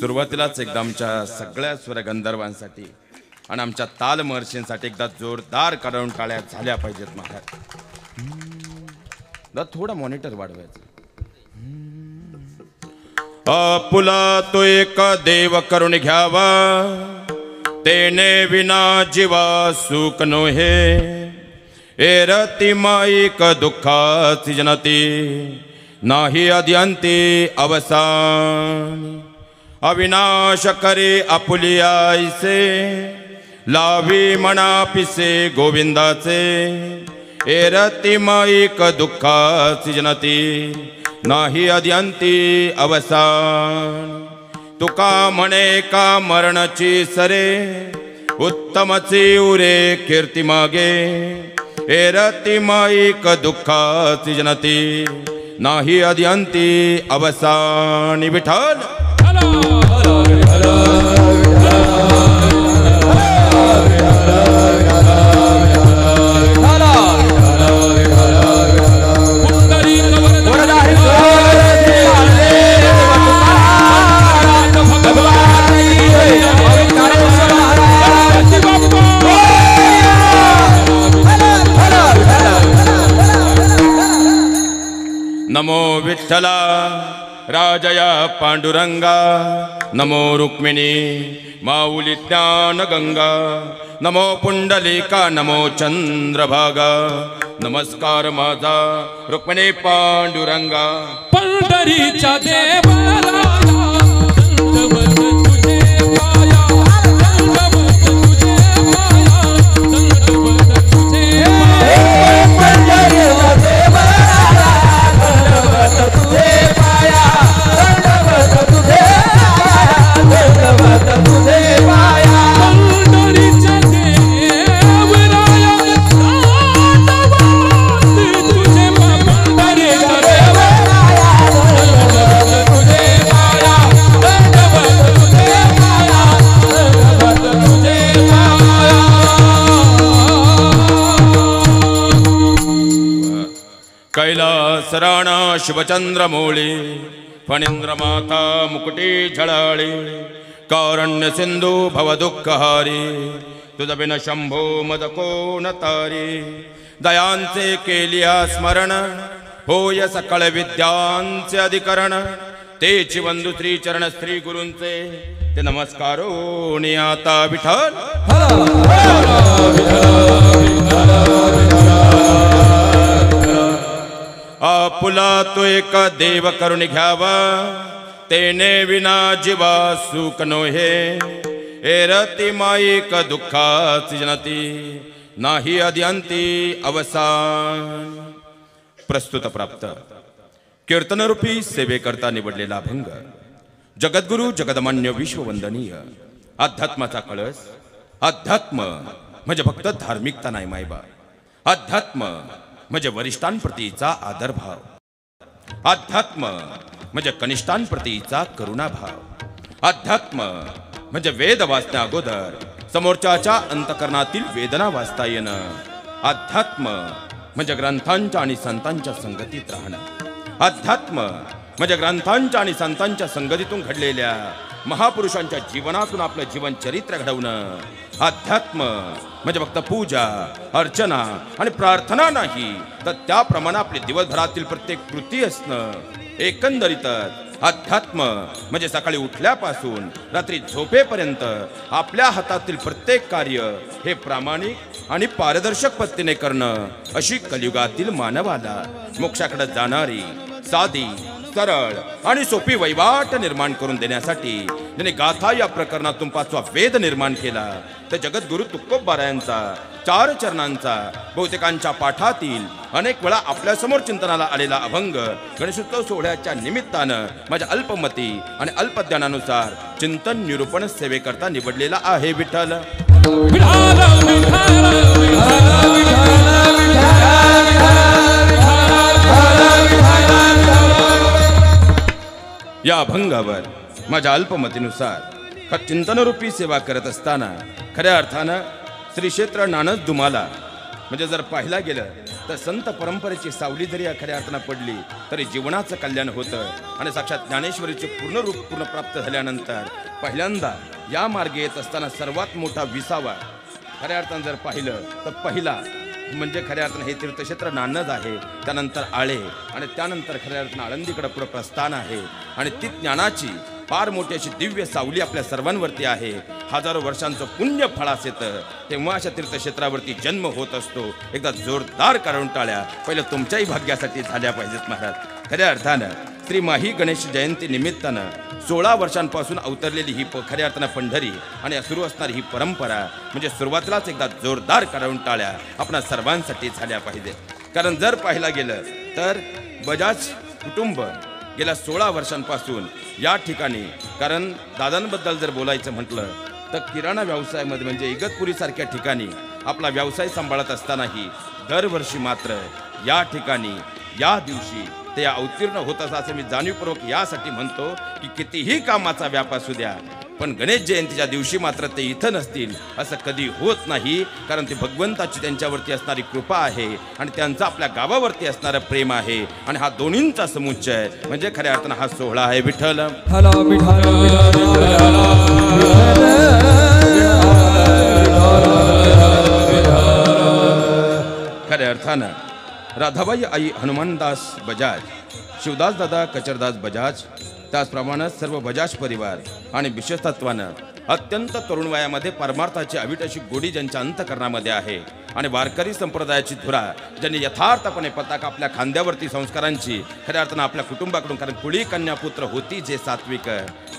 सुरुवातीलाच एकदा आमच्या सगळ्या स्वरगंधर्वांसाठी आणि आमच्या ताल महर्षींसाठी एकदा जोरदार करून टाळ्या झाल्या पाहिजेत. मला थोडा मॉनिटर वाढवायचं. आपुला तो एक देव करून घ्यावा, तेने विना जीवा सुख नोहे. एरती माईक दुःखाची जनती, नाही अद्यंती अवसान. अविनाश करे आपुलिया ऐसे, लावी म्हणा पिसे गोविंदाचे. एरती माईक दुःखाची जनती, नाही अद्यंती अवसान. तुका म्हणे का मरणाची सरे, उत्तमची उरे कीर्ती मागे. एरती माईक दुःखाची जनती, नाही अद्यंती अवसान. विठ्ठल नमो विठ्ठला राजया पांडुरंगा. नमो रुक्मिणी माऊली ज्ञान गंगा. नमो पुंडलिका नमो चंद्रभागा. नमस्कार माझा रुक्मिणी पांडुरंगा. पंढरीच्या देवाला दंडवत तुझे पाया, दंडवत तुझे पाया, दंडवत तुझे पाया. पंढरीच्या देवाला दंडवत तुझे पाया, दंडवत तुझे पाया, दंडवत तुझे पाया. पंढरीच्या देवराया दंडवत तुझे पाया, पंढरीच्या देवराया दंडवत तुझे पाया, दंडवत तुझे पाया, दंडवत तुझे पाया. कैलास राणा शिवचंद्रमौळी, फणींद्र माता मुकुटी झळाळी. कारण्य सिंधू भवदुःखहारी, तुझ बिन शंभो मद कोण तारी. दयांचे केलिया स्मरण, होय सकळ विद्यांचे अधिकरण. तेची वंदू श्री चरण श्री गुरूंचे, ते नमस्कारो नि आता विठ्ठल. आपुला तो एक देव करून घ्यावा, तेने विना जीवा सुख नोहे. एरती माईक दुःखाची जनती, नाही अद्यंती अवसान. प्रस्तुत प्राप्त कीर्तनरूपी सेवेकरता निवडलेला अभंग. जगद्गुरु जगदमान्य विश्ववंदनीय अध्यात्माचा कळस. अध्यात्म म्हणजे फक्त धार्मिकता नाही मायबा. अध्यात्म म्हणजे वरिष्ठांप्रतीचा आदरभाव. अध्यात्म म्हणजे कनिष्ठांप्रतीचा करुणाभाव. अध्यात्म म्हणजे वेद वाचण्या अगोदर समोरच्याच्या अंतकरणातील वेदना वाचता येणं. अध्यात्म म्हणजे ग्रंथांच्या आणि संतांच्या संगतीत राहणं. अध्यात्म म्हणजे ग्रंथांच्या आणि संतांच्या संगतीतून घडलेल्या महापुरुषांच्या जीवनातून आपलं जीवन चरित्र घडवणं. अध्यात्म म्हणजे फक्त पूजा अर्चना आणि प्रार्थना नाही, तर त्याप्रमाणे आपले दिवसभरातील प्रत्येक कृती असणं. एकंदरीतच अध्यात्म म्हणजे सकाळी उठल्यापासून रात्री झोपेपर्यंत आपल्या हातातील प्रत्येक कार्य हे प्रामाणिक आणि पारदर्शक पद्धतीने करणं. अशी कलियुगातील मानवाला मोक्षाकडे जाणारी साधी सरळ आणि सोपी वैवाट निर्माण करून देण्यासाठी ज्याने गाथा या प्रकरणातून 5वा वेद निर्माण केला, तर जगद्गुरु तुकोबारायांचा 4 चरणांचा बहुतेकांच्या पाठातील अनेक वेळा आपल्या समोर चिंतनाला आलेला अभंग गणेशोत्सव सोहळ्याच्या निमित्तानं माझ्या अल्पमती आणि अल्पज्ञानानुसार चिंतन निरूपण सेवेकरता निवडलेला आहे. विठ्ठल या अभंगावर माझ्या अल्पमतीनुसार चिंतनरूपी सेवा करत असताना खऱ्या अर्थानं श्री क्षेत्र नानस दुमाला म्हणजे जर पाहिला गेलं तर संत परंपरेची सावली जरी या खऱ्या अर्थानं पडली तरी जीवनाचं कल्याण होतं. आणि साक्षात ज्ञानेश्वरीचे पूर्ण रूप पूर्ण प्राप्त झाल्यानंतर पहिल्यांदा या मार्गे येत असताना सर्वात मोठा विसावा खऱ्या अर्थानं जर पाहिलं तर पहिला म्हणजे खऱ्या अर्थानं हे तीर्थक्षेत्र नानद आहे, त्यानंतर आळे आणि त्यानंतर खऱ्या अर्थानं आळंदीकडे पुढे प्रस्थान आहे. आणि ती ज्ञानाची फार मोठी अशी दिव्य सावली आपल्या सर्वांवरती आहे. हजारो वर्षांचं पुण्य फळास येतं तेव्हा अशा तीर्थक्षेत्रावरती जन्म होत असतो. एकदा जोरदार काढून टाळ्या पहिलं तुमच्याही भाग्यासाठी झाल्या पाहिजेत महाराज. खऱ्या अर्थानं श्री माही गणेश जयंती निमित्तानं 16 वर्षांपासून अवतरलेली ही खऱ्या अर्थानं पंढरी आणि सुरू असणारी ही परंपरा म्हणजे सुरुवातीलाच एकदा जोरदार काढून टाळ्या आपणा सर्वांसाठी झाल्या पाहिजे. कारण जर पाहायला गेलं तर बजाज कुटुंब गेल्या 16 वर्षांपासून या ठिकाणी, कारण दादांबद्दल जर बोलायचं म्हटलं तर किराणा व्यवसायामध्ये म्हणजे इगतपुरीसारख्या ठिकाणी आपला व्यवसाय सांभाळत असतानाही दरवर्षी मात्र या ठिकाणी या दिवशी ते अवतीर्ण होत असं मी जाणीवपूर्वक यासाठी म्हणतो की कितीही कामाचा व्याप असू द्या पण गणेश जयंतीच्या दिवशी मात्र ते इथं नसतील असं कधी होत नाही. कारण ते भगवंताची त्यांच्यावरती असणारी कृपा आहे आणि त्यांचा आपल्या गावावरती असणारं प्रेम आहे आणि हा दोन्हींचा समुच्चय म्हणजे खऱ्या अर्थानं हा सोहळा आहे. विठ्ठल खऱ्या अर्थानं राधाबाई आई हनुमानदास बजाज, शिवदास दादा कचरदास बजाज, त्याचप्रमाणे सर्व बजाज परिवार आणि विशेषत्वानं अत्यंत तरुण वयामध्ये परमार्थाची अवीट अशी गोडी ज्यांच्या अंतकरणामध्ये आहे आणि वारकरी संप्रदायाची धुरा ज्यांनी यथार्थपणे पताका आपल्या खांद्यावरती संस्कारांची खऱ्या अर्थानं आपल्या कुटुंबाकडून, कारण कुळी कन्या पुत्र होती जे सात्विक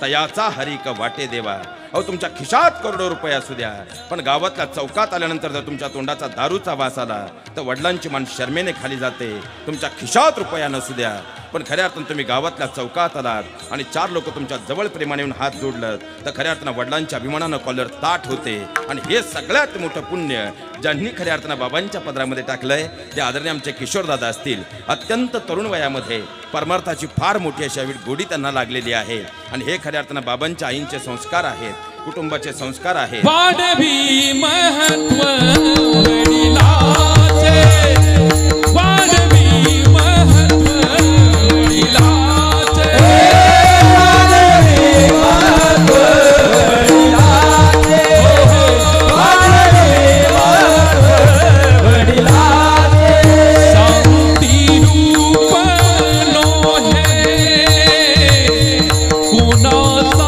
तयाचा हरिक वाटे देवा. अहो तुमच्या खिशात करोडो रुपये असू द्या पण गावातल्या चौकात आल्यानंतर जर तुमच्या तोंडाचा दारूचा वास आला तर वडिलांची मान शर्मेने खाली जाते. तुमच्या खिशात रुपया नसू द्या पण खऱ्या अर्थानं तुम्ही गावातल्या चौकात आलात आणि 4 लोक तुमच्या जवळ प्रेमाने येऊन हात जोडलं तर खऱ्या अर्थानं वडिलांच्या अभिमानानं कॉलर ताट होते. आणि हे सगळ्यात मोठं पुण्य ज्यांनी खऱ्या अर्थानं बाबांच्या पदरामध्ये टाकलंय ते आदरणीय आमचे किशोरदादा असतील. अत्यंत तरुण वयामध्ये परमार्थाची फार मोठी अशी अवीट गोडी त्यांना लागलेली आहे आणि हे खऱ्या अर्थानं बाबांच्या आईंचे संस्कार आहेत, कुटुंबाचे संस्कार आहेत. वाढवी महत्व वडिलाचे, वाढवी महत्व वडिलाचे, वाढवी महत्व वडिलाचे, वाढवी महत्व वडिलाचे. शांती रूप लोहे कुणाचा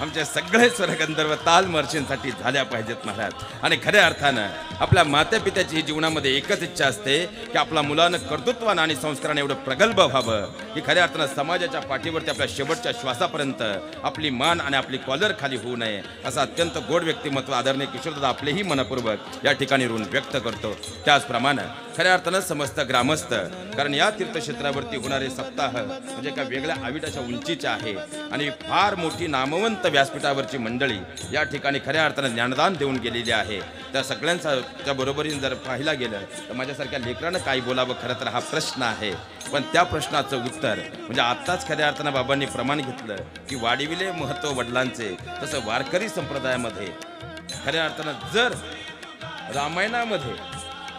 आमचे सगळे स्वरगंधर्व ताल महर्षींसाठी झाल्या पाहिजेत महाराज. आणि खऱ्या अर्थानं आपल्या मातापित्याची ही जीवनामध्ये एकच इच्छा असते की आपल्या मुलानं कर्तृत्वानं आणि संस्काराने एवढं प्रगल्भ व्हावं की खऱ्या अर्थानं समाजाच्या पाठीवरती आपल्या शेवटच्या श्वासापर्यंत आपली मान आणि आपली कॉलर खाली होऊ नये असं अत्यंत गोड व्यक्तिमत्व आदरणीय किशोरदादा आपलेही मनपूर्वक या ठिकाणी ऋण व्यक्त करतो. त्याचप्रमाणे खऱ्या अर्थानं समस्त ग्रामस्थ, कारण या तीर्थक्षेत्रावरती होणारे सप्ताह म्हणजे एका वेगळ्या आविटाच्या उंचीच्या आहे आणि फार मोठी नामवंत व्यासपीठावरची मंडळी या ठिकाणी खऱ्या अर्थानं ज्ञानदान देऊन गेलेली आहे. त्या सगळ्यांच्या बरोबरीने जर पाहिला गेलं तर माझ्यासारख्या लेकरानं काय बोलावं खरं तर हा प्रश्न आहे. पण त्या प्रश्नाचं उत्तर म्हणजे आत्ताच खऱ्या अर्थानं बाबांनी प्रमाण घेतलं की वाढविले महत्त्व वडिलांचे, तसं वारकरी संप्रदायामध्ये खऱ्या अर्थानं जर रामायणामध्ये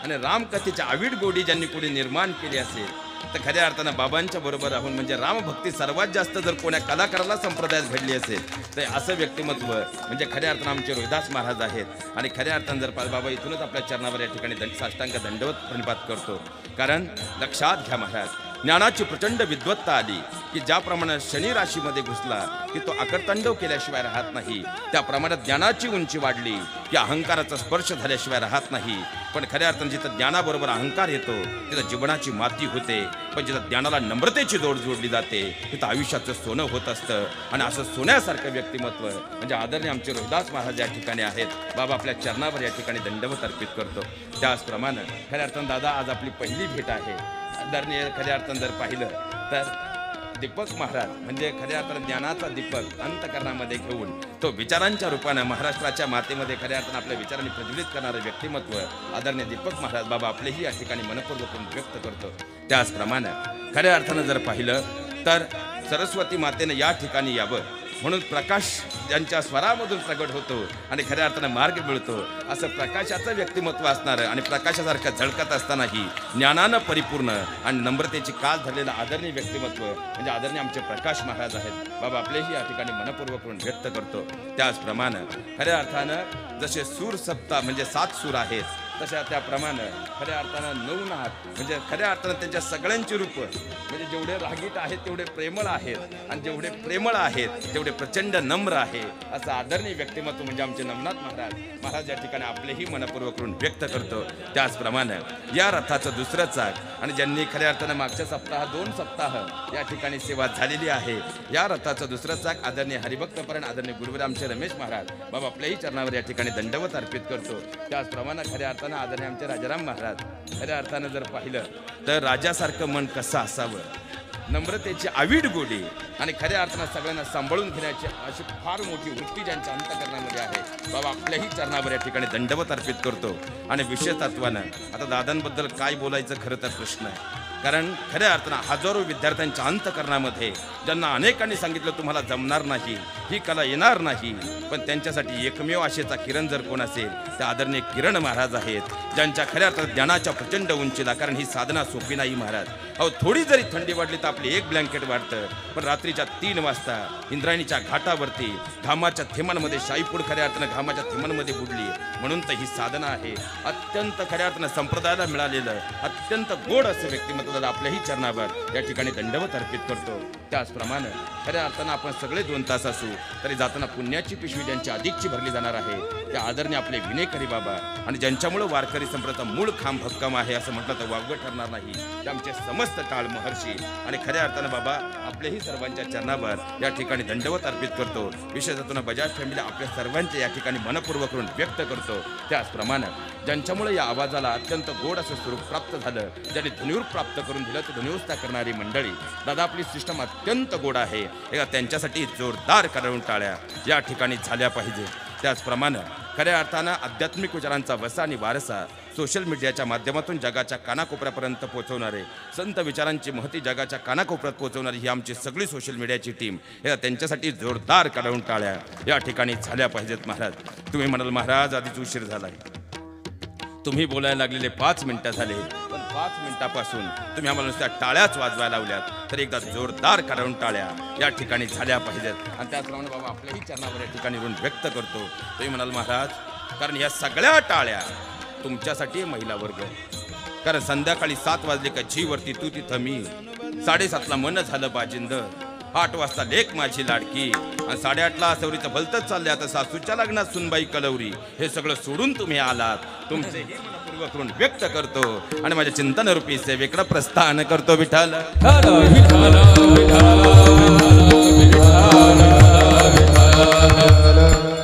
आणि रामकथेच्या आविड गोडी ज्यांनी पुढे निर्माण केली असेल तर खऱ्या अर्थानं बाबांच्या बरोबर राहून म्हणजे रामभक्ती सर्वात जास्त जर कोण्या कलाकाराला संप्रदायात घडली असेल तर असं व्यक्तिमत्व म्हणजे खऱ्या अर्थानं आमचे रोहिदास महाराज आहेत. आणि खऱ्या अर्थानं जर बाबा इथूनच आपल्या चरणावर या ठिकाणी साष्टांग दंडवत प्रणिपात करतो. कारण लक्षात घ्या महाराज, ज्ञानाची प्रचंड विद्वत्ता आली की ज्याप्रमाणे शनी राशीमध्ये घुसला की तो आकर्तांडव केल्याशिवाय राहत नाही, त्याप्रमाणे ज्ञानाची उंची वाढली की अहंकाराचा स्पर्श झाल्याशिवाय राहत नाही. पण खऱ्या अर्थानं जिथं ज्ञानाबरोबर अहंकार येतो तिथं जीवनाची माती होते, पण जिथं ज्ञानाला नम्रतेची जोड जोडली जाते तिथं आयुष्याचं सोनं होत असतं. आणि असं सोन्यासारखं व्यक्तिमत्व म्हणजे आदरणीय आमचे रोहिदास महाराज या ठिकाणी आहेत. बाबा आपल्या चरणावर या ठिकाणी दंडवत अर्पित करतो. त्याचप्रमाणे खऱ्या अर्थानं दादा आज आपली पहिली भेट आहे. आदरणीय खऱ्या अर्थानं जर पाहिलं तर दीपक महाराज म्हणजे खऱ्या अर्थानं ज्ञानाचा दीपक अंतःकरणामध्ये घेऊन तो विचारांच्या रूपानं महाराष्ट्राच्या मातेमध्ये खऱ्या अर्थानं आपल्या विचारांनी प्रज्वलित करणारं व्यक्तिमत्व आदरणीय दीपक महाराज बाबा आपलेही या ठिकाणी मनपूर्वक व्यक्त करतो. त्याचप्रमाणे खऱ्या अर्थानं जर पाहिलं तर सरस्वती मातेनं या ठिकाणी यावं म्हणून प्रकाश ज्यांच्या स्वरामधून प्रगट होतो आणि खऱ्या अर्थानं मार्ग मिळतो असं प्रकाशाचं व्यक्तिमत्व असणारं आणि प्रकाशासारखं झळकत असतानाही ज्ञानानं परिपूर्ण आणि नम्रतेची कास धरलेलं आदरणीय व्यक्तिमत्व म्हणजे आदरणीय आमचे प्रकाश महाराज आहेत. बाबा आपलेही या ठिकाणी मनपूर्वक व्यक्त करतो. त्याचप्रमाणे खऱ्या अर्थानं जसे सूर सप्ता म्हणजे 7 सूर आहेत तशा त्याप्रमाणे खऱ्या अर्थानं 9 नाथ म्हणजे खऱ्या अर्थानं त्यांच्या सगळ्यांची रूपं म्हणजे जेवढे रागीट आहेत तेवढे प्रेमळ आहेत आणि जेवढे प्रेमळ आहेत तेवढे प्रचंड नम्र आहे असं आदरणीय व्यक्तिमत्व म्हणजे आमचे नमनाथ महाराज या ठिकाणी आपलेही मनपूर्वक करून व्यक्त करतो. त्याचप्रमाणे या रथाचं दुसरं चाक आणि ज्यांनी खऱ्या अर्थानं मागच्या सप्ताह 2 सप्ताह या ठिकाणी सेवा झालेली आहे या रथाचं दुसरं चाक आदरणीय हरिभक्तपरायण आदरणीय गुरुवर आमचे रमेश महाराज बाबा आपल्याही चरणावर या ठिकाणी दंडवत अर्पित करतो. त्याचप्रमाणे खऱ्या अर्थानं आदरणीय आमचे राजाराम महाराज खऱ्या अर्थानं जर पाहिलं तर राजासारखं मन कसं असावं, नम्रतेची आविड गोडी आणि खऱ्या अर्थानं सगळ्यांना सांभाळून घेण्याची अशी फार मोठी वृत्ती ज्यांच्या अंतःकरणामध्ये आहे बाबा आपल्याही चरणावर या ठिकाणी दंडवत अर्पित करतो. आणि विशेष तत्वानं आता दादांबद्दल काय बोलायचं खरं तर प्रश्न आहे, कारण खऱ्या अर्थानं हजारो विद्यार्थ्यांच्या अंतःकरणामध्ये ज्यांना अनेकांनी सांगितलं तुम्हाला जमणार नाही, ही कला येणार नाही, पण त्यांच्यासाठी एकमेव आशेचा किरण जर कोण असेल तर आदरणीय किरण महाराज आहेत, ज्यांच्या खऱ्या अर्थात ज्ञानाच्या प्रचंड उंचीला, कारण ही साधना सोपी नाही महाराज. अहो थोडी जरी थंडी वाढली तर आपली एक ब्लँकेट वाढतं, पण रात्रीच्या 3 वाजता इंद्रायणीच्या घाटावरती घामाच्या थेंबांमध्ये शाईपूड खऱ्या अर्थानं घामाच्या थेंबांमध्ये बुडली, म्हणून तर ही साधना आहे. अत्यंत खऱ्या अर्थानं संप्रदायाला मिळालेलं अत्यंत गोड असं व्यक्तिमत्व आपल्याही चरणावर या ठिकाणी दंडवत अर्पित करतो. त्याचप्रमाणे खऱ्या अर्थानं आपण सगळे 2 तास असू तरी जाताना पुण्याची पिशवी ज्यांची अधिकची भरली जाणार आहे त्या आदरणीय आपले विनेकरी बाबा आणि ज्यांच्यामुळे वारकरी संप्रदायाचा मूळ खांब भक्कम आहे असं म्हटलं तर वावगं ठरणार नाही. ते आमचे समस्त टाळ महर्षी आणि खऱ्या अर्थानं बाबा आपलेही सर्वांच्या चरणावर या ठिकाणी दंडवत अर्पित करतो. विशेषतः बजाज फॅमिली आपल्या सर्वांचे या ठिकाणी मनपूर्वक व्यक्त करतो. त्याचप्रमाणे ज्यांच्यामुळे या आवाजाला अत्यंत गोड असं स्वरूप प्राप्त झालं, ज्यांनी ध्वनिरूप प्राप्त करून दिलं तर ध्वनिवस्था करणारी मंडळी दादा आपली सिस्टम अत्यंत गोड आहे, त्यांच्यासाठी जोरदार करून टाळ्या या ठिकाणी झाल्या पाहिजे. त्याचप्रमाणे खऱ्या अर्थानं आध्यात्मिक विचारांचा वसा आणि वारसा सोशल मीडियाच्या माध्यमातून जगाच्या कानाकोपऱ्यापर्यंत पोहोचवणारे संत विचारांची महती जगाच्या कानाकोपऱ्यात पोहोचवणारी ही आमची सगळी सोशल मीडियाची टीम त्यांच्यासाठी जोरदार करून टाळ्या या ठिकाणी झाल्या पाहिजेत. महाराज तुम्ही म्हणाल महाराज आधीच उशीर झालाय, तुम्ही बोलायला लागलेले 5 मिनिटं झाले, पण 5 मिनिटापासून तुम्ही आम्हाला नुसत्या टाळ्याच वाजवायला लावल्यात तर एकदा जोरदार करून टाळ्या या ठिकाणी झाल्या पाहिजेत. आणि त्याचप्रमाणे बाबा आपल्याही चरणावर या ठिकाणी ऋण व्यक्त करतो. तुम्ही म्हणाल महाराज कारण या सगळ्या टाळ्या तुमच्यासाठी महिला वर्ग, कारण संध्याकाळी 7 वाजले का जी वरती तू तिथं मी, 7:30ला मन झालं बाजिंद, 8 वाजता लेक माझी लाडकी आणि 8:30ला सवरीचं भलतच चाललंय आता सासूच्या लग्नात सुनबाई कलवरी, हे सगळं सोडून तुम्ही आलात. तुमचे मनपूर्वक ऋण व्यक्त करतो आणि माझ्या चिंतन रूपी सेवेकडे प्रस्थान करतो. विठ्ठल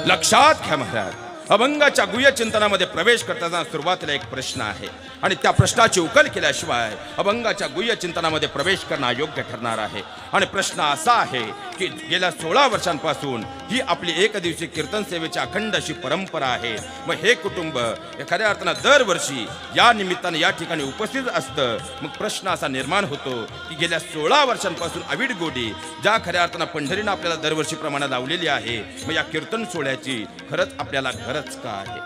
लक्षात घ्या महाराज, अभंगाच्या गुह्य चिंतनामध्ये प्रवेश करताना सुरुवातीला एक प्रश्न आहे आणि त्या प्रश्नाची उकल केल्याशिवाय अभंगाच्या गुह्य चिंतनामध्ये प्रवेश करणं अयोग्य ठरणार आहे. आणि प्रश्न असा आहे की गेल्या 16 वर्षांपासून ही आपली एकदिवसीय कीर्तन सेवेची अखंड अशी परंपरा आहे. मग हे कुटुंब खऱ्या अर्थानं दरवर्षी या निमित्तानं या ठिकाणी उपस्थित असतं. मग प्रश्न असा निर्माण होतो की गेल्या 16 वर्षांपासून अविड गोडी ज्या खऱ्या अर्थानं पंढरीनं आपल्याला दरवर्षीप्रमाणे लावलेली आहे, मग या कीर्तन सोहळ्याची खरंच आपल्याला गरज का आहे?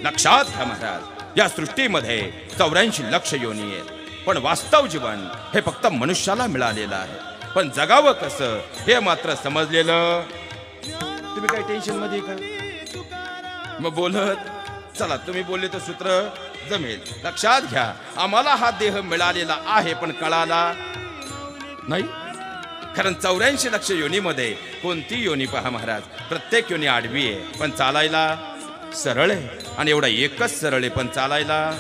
लक्षात घ्या महाराज, या सृष्टीमध्ये 84 लक्ष योनी आहेत, पण वास्तव जीवन हे फक्त मनुष्याला मिळालेलं आहे. पण जगावं कसं हे मात्र समजलेलं. तुम्ही काही टेन्शन मध्ये का मग बोलत चला, तुम्ही बोलले तर सूत्र जमेल. लक्षात घ्या, आम्हाला हा देह मिळालेला आहे पण कळाला नाही. कारण 84 लक्ष योनीमध्ये कोणती योनी पहा महाराज, प्रत्येक योनी आडवी आहे पण चालायला सरळ आहे. आणि एवढा एकच सरळ आहे पण चालायला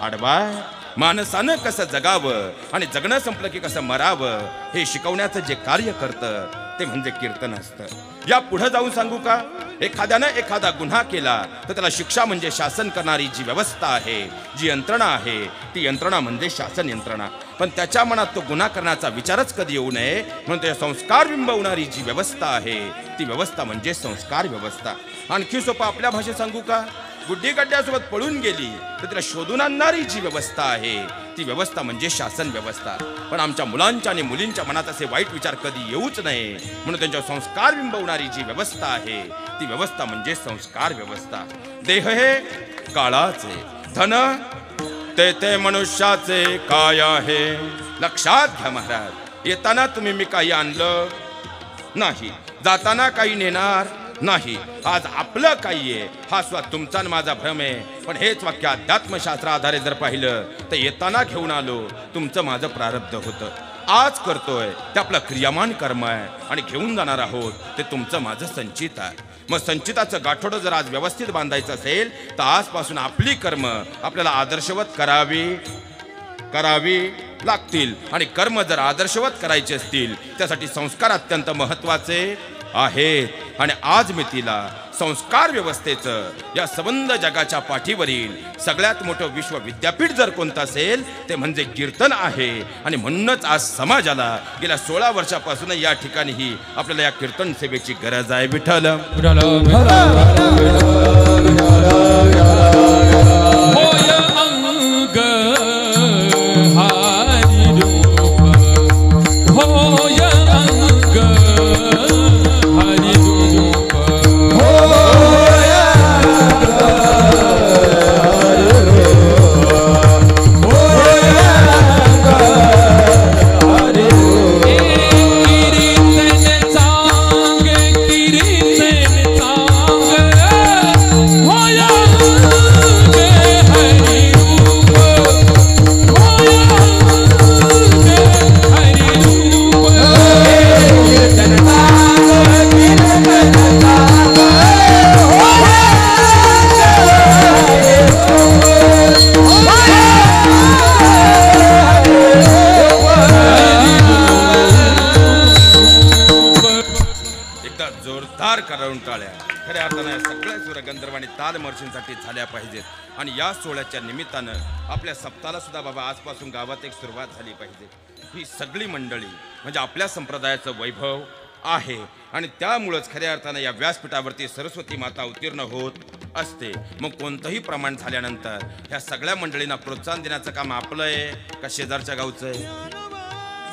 आडवा आहे. माणसानं कसं जगावं आणि जगणं संपलं की कसं मरावं हे शिकवण्याचं जे कार्य करतं ते म्हणजे कीर्तन असतं. या पुढे जाऊन सांगू का, एखाद्यानं एखादा गुन्हा केला तर त्याला शिक्षा म्हणजे शासन करणारी जी व्यवस्था आहे, जी यंत्रणा आहे, ती यंत्रणा म्हणजे शासन यंत्रणा. पण त्याच्या मनात तो गुन्हा करण्याचा विचारच कधी येऊ नये म्हणून त्या संस्कार बिंबवणारी जी व्यवस्था आहे ती व्यवस्था म्हणजे संस्कार व्यवस्था. आणखी सोपं आपल्या भाषेत सांगू का, गुड्डी गड्ड्यासोबत पळून गेली तर तिला शोधून आणणारी जी व्यवस्था आहे ती व्यवस्था म्हणजे शासन व्यवस्था. पण आमच्या मुलांच्या आणि मुलींच्या मनात असे वाईट विचार कधी येऊच नये म्हणून त्यांच्यावर संस्कार बिंबवणारी जी व्यवस्था आहे ती व्यवस्था म्हणजे संस्कार व्यवस्था. देह हे काळाचे, धन ते ते मनुष्याचे काय आहे. लक्षात घ्या महाराज, येताना तुम्ही मी काही आणलं नाही, जाताना काही नेणार नाही. आज आपलं काही आहे हा स्वतः तुमचा आणि माझा भ्रम आहे. पण हेच वाक्य अध्यात्मशास्त्र आधारे जर पाहिलं तर येताना घेऊन आलो तुमचं माझं प्रारब्ध होतं, आज करतोय ते आपलं क्रियामान कर्म आहे आणि घेऊन जाणार आहोत ते तुमचं माझं संचित आहे. मग संचिताचं गाठोडं जर आज व्यवस्थित बांधायचं असेल तर आजपासून आपली कर्म आपल्याला आदर्शवत करावी लागतील. आणि कर्म जर आदर्शवत करायचे असतील त्यासाठी संस्कार अत्यंत महत्वाचे आहेत. आणि आज मी तिला संस्कार व्यवस्थेचं या संबंध जगाच्या पाठीवरील सगळ्यात मोठं विश्व विद्यापीठ जर कोणतं असेल ते म्हणजे कीर्तन आहे. आणि म्हणूनच आज समाजाला गेल्या 16 वर्षापासून या ठिकाणीही आपल्याला या कीर्तन सेवेची गरज आहे. विठ्ठल खऱ्या अर्थाने सगळ्या सूरगंधर्वांनी ताल महर्षींसाठी झाल्या पाहिजेत. आणि या सोहळ्याच्या निमित्तानं आपल्या सप्ताहाला सुद्धा बाबा आजपासून गावात एक सुरुवात झाली पाहिजे. ही सगळी मंडळी म्हणजे आपल्या संप्रदायाचं वैभव आहे. आणि त्यामुळंच खऱ्या अर्थानं या व्यासपीठावरती सरस्वती माता उत्तीर्ण होत असते. मग कोणतंही प्रमाण झाल्यानंतर ह्या सगळ्या मंडळींना प्रोत्साहन देण्याचं काम आपलं आहे का शेजारच्या गावचं आहे.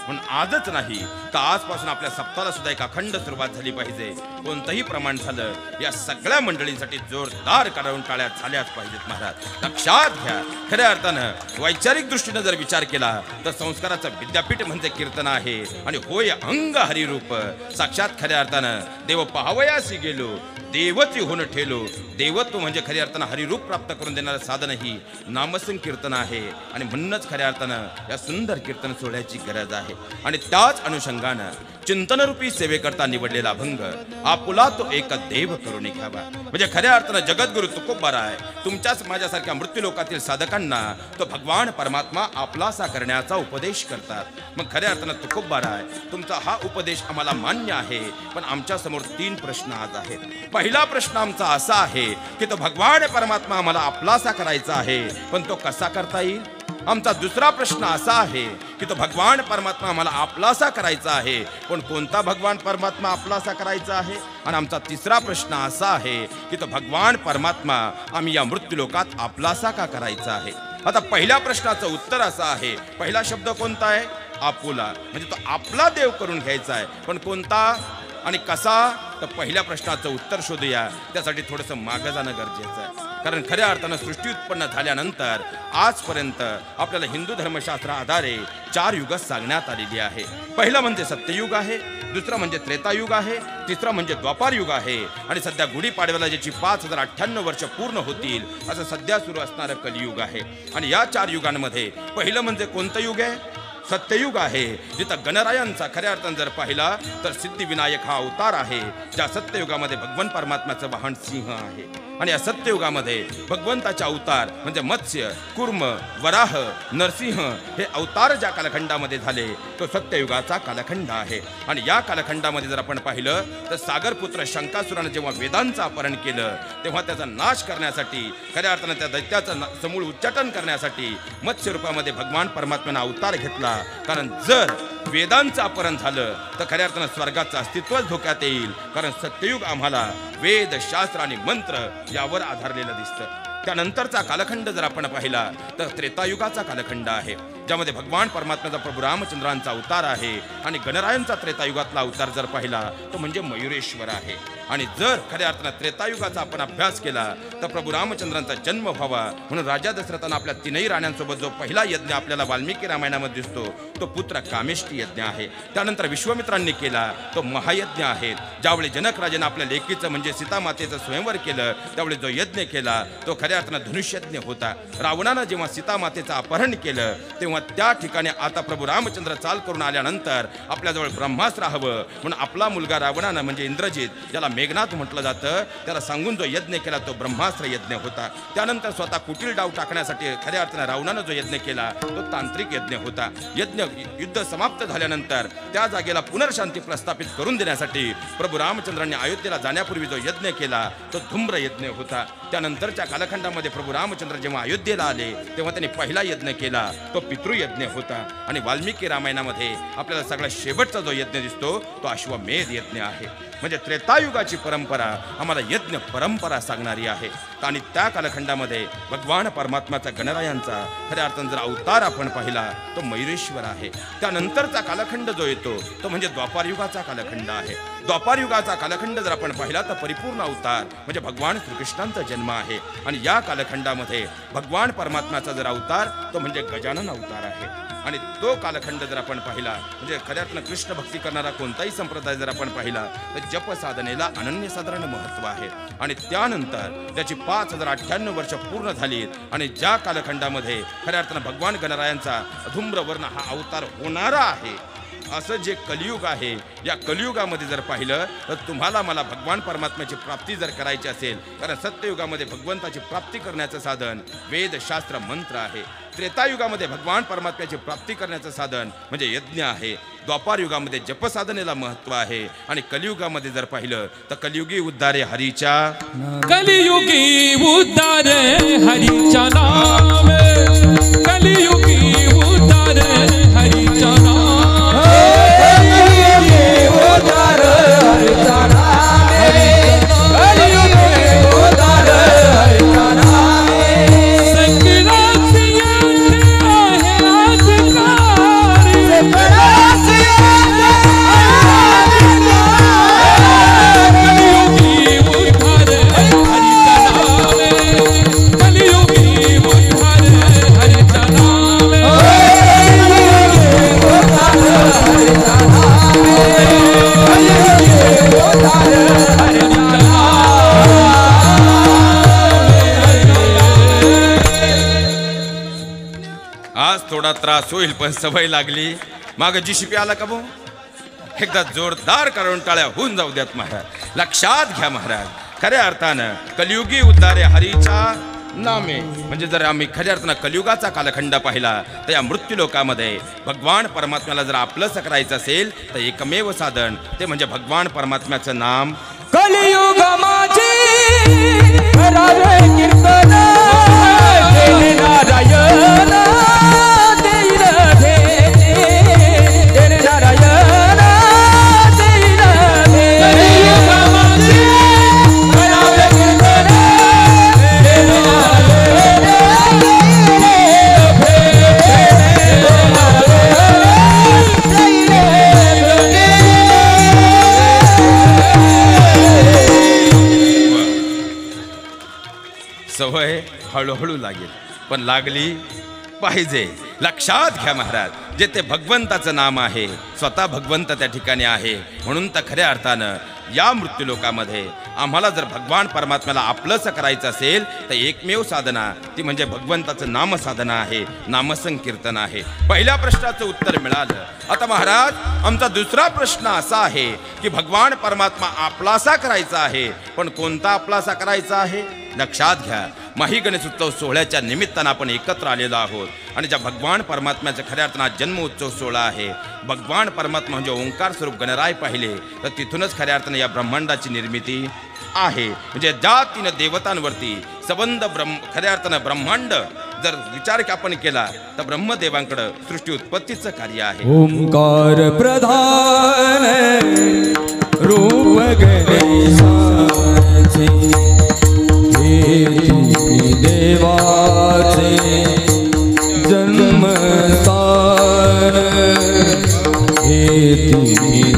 म्हणून आजच नाही तर आजपासून आपल्या सप्ताहाला सुद्धा एक अखंड सुरुवात झाली पाहिजे. कोणतंही प्रमाण झालं या सगळ्या मंडळींसाठी जोरदार करावून टाळ्या झाल्याच पाहिजेत महाराज. लक्षात घ्या, खऱ्या अर्थानं वैचारिक दृष्टीनं जर विचार केला तर संस्काराचं विद्यापीठ म्हणजे कीर्तन आहे. आणि होय अंग हरिरूप, साक्षात खऱ्या अर्थानं देव पाहावयासी गेलो देवती होऊन ठेलो. देवत्व म्हणजे खऱ्या अर्थानं हरिरूप प्राप्त करून देणारं साधन ही नामसंकीर्तन आहे. आणि म्हणूनच खऱ्या अर्थानं या सुंदर कीर्तन सोहळ्याची गरज आहे. आणि त्याच अनुषंगानं चिंतनरूपी सेवेकरता निवडलेला अभंग आपुला तो एक देव करून घ्यावा. म्हणजे खऱ्या अर्थानं जगद्गुरु तुकोबाराय तुमच्याच माझ्यासारख्या मृत्यूलोकातील साधकांना तो भगवान परमात्मा आपलासा करण्याचा उपदेश करतात. मग खऱ्या अर्थानं तुकोबाराय तुमचा हा उपदेश आम्हाला मान्य आहे. पण आमच्या समोर 3 प्रश्न आज आहेत. पहिला प्रश्न आमचा असा आहे की तो भगवान परमात्मा आम्हाला आपलासा करायचा आहे, पण तो कसा करता येईल. आमचा दुसरा प्रश्न असा आहे की तो भगवान परमात्मा आम्हाला आपलासा करायचा आहे, पण कोणता भगवान परमात्मा आपलासा करायचा आहे. आणि आमचा तिसरा प्रश्न असा आहे की तो भगवान परमात्मा आम्ही या मृत्यूलोकात आपलासा का करायचा आहे. आता पहिल्या प्रश्नाचं उत्तर असं आहे, पहिला शब्द कोणता आहे, आपुला, म्हणजे तो आपला देव करून घ्यायचा आहे. पण कोणता आणि कसा, तर पहिल्या प्रश्नाचं उत्तर शोधूया. त्यासाठी थोडंसं मागं जाणं गरजेचं आहे. कारण खऱ्या अर्थानं सृष्टी उत्पन्न झाल्यानंतर आजपर्यंत आपल्याला हिंदू धर्मशास्त्रा आधारे 4 युग सांगण्यात आलेली आहे. पहिलं म्हणजे सत्ययुग आहे, दुसरं म्हणजे त्रेतायुग आहे, तिसरं म्हणजे द्वापार युग आहे आणि सध्या गुढीपाडव्याला ज्याची 5098 वर्ष पूर्ण होतील असं सध्या सुरू असणारं कलियुग आहे. आणि या 4 युगांमध्ये पहिलं म्हणजे कोणतं युग आहे? सत्ययुग आहे, जिथं गणरायांचा खऱ्या अर्थानं जर पाहिला तर सिद्धिविनायक हा अवतार आहे. ज्या सत्ययुगामध्ये भगवान परमात्म्याचं वाहन सिंह आहे आणि या सत्ययुगामध्ये भगवंताचे अवतार म्हणजे मत्स्य, कुर्म, वराह, नरसिंह हे अवतार ज्या कालखंडामध्ये झाले तो सत्ययुगाचा कालखंड आहे. आणि या कालखंडामध्ये जर आपण पाहिलं तर सागरपुत्र शंकासुरानं जेव्हा वेदांचं अपहरण केलं तेव्हा त्याचा नाश करण्यासाठी खऱ्या अर्थानं त्या दैत्याचं समूळ उच्चाटन करण्यासाठी मत्स्य रूपामध्ये भगवान परमात्म्यानं अवतार घेतला. कारण जर वेदांचं अपहरण झालं तर खऱ्या अर्थानं स्वर्गाचं अस्तित्वच धोक्यात येईल. कारण सत्ययुग आम्हाला वेद, शास्त्र आणि मंत्र यावर आधारलेलं दिसतं. त्यानंतरचा कालखंड जर आपण पाहिला तर त्रेतायुगाचा कालखंड आहे, ज्यामध्ये भगवान परमात्म्याचा प्रभू रामचंद्रांचा अवतार आहे. आणि गणरायांचा त्रेतायुगातला अवतार जर पाहिला तो म्हणजे मयुरेश्वर आहे. आणि जर खऱ्या अर्थानं त्रेतायुगाचा आपण अभ्यास केला तर प्रभू रामचंद्रांचा जन्म व्हावा म्हणून राजा दशरथानं आपल्या 3 राण्यांसोबत जो पहिला यज्ञ आपल्याला वाल्मिकी रामायणामध्ये दिसतो तो पुत्र कामेष्टी यज्ञ आहे. त्यानंतर विश्वामित्रांनी केला तो महायज्ञ आहे. ज्यावेळी जनक राजाने आपल्या लेकीचं म्हणजे सीतामातेचं स्वयंवर केलं त्यावेळी जो यज्ञ केला तो खऱ्या अर्थानं धनुष्यज्ञ होता. रावणानं जेव्हा सीतामातेचं अपहरण केलं तेव्हा त्या ठिकाणी आता प्रभू रामचंद्र चाल करून आल्यानंतर आपल्याजवळ ब्रह्मास्त्र हवं म्हणून आपला मुलगा रावणानं म्हणजे इंद्रजित, ज्याला मेघनाथ म्हटलं जातं, त्याला सांगून जो यज्ञ केला तो ब्रह्मास्त्र यज्ञ होता. त्यानंतर स्वतः कुटील डाव टाकण्यासाठी खऱ्या अर्थानं रावणानं जो यज्ञ केला तो तांत्रिक यज्ञ होता. युद्ध समाप्त झाल्यानंतर त्या जागेला पुनर्शांती प्रस्थापित करून देण्यासाठी प्रभू रामचंद्रांनी अयोध्येला जाण्यापूर्वी जो यज्ञ केला तो धूम्र यज्ञ होता. त्यानंतरच्या कालखंडामध्ये प्रभू रामचंद्र जेव्हा अयोध्येला आले तेव्हा त्यांनी पहिला यज्ञ केला तो पितृयज्ञ होता. आणि वाल्मिकी रामायणामध्ये आपल्याला सगळ्यात शेवटचा जो यज्ञ दिसतो तो अश्वमेध यज्ञ आहे. म्हणजे त्रेतायुगाची परंपरा आम्हाला यज्ञ परंपरा सांगणारी आहे. आणि त्या कालखंडामध्ये भगवान परमात्म्याचा गणरायांचा खऱ्या अर्थानं जर अवतार आपण पाहिला तो मयुरेश्वर आहे. त्यानंतरचा कालखंड जो येतो तो म्हणजे द्वापार युगाचा कालखंड आहे. द्वापार युगाचा कालखंड जर आपण पाहिला तर परिपूर्ण अवतार म्हणजे भगवान श्रीकृष्णांचा जन्म आहे. आणि या कालखंडामध्ये भगवान परमात्म्याचा जर अवतार तो म्हणजे गजानन अवतार आहे. आणि तो कालखंड जर आपण पाहिला म्हणजे खऱ्या अर्थानं कृष्ण भक्ती करणारा कोणताही संप्रदाय जर आपण पाहिला तर जप साधनेला अनन्यसाधारण महत्त्व आहे. आणि त्यानंतर त्याची 5098 वर्ष पूर्ण झाली आणि ज्या कालखंडामध्ये खऱ्या अर्थानं भगवान गणरायांचा धूम्रवर्ण हा अवतार होणारा आहे असं जे कलियुग आहे या कलियुगामध्ये जर पाहिलं तर तुम्हाला मला भगवान परमात्म्याची प्राप्ती जर करायची असेल कारण सत्ययुगामध्ये भगवंताची प्राप्ती करण्याचं साधन वेद, शास्त्र, मंत्र आहे. त्रेतायुगामध्ये भगवान परमात्म्याची प्राप्ती करण्याचं साधन म्हणजे यज्ञ आहे. द्वापार युगामध्ये जपसाधनेला महत्त्व आहे. आणि कलियुगामध्ये जर पाहिलं तर कलियुगी उद्धारे हरीच्या कलियुगी उद्धारे हरीच्या नामे कलियुगी उद्धारे हरीच्या थोडा त्रास होईल पण सवय लागली. माग जीसीपी आला का भाऊ एकदा जोरदार करून टाळ्या होऊन जाऊ द्यात महाराज. लक्षात घ्या महाराज खऱ्या अर्थानं कलियुगी उद्धारे हरीच्या नामे म्हणजे जर आम्ही खऱ्या अर्थानं कलियुगाचा कालखंड पाहिला तर या मृत्यू लोकामध्ये भगवान परमात्म्याला जर आपलंसं करायचं असेल तर एकमेव साधन ते म्हणजे भगवान परमात्म्याचं नाम. कलियुग माझी कीर्तन नारायण सवय हळूहळू लागेल, पण लागली पाहिजे. लक्षात घ्या महाराज, जेथे भगवंताचं नाम आहे, स्वतः भगवंत त्या ठिकाणी आहे. म्हणून तर खऱ्या अर्थानं या मृत्यूलोकामध्ये आम्हाला जर भगवान परमात्म्याला आपलंसं करायचं असेल तर एकमेव साधना ती म्हणजे भगवंताचं नामसाधना आहे, नामसंकीर्तन आहे. पहिल्या प्रश्नाचं उत्तर मिळालं. आता महाराज, आमचा दुसरा प्रश्न असा आहे की भगवान परमात्मा आपलासा करायचा आहे, पण कोणता आपलासा करायचा आहे? लक्षात घ्या, माही गणेश उत्सव सोहळ्याच्या निमित्तानं आपण एकत्र आलेलो आहोत आणि ज्या भगवान परमात्म्याचा खऱ्या अर्थानं जन्म उत्सव सोहळा आहे. भगवान परमात्मा म्हणजे ओंकार स्वरूप गणराय पाहिले तर तिथूनच खऱ्या अर्थानं या ब्रह्मांडाची निर्मिती आहे. म्हणजे ज्या 3 देवतांवरती संबंध खऱ्या अर्थानं ब्रह्मांड जर विचार आपण केला तर ब्रह्मदेवांकडे सृष्टी उत्पत्तीचं कार्य आहे. ओंकार प्रधान रूप गणेशाचे, हे देवाचे जन्मस्थान, हे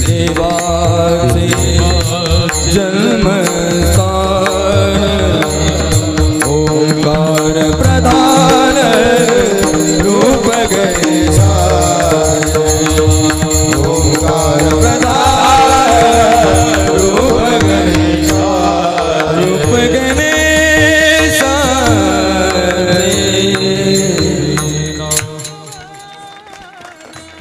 देवाचे जन्मस्थान. ओंकार प्रधान रूप गणेशाचे, ओंकार प्रधान रूप गणेशाचे, रूप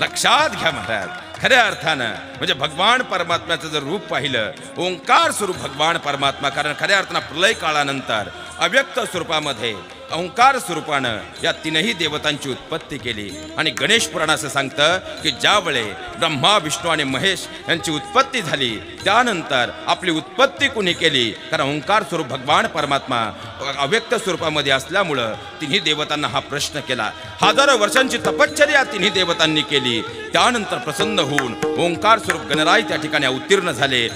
लक्षात घ्या महाराज, खऱ्या अर्थानं म्हणजे भगवान परमात्म्याचं जर रूप पाहिलं, ओंकार स्वरूप भगवान परमात्मा, कारण खऱ्या अर्थानं प्रलय काळानंतर अव्यक्त स्वरूपामध्ये ओंकार स्वरूपानं या 3ही देवतांची उत्पत्ती केली. आणि गणेश पुराण असं सांगतं की ज्यावेळे ब्रह्मा, विष्णू आणि महेश यांची उत्पत्ती झाली त्यानंतर आपली उत्पत्ती कुणी केली? कारण ओंकार स्वरूप भगवान परमात्मा अव्यक्त स्वरूपामध्ये असल्यामुळं 3ही देवतांना हा प्रश्न केला. हजारो वर्षांची तपश्चर्या 3ही देवतांनी केली. त्यानंतर प्रसन्न होऊन ओंकार स्वरूप गणराय त्या ठिकाणी अवतीर्ण झाले.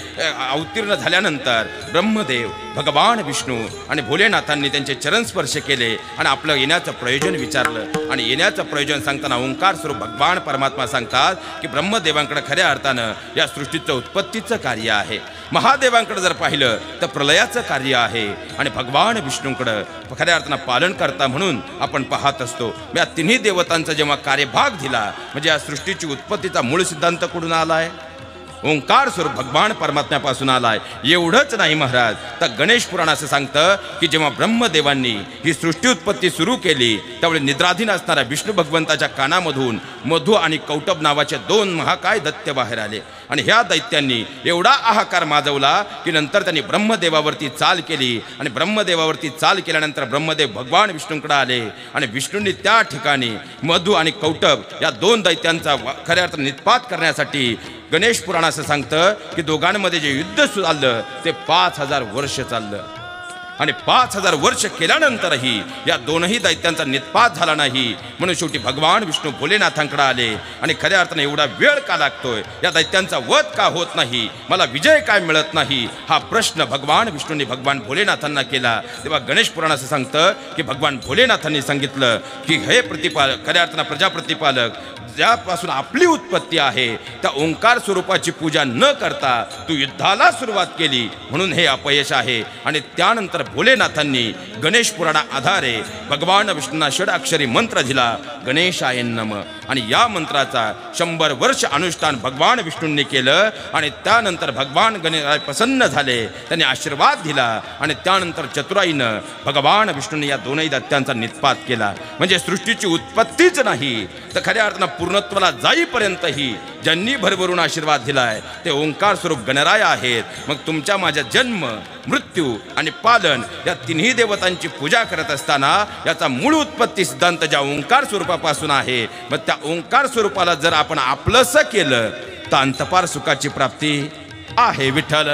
अवतीर्ण झाल्यानंतर ब्रह्मदेव, भगवान विष्णू आणि भोलेनाथांनी त्यांचे चरण स्पर्श केले आणि आपलं येण्याचं प्रयोजन विचारलं. आणि येण्याचं प्रयोजन सांगताना ओंकार स्वरूप भगवान परमात्मा सांगतात की ब्रह्मदेवांकडे खऱ्या अर्थानं या सृष्टीचं उत्पत्तीचं कार्य आहे. महादेवांकडे जर पाहिलं तर प्रलयाचं कार्य आहे. आणि भगवान विष्णूंकडं खऱ्या अर्थानं पालन करता म्हणून आपण पाहत असतो. या 3ही देवतांचा जेव्हा कार्यभाग दिला म्हणजे या सृष्टीची उत्पत्तीचा मूळ सिद्धांत कुठून आलाय? ओंकार स्वरूप भगवान परमात्म्यापासून आलाय. एवढंच नाही महाराज, तर गणेश पुराण असं सांगतं की जेव्हा ब्रह्मदेवांनी ही सृष्टी उत्पत्ती सुरू केली त्यावेळी निद्राधीन असणाऱ्या विष्णू भगवंताच्या कानामधून मधु आणि कौटब नावाचे 2 महाकाय दैत्य बाहेर आले. आणि ह्या दैत्यांनी एवढा हाहाकार माजवला की नंतर त्यांनी ब्रह्मदेवावरती चाल केली. आणि ब्रह्मदेवावरती चाल केल्यानंतर ब्रह्मदेव भगवान विष्णूंकडे आले आणि विष्णूंनी त्या ठिकाणी मधु आणि कौटब या 2 दैत्यांचा खऱ्या अर्थानं निष्पात करण्यासाठी गणेश पुराण असं सांगतं की दोघांमध्ये जे युद्ध चाललं ते 5000 वर्ष चाललं. आणि 5000 वर्ष केल्यानंतरही या 2ही दैत्यांचा निष्पात झाला नाही. म्हणून शेवटी भगवान विष्णू भोलेनाथांकडे आले आणि खऱ्या अर्थानं एवढा वेळ का लागतोय, या दैत्यांचा वध का होत नाही, मला विजय काय मिळत नाही, हा प्रश्न भगवान विष्णूंनी भगवान भोलेनाथांना केला. तेव्हा गणेश पुराण असं सांगतं की भगवान भोलेनाथांनी सांगितलं की हे प्रतिपालक, खऱ्या अर्थानं प्रजाप्रतिपालक, ज्यापासून आपली उत्पत्ती आहे त्या ओंकार स्वरूपाची पूजा न करता तू युद्धाला सुरुवात केली म्हणून हे अपयश आहे. आणि त्यानंतर भोलेनाथांनी गणेश पुराणा आधारे भगवान विष्णूंना षडाक्षरी मंत्र दिला, गणेशाय नमः. आणि या मंत्राचा 100 वर्ष अनुष्ठान भगवान विष्णूंनी केलं. आणि त्यानंतर भगवान गणेश प्रसन्न झाले, त्यांनी आशीर्वाद दिला. आणि त्यानंतर चतुराईनं भगवान विष्णूंनी या 2ही दैत्यांचा निष्पात केला. म्हणजे सृष्टीची उत्पत्तीच नाही तर खऱ्या अर्थानं पूर्णत्वाला जाईपर्यंतही ज्यांनी भरभरून आशीर्वाद दिलाय ते ओंकार स्वरूप गणराय आहेत. मग तुमच्या माझ्या जन्म, मृत्यू आणि पालन या 3ही देवतांची पूजा करत असताना याचा मूळ उत्पत्ती सिद्धांत ज्या ओंकार स्वरूपापासून आहे, मग त्या ओंकार स्वरूपाला जर आपण आपलंसं केलं तर अंतपार सुखाची प्राप्ती आहे. विठ्ठल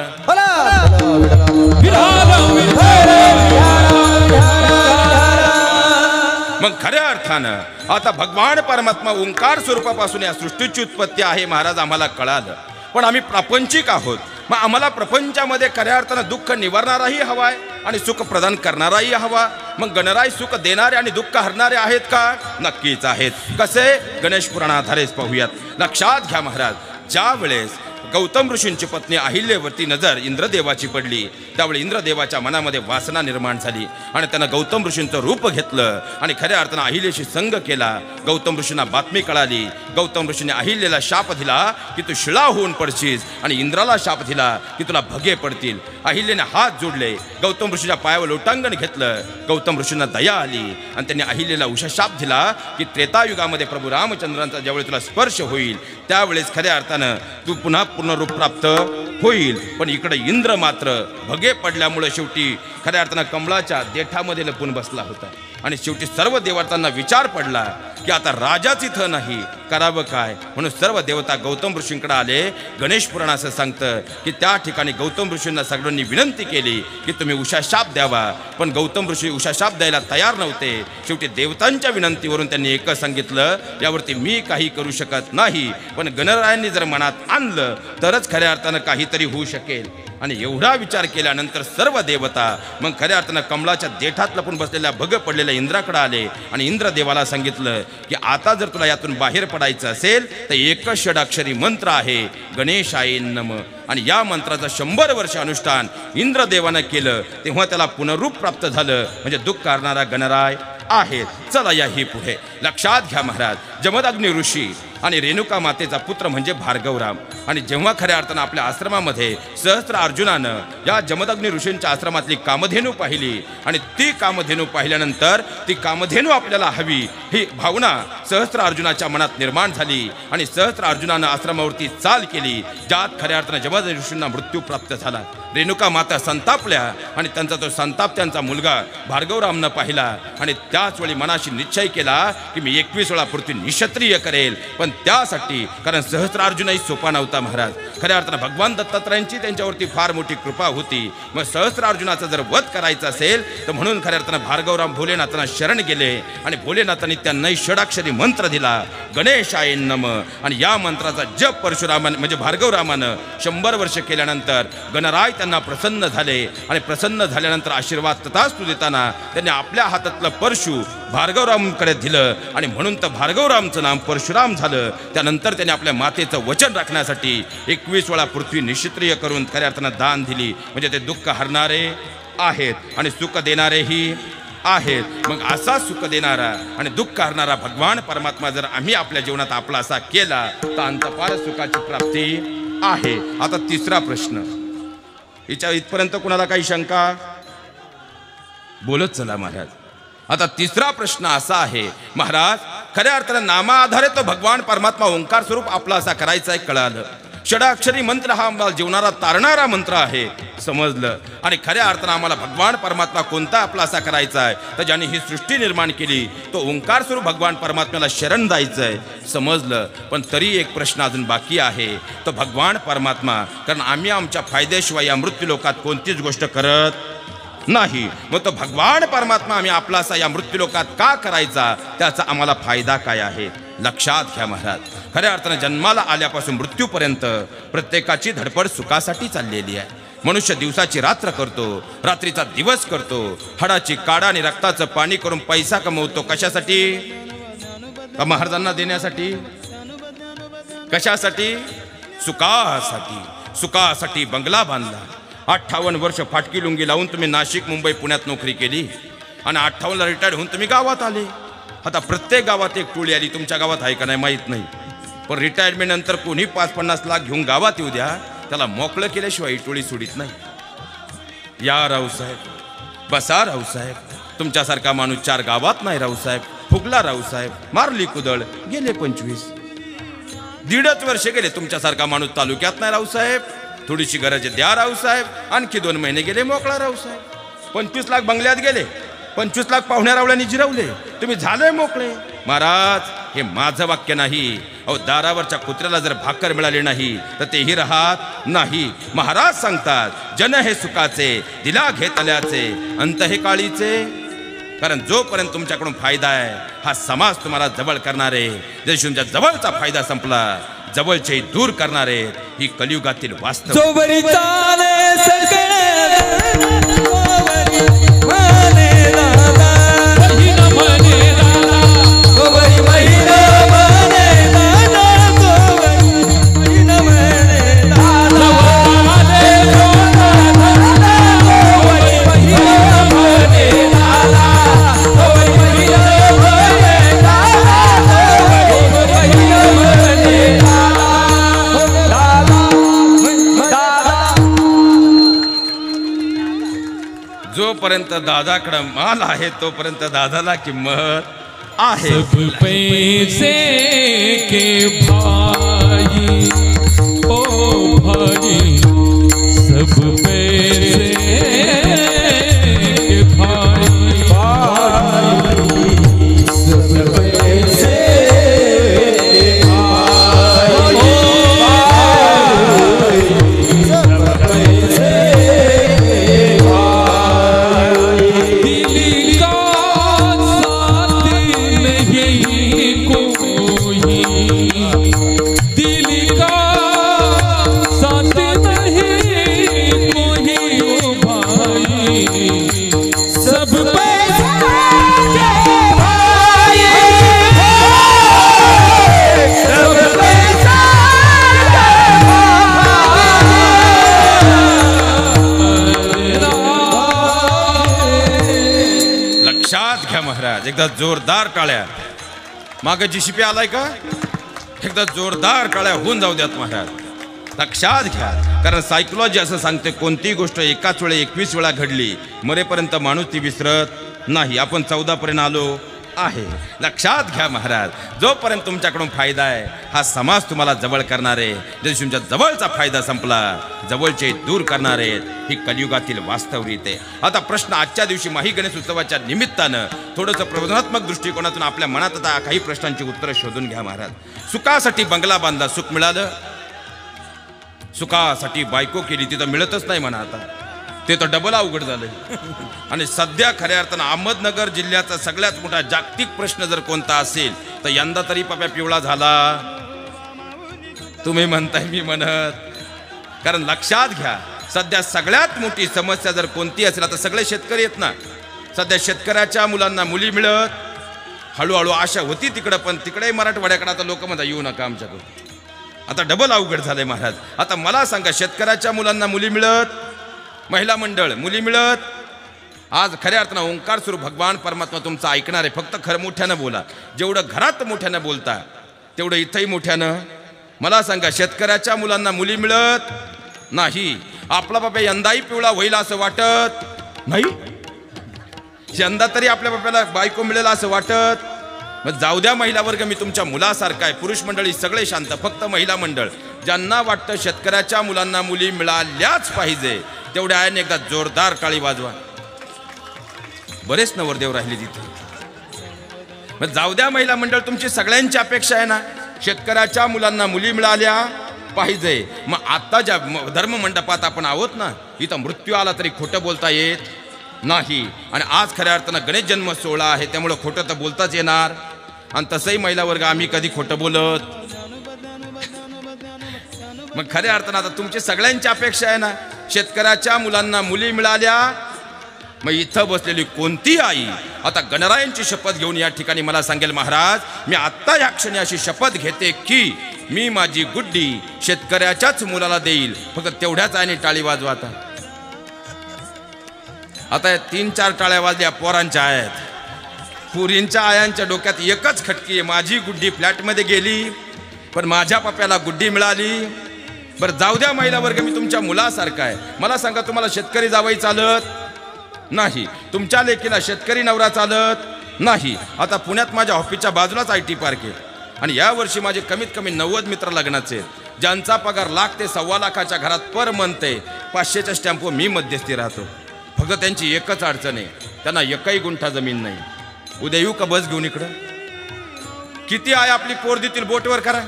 मग खऱ्या अर्थानं आता भगवान परमात्मा ओंकार स्वरूपापासून या सृष्टीची उत्पत्ती आहे महाराज आम्हाला कळालं. पण आम्ही प्रापंचिक आहोत. मग आम्हाला प्रपंचामध्ये खऱ्या अर्थानं दुःख निवारणाराही हवाय आणि सुख प्रदान करणाराही हवा. मग गणराय सुख देणारे आणि दुःख हरणारे आहेत का? नक्कीच आहेत. कसे? गणेश पुराण आधारेच पाहूयात. लक्षात घ्या महाराज, ज्या वेळेस गौतम ऋषींची पत्नी अहिल्यावरती नजर इंद्रदेवाची पडली. त्यावेळी इंद्रदेवाच्या मनामध्ये वासना निर्माण झाली आणि त्यानं गौतम ऋषींचं रूप घेतलं आणि खऱ्या अर्थानं अहिल्याशी संग केला. गौतम ऋषींना बातमी कळाली. गौतम ऋषींनी अहिल्याला शाप दिला की तू शिळा होऊन पडशीस आणि इंद्राला शाप दिला की तुला भगे पडतील. अहिल्याने हात जोडले, गौतम ऋषीच्या पायावर लोटांगण घेतलं. गौतम ऋषींना दया आली आणि त्यांनी अहिल्याला उषा शाप दिला की त्रेतायुगामध्ये प्रभू रामचंद्रांचा ज्यावेळी तुला स्पर्श होईल त्यावेळेस खऱ्या अर्थानं तू पुन्हा पूर्ण रूप प्राप्त होईल. पण इकडे इंद्र मात्र भगे पडल्यामुळे शेवटी खऱ्या अर्थानं कमळाच्या देठामध्ये लपून बसला होता आणि शेवटी सर्व देवतांना विचार पडला की आता राजाच इथं नाही, करावं काय. म्हणून सर्व देवता गौतम ऋषींकडे आले. गणेश पुराण असं सांगतं की त्या ठिकाणी गौतम ऋषींना सगळ्यांनी विनंती केली की तुम्ही उषाशाप द्यावा, पण गौतम ऋषी उषाशाप द्यायला तयार नव्हते. शेवटी देवतांच्या विनंतीवरून त्यांनी एकच सांगितलं, यावरती मी काही करू शकत नाही, पण गणरायांनी जर मनात आणलं तरच खऱ्या अर्थानं काहीतरी होऊ शकेल. आणि एवढा विचार केल्यानंतर सर्व देवता मग खऱ्या अर्थानं कमलाच्या देठात लपून बसलेल्या भग पडलेल्या इंद्राकडे आले आणि इंद्रदेवाला सांगितलं की आता जर तुला यातून बाहेर पडायचं असेल तर एकच षडाक्षरी मंत्र आहे, गणेशाय नमः. आणि या मंत्राचं 100 वर्ष अनुष्ठान इंद्रदेवानं केलं तेव्हा त्याला पुनरुप प्राप्त झालं. म्हणजे दुःख करणारा गणराय आहेत. चला या ही पुढे लक्षात घ्या महाराज. जमदग्नी ऋषी आणि रेणुका मातेचा पुत्र म्हणजे भार्गवराम. आणि जेव्हा खऱ्या अर्थानं आपल्या आश्रमामध्ये सहस्त्र अर्जुनानं या जमदग्नी ऋषींच्या आश्रमातली कामधेनू पाहिली आणि ती कामधेनू पाहिल्यानंतर ती कामधेनू आपल्याला हवी ही भावना सहस्त्र अर्जुनाच्या मनात निर्माण झाली आणि सहस्त्र अर्जुनानं आश्रमावरती चाल केली, ज्यात खऱ्या अर्थानं जमदग्नी ऋषींना मृत्यू प्राप्त झाला. रेणुका माता संतापल्या आणि त्यांचा तो संताप त्यांचा मुलगा भार्गवरामनं पाहिला आणि त्याच वेळी मनाशी निश्चय केला की मी 21 वेळा पृथ्वी निक्षत्रिय करेल. पण त्यासाठी कारण सहस्त्रार्जुनही सोपा नव्हता महाराज. खऱ्या अर्थानं भगवान दत्तात्रयांची त्यांच्यावरती फार मोठी कृपा होती. मग सहस्त्रार्जुनाचा जर वध करायचा असेल तर म्हणून खऱ्या अर्थानं भार्गवराम भोलेनाथांना शरण गेले आणि भोलेनाथांनी त्यांनाही षडाक्षरी मंत्र दिला, गणेशाय नमः. आणि या मंत्राचा जप परशुरामान म्हणजे भार्गवरामानं 100 वर्ष केल्यानंतर गणराय त्यांना प्रसन्न झाले आणि प्रसन्न झाल्यानंतर आशीर्वाद तथास्तु देताना त्यांनी आपल्या हातातलं परशु भार्गवरामकडे दिलं आणि म्हणून तर भार्गवरामचं नाम परशुराम झालं. त्यानंतर त्यांनी आपल्या मातेचं वचन राखण्यासाठी 21 वेळा पृथ्वी निक्षत्रिय करून खऱ्या अर्थानं दान दिली. म्हणजे ते दुःख हरणारे आहेत आणि सुख देणारेही आहेत. मग असा सुख देणारा आणि दुःख हरणारा भगवान परमात्मा जर आम्ही आपल्या जीवनात आपला असा केला तर अंतपार सुखाची प्राप्ती आहे. आता तिसरा प्रश्न, हिच्या इथपर्यंत कुणाला काही शंका? बोलत चला महाराज. आता तिसरा प्रश्न असा आहे महाराज, खऱ्या अर्थानं नामा आधारे तो भगवान परमात्मा ओंकार स्वरूप आपला असा करायचा आहे कळालं. षडाक्षरी मंत्र हा आम्हाला जीवनाला तारणारा मंत्र आहे समजलं. आणि खऱ्या अर्थानं आम्हाला भगवान परमात्मा कोणता आपला असा करायचा आहे तर ज्याने ही सृष्टी निर्माण केली तो ओंकार स्वरूप भगवान परमात्म्याला शरण जायचं आहे समजलं. पण तरी एक प्रश्न अजून बाकी आहे, तो भगवान परमात्मा, कारण आम्ही आमच्या फायद्याशिवाय या मृत्यू लोकात कोणतीच गोष्ट करत नाही. मग तो भगवान परमात्मा आम्ही आपला असा या मृत्यूलोकात का करायचा, त्याचा आम्हाला फायदा काय आहे? लक्षात घ्या महाराज. खऱ्या अर्थानं जन्माला आल्यापासून मृत्यूपर्यंत प्रत्येकाची धडपड सुखासाठी चाललेली आहे. मनुष्य दिवसाची रात्र करतो, रात्रीचा दिवस करतो, हाडाची काढा आणि रक्ताचं पाणी करून पैसा कमवतो. कशासाठी? का महाराजांना देण्यासाठी? कशासाठी? सुखासाठी. सुखासाठी बंगला बांधला. 58 वर्ष फाटकी लुंगी लावून तुम्ही नाशिक मुंबई पुण्यात नोकरी केली आणि 58ला रिटायर्ड होऊन तुम्ही गावात आले. आता प्रत्येक गावात एक टोळी आली, तुमच्या गावात आहे का नाही माहीत नाही, पण रिटायरमेंट नंतर कोणी 5-50 लाख घेऊन गावात येऊ द्या, त्याला मोकळं केल्याशिवाय टोळी सोडित नाही. या रावसाहेब, बसा रावसाहेब, तुमच्यासारखा माणूस 4 गावात नाही रावसाहेब. फुगला रावसाहेब, मारली कुदळ, गेले 25. 1.5 वर्ष गेले, तुमच्यासारखा माणूस तालुक्यात नाही रावसाहेब. थोडीशी गरज द्या रावसाहेब. आणखी 2 महिने गेले, मोकळा रावसाहेब. 25 लाख बंगल्यात गेले, 25 लाख पाहुण्या रावळ्यांनी जिरवले, तुम्ही झाले मोकळे. महाराज, हे माझं वाक्य नाही. अहो, दारावरच्या कुत्र्याला जर भाकर मिळाली नाही तर तेही राहत नाही. महाराज सांगतात, जन हे सुखाचे, दिला घेत आल्याचे, अंत हे काळीचे. कारण जोपर्यंत तुमच्याकडून फायदा आहे हा समाज तुम्हाला जवळ करणारे, जर तुमच्या जवळचा फायदा संपला जवळचे दूर करणारे ही कलियुगातील वास्तव. जोपर्यंत दादाकडं माल आहे तोपर्यंत दादाला किंमत आहे. सब पैसे के भाई ओ भाई, सब पैसे के भाई, सब पैसे महाराज. एकदा जोरदार टाळ्या. मागे जीसीपी आलाय का? एकदा जोरदार टाळ्या होऊन जाऊ द्यात महाराज. लक्षात घ्या, कारण सायकोलॉजी असं सांगते कोणतीही गोष्ट एकाच वेळी 21 वेळा घडली मरेपर्यंत माणूस ती विसरत नाही. आपण 14 पर्यंत आलो आहे. लक्षात घ्या महाराज, जोपर्यंत तुमच्याकडून फायदा आहे हा समाज तुम्हाला जवळ करणारे, जर तुमच्या जवळचा फायदा संपला जवळचे दूर करणारे, ही कलियुगातील वास्तविकता आहे. आता प्रश्न आजच्या दिवशी माही गणेश उत्सवाच्या निमित्तानं थोडंसं प्रबोधनात्मक दृष्टिकोनातून आपल्या मनात आता काही प्रश्नांची उत्तरं शोधून घ्या महाराज. सुखासाठी बंगला बांधला, सुख मिळालं? सुखासाठी बायको केली, तिथं मिळतच नाही म्हणा. आता ते तर डबल अवघड झालंय. आणि सध्या खऱ्या अर्थानं अहमदनगर जिल्ह्याचा सगळ्यात मोठा जागतिक प्रश्न जर कोणता असेल तर यंदा तरी पप्या पिवळा झाला. तुम्ही म्हणताय, मी म्हणत. कारण लक्षात घ्या, सध्या सगळ्यात मोठी समस्या जर कोणती असेल, आता सगळे शेतकरी आहेत ना, सध्या शेतकऱ्याच्या मुलांना मुली मिळत, हळूहळू आशा होती तिकडं, पण तिकडे मराठवाड्याकडे आता लोक म्हणतात येऊ नका आमच्याकडे. आता डबल अवघड झालंय महाराज. आता मला सांगा, शेतकऱ्याच्या मुलांना मुली मिळत, महिला मंडळ मुली मिळत. आज खऱ्या अर्थानं ओंकार स्वरूप भगवान परमात्मा तुमचं ऐकणार आहे. फक्त खरं मोठ्यानं बोला. जेवढं घरात मोठ्यानं बोलता तेवढं इथंही मोठ्यानं. मला सांगा, शेतकऱ्याच्या मुलांना मुली मिळत नाही. आपला बाबा यंदाही पिवळा होईल असं वाटत नाही. यंदा तरी आपल्या बाप्याला बायको मिळेल असं वाटत. मग जाऊ द्या महिला वर्ग, मी तुमच्या मुलासारखा आहे. पुरुष मंडळी सगळे शांत, फक्त महिला मंडळ ज्यांना वाटतं शेतकऱ्याच्या मुलांना मुली मिळाल्याच पाहिजे तेवढ्या आयाने एकदा जोरदार टाळी वाजवा. बरेच नवरदेव राहिले तिथे. मग जाऊ द्या महिला मंडळ, तुमची सगळ्यांची अपेक्षा आहे ना शेतकऱ्याच्या मुलांना मुली मिळाल्या पाहिजे. मग आता ज्या धर्म मंडपात आपण आहोत ना, इथं मृत्यू आला तरी खोटं बोलता येत नाही. आणि आज खऱ्या अर्थानं गणेश जन्म सोहळा आहे, त्यामुळं खोटं तर बोलताच येणार. आणि तसंही महिला वर्ग आम्ही कधी खोटं बोलत. मग खऱ्या अर्थानं आता तुमची सगळ्यांची अपेक्षा आहे ना शेतकऱ्याच्या मुलांना मुली मिळाल्या. मग इथं बसलेली कोणती आई आता गणरायांची शपथ घेऊन या ठिकाणी मला सांगेल, महाराज मी आत्ता या क्षणी अशी शपथ घेते की मी माझी गुड्डी शेतकऱ्याच्याच मुलाला देईल. फक्त तेवढ्याच आईने टाळी वाजवा. आता 3-4 टाळ्या वाजल्या पोरांच्या आहेत. पुरींच्या आयांच्या डोक्यात एकच खटकी आहे, माझी गुड्डी फ्लॅटमध्ये गेली पण माझ्या पप्याला गुड्डी मिळाली. बरं जाऊ द्या महिला वर्ग, मी तुमच्या मुलासारखा आहे. मला सांगा, तुम्हाला शेतकरी जावई चालत नाही, तुमच्या लेकीला शेतकरी नवरा चालत नाही. आता पुण्यात माझ्या ऑफिसच्या बाजूलाच IT पार्क आहे आणि यावर्षी माझे कमीत कमी 90 मित्र लग्नाचे आहेत, ज्यांचा पगार लाख ते 1.25 लाखाच्या घरात पर मंथ आहे. 500च्या स्टॅम्पवर मी मध्यस्थी राहतो. फक्त त्यांची एकच अडचण आहे, त्यांना एकही गुंठा जमीन नाही. उद्या येऊ का बस घेऊन इकडं? किती आहे आपली पोर देतील बोटवर करा.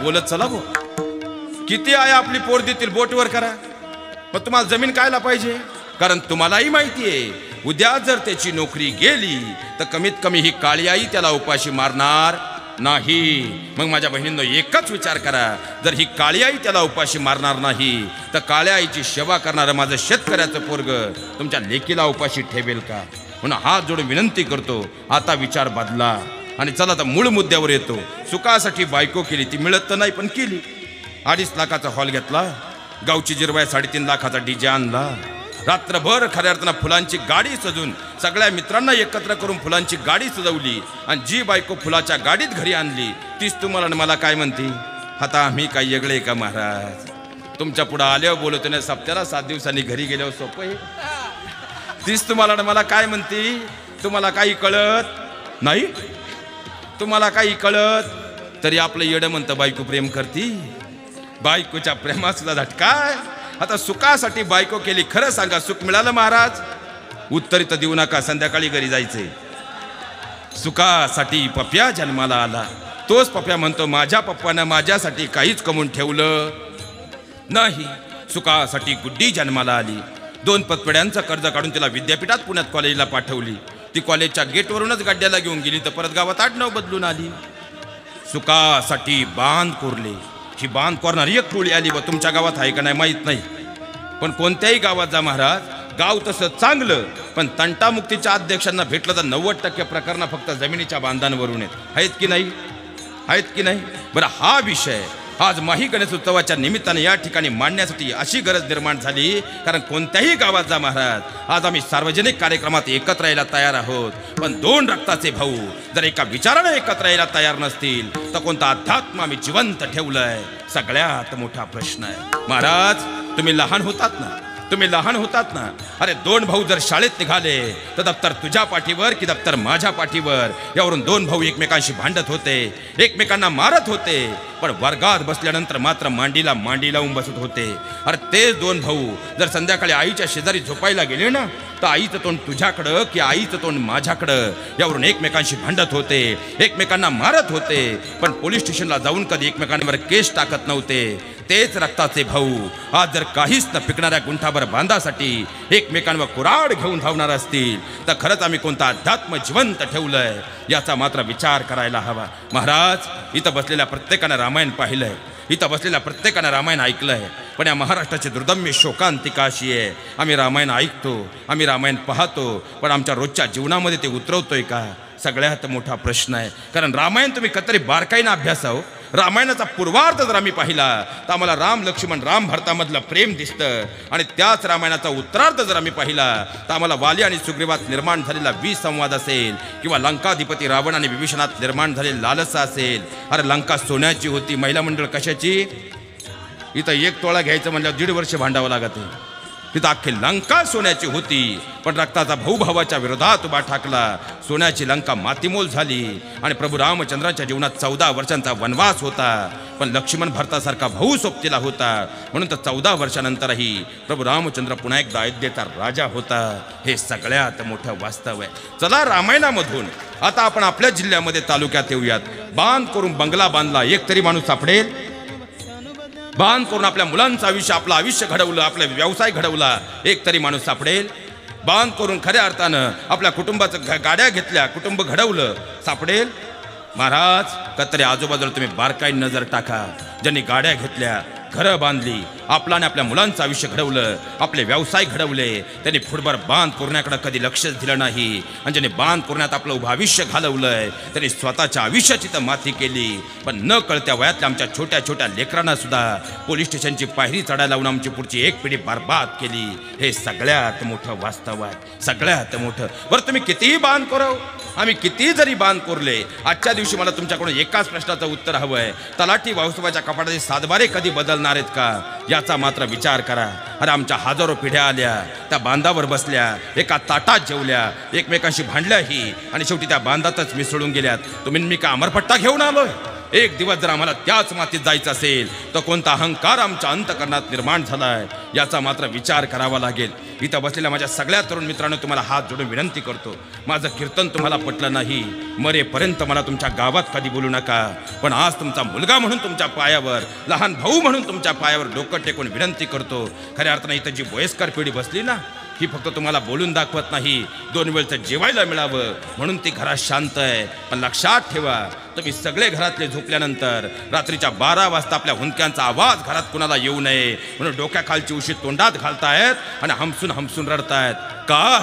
बोलत चला भो. किती आहे आपली पोर देतील बोटवर करा. मग तुम्हाला जमीन कायला पाहिजे? कारण तुम्हालाही माहिती आहे उद्या जर त्याची नोकरी गेली तर कमीत कमी ही काळी आई त्याला उपाशी मारणार नाही. मग माझ्या बहिणींनो एकच विचार करा, जर ही काळी आई त्याला उपाशी मारणार नाही तर काळ्या आईची सेवा करणारं माझं शेतकऱ्याचं पोरग तुमच्या लेकीला उपाशी ठेवेल का? म्हणून हात जोडून विनंती करतो, आता विचार बदला. आणि चला आता मूळ मुद्द्यावर येतो. सुखासाठी बायको केली, ती मिळत तर नाही पण केली. 2.5 लाखाचा हॉल घेतला, गावची जिरवाय 3.5 लाखाचा DJ आणला, रात्रभर खऱ्या अर्थानं फुलांची गाडी सजून सगळ्या मित्रांना एकत्र करून फुलांची गाडी सजवली. आणि जी बायको फुलाच्या गाडीत घरी आणली तीच तुम्हाला मला काय म्हणते? आता आम्ही काय वेगळे का महाराज? तुमच्या पुढे आल्यावर बोलवतो नाही, सप्त्याला 7 दिवसांनी घरी गेल्यावर सोपं आहे. तीच तुम्हाला मला काय म्हणते, तुम्हाला काही कळत नाही, तुम्हाला काही कळत तरी आपलं येडं म्हणतं बायको प्रेम करती. बायकोच्या प्रेमात सुद्धा झटकाय. आता सुखासाठी बायको केली, खरं सांगा सुख मिळालं महाराज? उत्तर तर देऊ नका, संध्याकाळी घरी जायचंय. सुखासाठी पप्या जन्माला आला, तोच पप्या म्हणतो माझ्या पप्पानं माझ्यासाठी काहीच कमवून ठेवलं नाही. सुखासाठी गुड्डी जन्माला आली, 2 पतपेड्यांचं कर्ज काढून तिला विद्यापीठात पुण्यात कॉलेजला पाठवली. ती कॉलेजच्या गेटवरूनच गड्ड्याला घेऊन गेली तर परत गावात आडनाव बदलून आली. सुखासाठी बांध कोरले, ही बांध कोरणारी एक टोळी आली. व तुमच्या गावात आहे का नाही माहीत नाही, पण कोणत्याही गावात जा महाराज, गाव तसं चांगलं पण तंटामुक्तीच्या अध्यक्षांना भेटलं तर 90% प्रकरणं फक्त जमिनीच्या बांधांवरून आहेत की नाही, आहेत की नाही? बरं, हा विषय आज माही गणेश उत्सवाच्या निमित्ताने या ठिकाणी मांडण्यासाठी अशी गरज निर्माण झाली, कारण कोणत्याही गावात जा महाराज, आज आम्ही सार्वजनिक कार्यक्रमात एकत्र यायला तयार आहोत, पण 2 रक्ताचे भाऊ जर एका विचाराने एकत्र यायला तयार नसतील तर कोणता अध्यात्म आम्ही जिवंत ठेवलंय, सगळ्यात मोठा प्रश्न आहे. महाराज तुम्ही लहान होतात ना, तुम्ही लहान होतात ना, अरे 2 भाऊ जर शाळेत निघाले तर दप्तर तुझ्या पाठीवर की दप्तर माझ्या पाठीवर, यावरून 2 भाऊ एकमेकांशी भांडत होते, एकमेकांना मारत होते, पण वर्गात बसल्यानंतर मात्र मांडीला मांडी लावून बसत होते. अरे तेच 2 भाऊ जर संध्याकाळी आईच्या शेजारी झोपायला गेले ना तर आईचं तोंड तुझ्याकडं की आईचं तोंड माझ्याकडं, यावरून एकमेकांशी भांडत होते, एकमेकांना मारत होते, पण पोलीस स्टेशनला जाऊन कधी एकमेकांवर केस टाकत नव्हते. तेच रक्ताचे भाऊ आज जर काहीच न पिकणाऱ्या गुंठाभर बांधासाठी एकमेकांवर कुऱ्हाड घेऊन धावणार असतील तर खरंच आम्ही कोणता अध्यात्म जिवंत ठेवलंय याचा मात्र विचार करायला हवा. महाराज इथं बसलेल्या प्रत्येकानं रामायण पाहिलंय, इथं बसलेल्या प्रत्येकानं रामायण ऐकलंय, पण या महाराष्ट्राची दुर्दम्य शोकांतिका अशी आहे, आम्ही रामायण ऐकतो, आम्ही रामायण पाहतो, पण आमच्या रोजच्या जीवनामध्ये ते उतरवतोय का, सगळ्यात मोठा प्रश्न आहे. कारण रामायण तुम्ही कतरी बारकाईनं अभ्यासाव, रामायणाचा पूर्वार्ध जर आम्ही पाहिला तर आम्हाला राम लक्ष्मण राम भरतामधलं प्रेम दिसतं, आणि त्याच रामायणाचा उत्तरार्ध जर आम्ही पाहिला तर आम्हाला वाली आणि सुग्रीवात निर्माण झालेला विसंवाद असेल, किंवा लंकाधिपती रावण आणि विभीषणात निर्माण झालेली लालसा असेल. अरे लंका सोन्याची होती, महिला मंडळ कशाची? इथं 1 तोळा घ्यायचं म्हणल्यावर 1.5 वर्ष भांडावं लागत आहे. तिथं अख्खी लंका सोन्याची होती, पण रक्ताचा भाऊ भावाच्या विरोधात उभा ठाकला, सोन्याची लंका मातीमोल झाली, आणि प्रभू रामचंद्राच्या जीवनात 14 वर्षांचा वनवास होता, पण लक्ष्मण भरतासारखा भाऊ सोबतीला होता, म्हणून तर 14 वर्षानंतरही प्रभू रामचंद्र पुन्हा एकदा अयोध्येचा राजा होता. हे सगळ्यात मोठं वास्तव आहे. चला रामायणामधून आता आपण आपल्या जिल्ह्यामध्ये तालुक्यात येऊयात. बांध करून बंगला बांधला, एक तरी माणूस सापडेल? बांध करून आपल्या मुलांचं आयुष्य, आपलं आयुष्य घडवलं, आपला व्यवसाय घडवला, एक तरी माणूस सापडेल? बांध करून खऱ्या अर्थानं आपल्या कुटुंबाचं गाड्या घेतल्या, कुटुंब घडवलं, सापडेल? महाराज कतरे आजूबाजूला तुम्ही बारकाई नजर टाका, ज्यांनी गाड्या घेतल्या, घरं बांधली, आपला आणि आपल्या मुलांचं आयुष्य घडवलं, आपले व्यवसाय घडवले, त्यांनी फुटभर बांध कोरण्याकडे कधी लक्षच दिलं नाही, आणि ज्यांनी बांध कोरण्यात आपलं उभं आयुष्य घालवलंय त्यांनी स्वतःच्या आयुष्याची तर माती केली, पण न कळत्या वयातल्या आमच्या छोट्या छोट्या लेकरांना सुद्धा पोलीस स्टेशनची पायरी चढायला लावून आमची पुढची एक पिढी बरबाद केली. हे सगळ्यात मोठं वास्तव आहे, सगळ्यात मोठं. बरं तुम्ही कितीही बांध कोरव, आम्ही किती जरी बांध कोरले, आजच्या दिवशी मला तुमच्याकडून एकाच प्रश्नाचं उत्तर हवं आहे, तलाठी वास्तवाच्या कपाटाचे सातबारे कधी बदलणार आहेत का, याचा मात्र विचार करा. अरे आमच्या हजारो पिढ्या आल्या, त्या बांधावर बसल्या, एका ताटात जेवल्या, एकमेकांशी भांडल्याही, आणि शेवटी त्या बांधातच मिसळून गेल्यात. तुम्ही मी का अमरपट्टा घेऊन आलोय? एक दिवस जर आम्हाला त्याच मातीत जायचं असेल तर कोणता अहंकार आमच्या अंतकरणात निर्माण झालाय याचा मात्र विचार करावा लागेल. इथं बसलेल्या माझ्या सगळ्या तरुण मित्रांनो तुम्हाला हात जोडून विनंती करतो, माझं कीर्तन तुम्हाला पटलं नाही, मरेपर्यंत मला तुमच्या गावात कधी बोलू नका, पण आज तुमचा मुलगा म्हणून तुमच्या पायावर, लहान भाऊ म्हणून तुमच्या पायावर डोकं टेकून विनंती करतो. खऱ्या अर्थानं इथं जी वयस्कर पिढी बसली ना, ही फक्त तुम्हाला बोलून दाखवत नाही, 2 वेळचं जेवायला मिळावं म्हणून ती घरात शांत आहे. पण लक्षात ठेवा, तुम्ही सगळे घरातले झोपल्यानंतर रात्रीच्या 12 वाजता आपल्या हुंदक्यांचा आवाज घरात कुणाला येऊ नये म्हणून डोक्याखालची उशी तोंडात घालतायत आणि हमसून रडतायत का?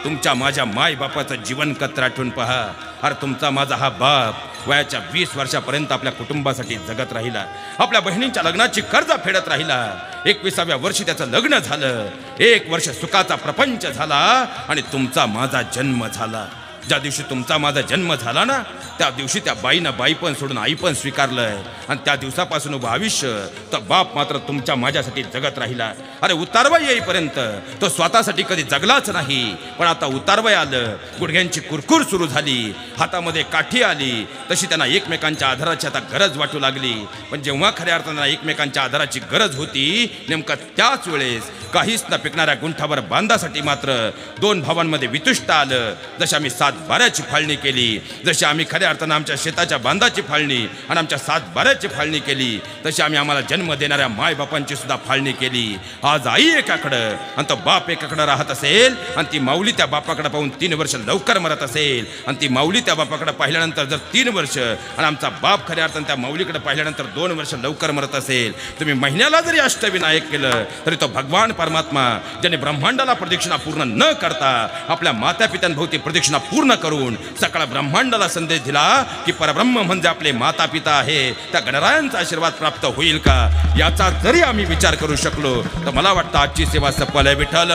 तुमच्या माझ्या माय बापाचं जीवन कत्राटून पहा. अरे तुमचा माझा हा बाप वयाच्या 20 वर्षापर्यंत आपल्या कुटुंबासाठी जगत राहिला, आपल्या बहिणींच्या लग्नाची कर्ज फेडत राहिला, 21व्या वर्षी त्याचं लग्न झालं, 1 वर्ष सुखाचा प्रपंच झाला, आणि तुमचा माझा जन्म झाला. ज्या दिवशी तुमचा माझा जन्म झाला ना त्या दिवशी त्या बाईनं बाई पण सोडून आई पण स्वीकारलंय आणि त्या दिवसापासून उभं आयुष्य तर बाप मात्र तुमच्या माझ्यासाठी जगत राहिला. अरे उतारवय येईपर्यंत तो स्वतःसाठी कधी जगलाच नाही, पण आता उतारवय आलं, गुडघ्यांची कुरकुर सुरू झाली, हातामध्ये काठी आली, तशी त्यांना एकमेकांच्या आधाराची आता गरज वाटू लागली. पण जेव्हा खऱ्या अर्थानं एकमेकांच्या आधाराची गरज होती नेमका त्याच वेळेस काहीच न पिकणाऱ्या गुंठावर बांधासाठी मात्र दोन भावांमध्ये वितुष्ट आलं. जशी आम्ही 7 बाऱ्याची फाळणी केली, जशी आम्ही खऱ्या अर्थानं आमच्या शेताच्या बांधाची फाळणी आणि आमच्या 7 बाऱ्याची फाळणी केली, तशी आम्ही आम्हाला जन्म देणाऱ्या मायबापांची सुद्धा फाळणी केली. आज आई एकाकडं आणि तो बाप एकाकडं राहत असेल आणि ती माऊली त्या बापाकडे पाहून 3 वर्ष लवकर मरत असेल आणि ती माऊली त्या बापाकडे पाहिल्यानंतर जर 3 वर्ष आणि आमचा बाप खऱ्या अर्थानं त्या माऊलीकडे पाहिल्यानंतर 2 वर्ष लवकर मरत असेल, तुम्ही महिन्याला जरी अष्टविनायक केलं तरी तो भगवान परमात्मा ज्याने ब्रह्मांडाला प्रदक्षिणा पूर्ण न करता आपल्या माता पित्यांभोवती प्रदक्षिणा पूर्ण करून सकाळ ब्रह्मांडाला संदेश दिला की परब्रह्म म्हणजे आपले माता पिता आहे, त्या गणरायांचा आशीर्वाद प्राप्त होईल का, याचा जरी आम्ही विचार करू शकलो तर मला वाटतं आजची सेवा सफल आहे. विठ्ठल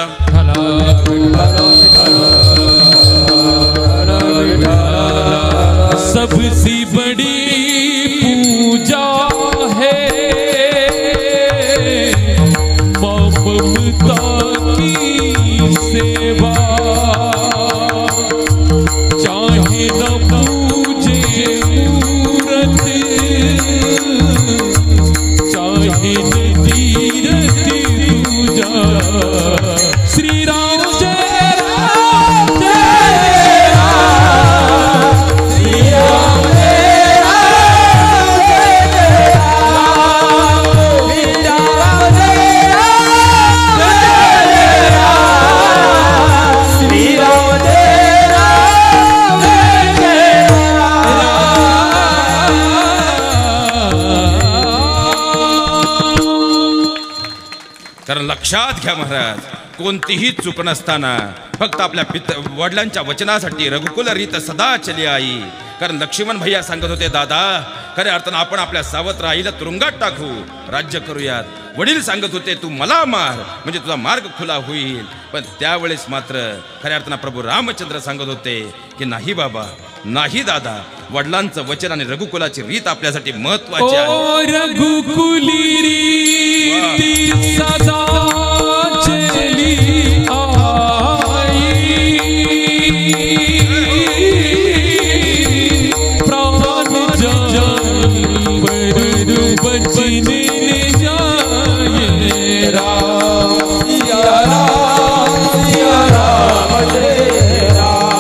सबसे बड़ी पूजा है ममता की सेवा, चाहे न पूजे मूरत, चाहे न तीरथ पूजा. श्री राम जय राम जय राम, श्री राम जय राम जय राम, श्री राम जय राम जय राम, श्री राम जय राम जय राम. कारण लक्षात घ्या महाराज, कोणतीही चूक नसताना फक्त आपल्या वडिलांच्या वचनासाठी रघुकुल रीत सदा चली आई. कारण लक्ष्मण भैया सांगत होते, दादा खऱ्या अर्थानं आपण आपल्या सावत्र आईला तुरुंगात टाकू, राज्य करूयात. वडील सांगत होते तू मला मार म्हणजे तुझा मार्ग खुला होईल. पण त्यावेळेस मात्र खऱ्या अर्थानं प्रभू रामचंद्र सांगत होते की नाही बाबा, नाही दादा, वडिलांचं वचन आणि रघुकुलाची रीत आपल्यासाठी महत्वाची आहे. रघुकुली रीती सदा चली आई, प्राण जान पर बचने जाए. राम सिया राम सिया राम जय राम,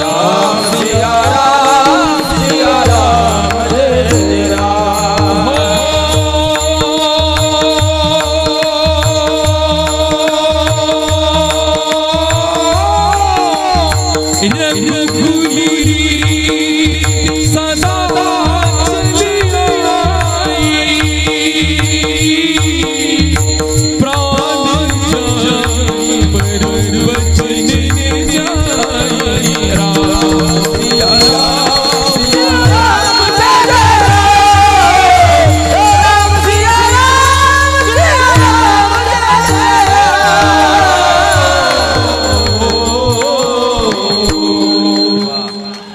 राम सिया राम जय राम. रघुकुली सदा चली आई, प्राण जान पर बचने जाए. राम सिया राम जय राम, राम सिया राम जय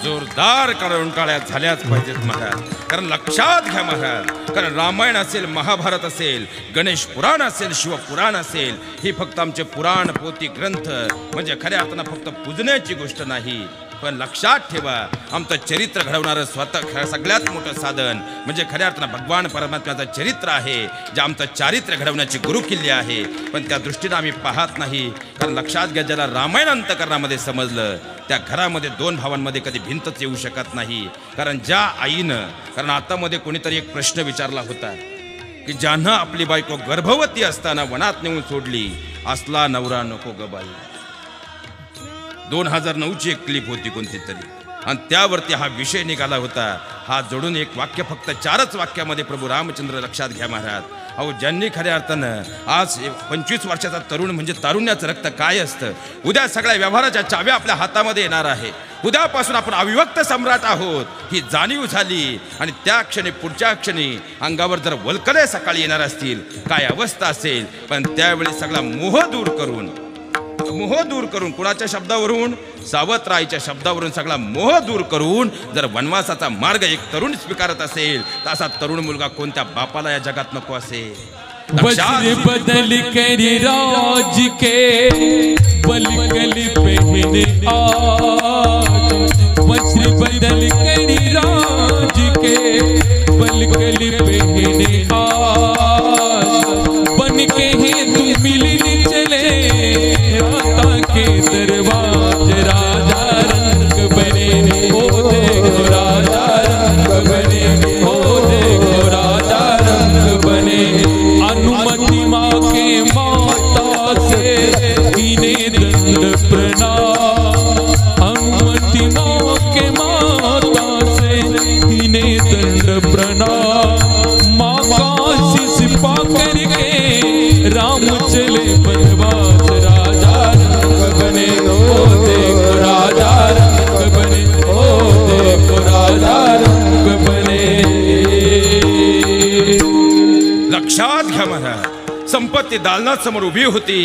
जोरदार कारण टाळ्या झाल्याच पाहिजेत महाराज. कारण लक्षात घ्या महाराज, कारण रामायण असेल, महाभारत असेल, गणेश पुराण असेल, शिवपुराण असेल, ही फक्त आमचे पुराण पोथी ग्रंथ म्हणजे खऱ्या अर्थानं फक्त पूजण्याची गोष्ट नाही. पण लक्षात ठेवा, आमचं चरित्र घडवणारं स्वतः सगळ्यात मोठं साधन म्हणजे खऱ्या अर्थानं भगवान परमात्म्याचं चरित्र आहे, जे आमचं चारित्र्य घडवण्याची गुरुकिल्ली आहे. पण त्या दृष्टीनं आम्ही पाहत नाही. कारण लक्षात घ्या, ज्याला रामायण अंतःकरणामध्ये समजलं त्या घरामध्ये 2 भावांमध्ये कधी भिंतच येऊ शकत नाही. कारण ज्या आईनं, कारण आतामध्ये कोणीतरी एक प्रश्न विचारला होता की ज्यानं आपली बायको गर्भवती असताना वनात नेऊन सोडली, असला नवरा नको ग बाई. 2009ची एक क्लिप होती कोणती तरी, आणि त्यावरती हा विषय निघाला होता. हा जोडून एक वाक्य, फक्त 4च वाक्यामध्ये प्रभू रामचंद्र लक्षात घ्या महाराज. अहो, ज्यांनी खऱ्या अर्थानं आज 25 वर्षाचा तरुण म्हणजे तारुण्याचं रक्त काय असतं, उद्या सगळ्या व्यवहाराच्या चाव्या आपल्या हातामध्ये येणार आहे, उद्यापासून आपण अविभक्त सम्राट आहोत ही जाणीव झाली. आणि त्या क्षणी पुढच्या क्षणी अंगावर जर वल्कले सकाळी येणार असतील, काय अवस्था असेल. पण त्यावेळी सगळा मोह दूर करून मोह दूर करून, कुणाच्या शब्दावरून? सावत्राईच्या शब्दावरून सगळा मोह दूर करून जर वनवासाचा मार्ग एक तरुण स्वीकारत असेल तर असा तरुण मुलगा कोणत्या बापाला या जगात नको असेल? वज्र बदल कर राज के बलगल पहने आज, वज्र बदल कर राज के बलगल पहने आज, बन के हैं तू मिलने चले राता के दरवाज, राजा रंग बने ओ देखो राजा रंग बने, ओ देखो राजा रंग बने। अनुमति माँ के माता से इन्हें दंड प्रणाम, अनुमति माँ के माता से इन्हें दंड प्रणाम। माँ का आशीष पा करके राम चले बनवास, राजा रंग बने ओ देखो राजा रंग बने, ओ देखो राजा रंग बने। लक्षात घ्या महाराज, संपत्ती दालनात समोर उभी होती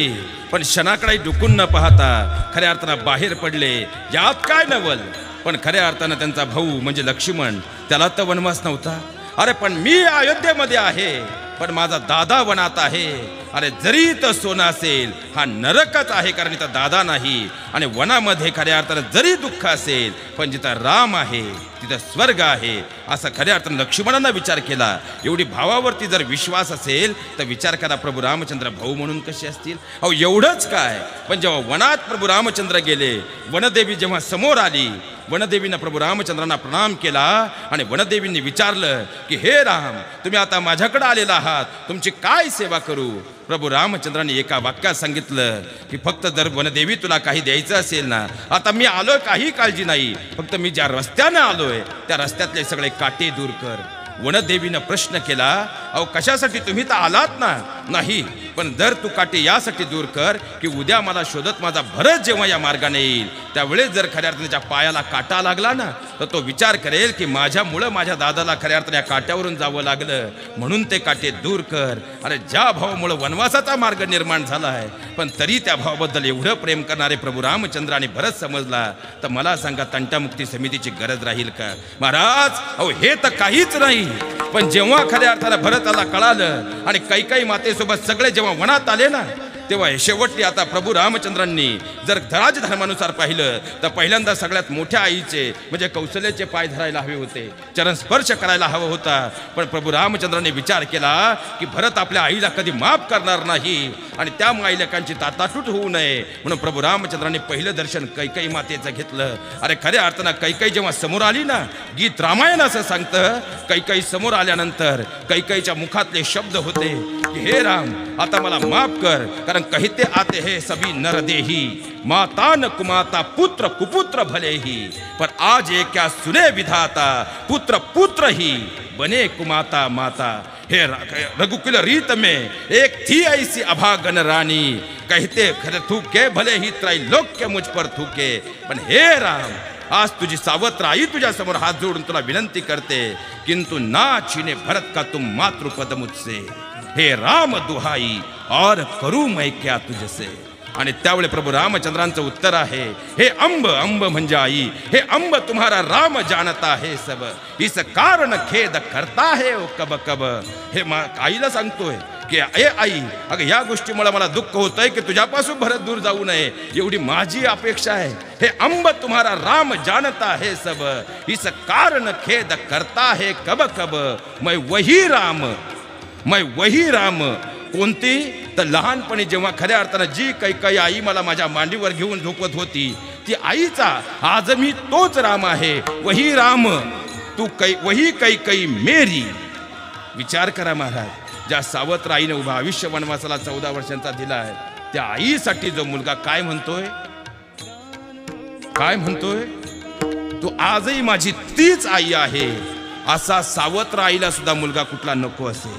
पण क्षणाकडे डुकून न पाहता खऱ्या अर्थानं बाहेर पडले. यात काय नवल? पण खऱ्या अर्थानं त्यांचा भाऊ म्हणजे लक्ष्मण, त्याला तर वनवास नव्हता. अरे पण मी अयोध्येमध्ये आहे, पण माझा दादा वनात आहे. अरे जरी इथं सोनं असेल हा नरकच आहे, कारण इथं दादा नाही. आणि वनामध्ये खऱ्या अर्थानं जरी दुःख असेल पण जिथं राम आहे तिथं स्वर्ग आहे, असं खऱ्या अर्थानं लक्ष्मणानं विचार केला. एवढी भावावरती जर विश्वास असेल तर विचार करा प्रभू रामचंद्र भाऊ म्हणून कसे असतील. अहो एवढंच काय, पण जेव्हा वनात प्रभू रामचंद्र गेले, वनदेवी जेव्हा समोर आली, वनदेवीनं प्रभू रामचंद्रांना प्रणाम केला आणि वनदेवींनी विचारलं की हे राम, तुम्ही आता माझ्याकडे आलेला आहात, तुमची काय सेवा करू? प्रभू रामचंद्रांनी एका वाक्यात सांगितलं की फक्त जर वनदेवी तुला काही द्यायचं असेल ना, आता मी आलोय, काही काळजी नाही, फक्त मी ज्या रस्त्यानं आलोय त्या रस्त्यातले सगळे काटे दूर कर. वनदेवीनं प्रश्न केला, अहो कशासाठी तुम्ही तर आलात ना? नाही, पण जर तू काटे यासाठी दूर कर की उद्या मला शोधत माझा भरत जेव्हा या मार्गाने येईल त्यावेळेस जर खऱ्या अर्थाने त्याच्या पायाला काटा लागला ना तर तो विचार करेल की माझ्यामुळं माझ्या दादाला खऱ्या अर्थाने या काट्यावरून जावं लागलं, म्हणून ते काटे दूर कर. अरे ज्या भावामुळं वनवासाचा मार्ग निर्माण झाला आहे, पण तरी त्या भावाबद्दल एवढं प्रेम करणारे प्रभू रामचंद्र आणि भरत समजला तर मला सांगा तंटामुक्ती समितीची गरज राहील का? महाराज अहो हे तर काहीच नाही, पण जेव्हा खऱ्या अर्थानं भरताला कळालं आणि कैकेयी मातेसोबत सगळे जेव्हा वनात आले ना, तेव्हा शेवटी आता प्रभू रामचंद्रांनी जर राजधर्मानुसार पाहिलं तर पहिल्यांदा सगळ्यात मोठ्या आईचे म्हणजे कौशल्याचे पाय धरायला हवे होते, चरण स्पर्श करायला हवा होता. पण प्रभू रामचंद्रांनी विचार केला की भरत आपल्या आईला कधी माफ करणार नाही आणि त्या माईलेकांची ताटातूट होऊ नये, म्हणून प्रभू रामचंद्रांनी पहिलं दर्शन कैकेयी मातेचं घेतलं. अरे खऱ्या अर्थानं कैकेयी जेव्हा समोर आली ना, गीत रामायण असं सांगतं, कैकेयी समोर आल्यानंतर कैकेयीच्या मुखातले शब्द होते की हे राम, आता मला माफ कर, कारण कहते आते हैं सभी नर देही, माता न कुमाता पुत्र कुपुत्र भले ही, पर आज ये क्या सुने विधाता, पुत्र पुत्र ही बने कुमाता माता. हे रघुकुल रीत में एक थी ऐसी अभागन रानी, कहते खरे थूके भले ही त्रैलोक्य मुझ पर थूके, पण हे राम आज तुझी सावत्र आई तुझ्या समोर हात जोडून तुला विनंती करते, किंतु ना छीने भरत का तुम मातृपद मुझसे, हे राम दुहाई और करू मैं क्या तुझसे. आणि त्यावेळी प्रभू रामचंद्रांचं उत्तर आहे, हे अंब, अंब म्हणजे आई, हे अंब तुम्हारा राम जानता है सब, इस कारण खेद करता है ओ कब कब. हे आईला सांगतोय की ए आई, अगं या गोष्टीमुळे मला दुःख होतंय की तुझ्यापासून भरत दूर जाऊ नये, एवढी माझी अपेक्षा आहे. हे अंब तुम्हारा राम जानता है सब, इस कारण खेद करता है कब कब, मैं वही राम, मैं वही राम. कोणती? तर लहानपणी जेव्हा खऱ्या अर्थानं जी कैकेयी आई मला माझ्या मांडीवर घेऊन झोपत होती ती आईचा आज मी तोच राम आहे, वही राम तू वही कैकेयी मेरी. विचार करा महाराज, ज्या सावत्र आईने उभा आयुष्य वनवासाला 14 वर्षांचा दिला आहे त्या आईसाठी जो मुलगा काय म्हणतोय, काय म्हणतोय, तू आजही माझी तीच आई आहे. असा सावत्र आईला सुद्धा मुलगा कुठला नको असेल.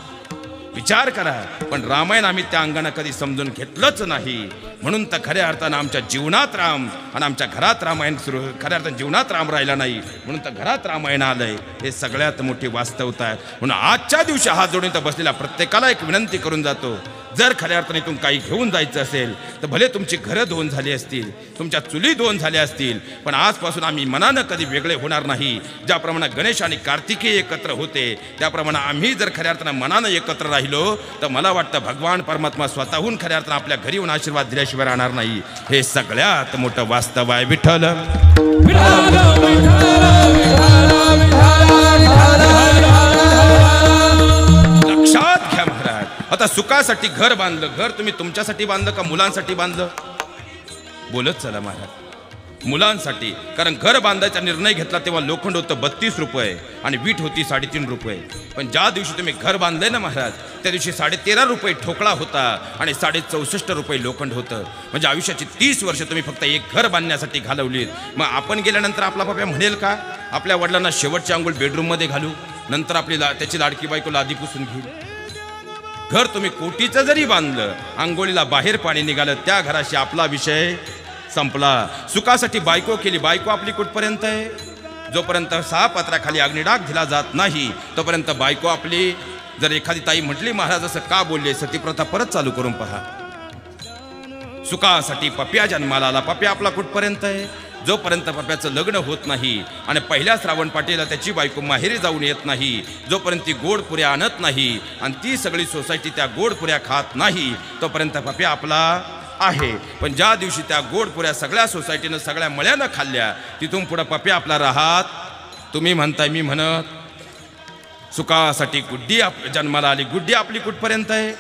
विचार करा. पण रामायण आम्ही त्या अंगाने कधी समजून घेतलंच नाही, म्हणून तर खऱ्या अर्थानं आमच्या जीवनात राम आणि आमच्या घरात रामायण सुरू, खऱ्या अर्थानं जीवनात राम राहिला नाही म्हणून तर घरात रामायण आलंय. हे सगळ्यात मोठी वास्तवता आहे. म्हणून आजच्या दिवशी हात जोडून तर बसलेल्या प्रत्येकाला एक विनंती करून जातो, जर खऱ्या अर्थाने तुम्ही काही घेऊन जायचं असेल तर भले तुमची घरं दोन झाली असतील, तुमच्या चुली दोन झाल्या असतील, पण आजपासून आम्ही मनानं कधी वेगळे होणार नाही. ज्याप्रमाणे गणेश आणि कार्तिकेय एकत्र होते त्याप्रमाणे आम्ही जर खऱ्या अर्थानं मनानं एकत्र राहिलो तर मला वाटतं भगवान परमात्मा स्वतःहून खऱ्या अर्थानं आपल्या घरी येऊन आशीर्वाद दिल्याशिवाय राहणार नाही. हे सगळ्यात मोठं वास्तव आहे. विठ्ठल लक्षात घ्या महाराज. आता सुखासाठी घर बांधलं, घर तुम्ही तुमच्यासाठी बांधलं का मुलांसाठी बांधलं? बोलत चला महाराज. मुलांसाठी. कारण घर बांधायचा निर्णय घेतला तेव्हा लोखंड होतं 32 रुपये आणि वीट होती 3.5 रुपये. पण ज्या दिवशी तुम्ही घर बांधलंय ना महाराज त्या दिवशी 13.5 रुपये ठोकळा होता आणि 64.5 रुपये लोखंड होतं. म्हणजे आयुष्याची 30 वर्ष तुम्ही फक्त एक घर बांधण्यासाठी घालवलीत. मग आपण गेल्यानंतर आपला पप्पा म्हणेल का आपल्या वडिलांना शेवटची आंघोळ बेडरूममध्ये घालू, नंतर आपली त्याची लाडकी बायको लादी पुसून घेईल? घर तुम्ही कोटीचं जरी बांधलं, आंघोळीला बाहेर पाणी निघालं, त्या घराशी आपला विषय संपला. सुखासाठी बायको केली, बायको आपली कुठपर्यंत आहे? जोपर्यंत 6 पत्राखाली अग्निडाग दिला जात नाही तोपर्यंत बायको आपली. जर एखादी ताई म्हटली महाराज असं का बोलले, सतीप्रथा परत चालू करून पहा. सुखासाठी पप्या जन्माला आला, पप्या आपला कुठपर्यंत आहे? जोपर्यंत पप्याचं लग्न होत नाही आणि पहिल्या श्रावण पाटीला त्याची बायको माहेरी जाऊन येत नाही, जोपर्यंत ती गोड पुऱ्या आणत नाही आणि ती सगळी सोसायटी त्या गोड पुऱ्या खात नाही तोपर्यंत पप्या आपला आहे. पण ज्या दिवशी त्या गोड पुऱ्या सगळ्या सोसायटीनं सगळ्या मळ्यानं खाल्ल्या तिथून पुढं पप्या आपला राहत. तुम्ही म्हणताय मी म्हणत. सुखासाठी गुड्डी जन्माला आली, गुड्डी आपली कुठपर्यंत आहे?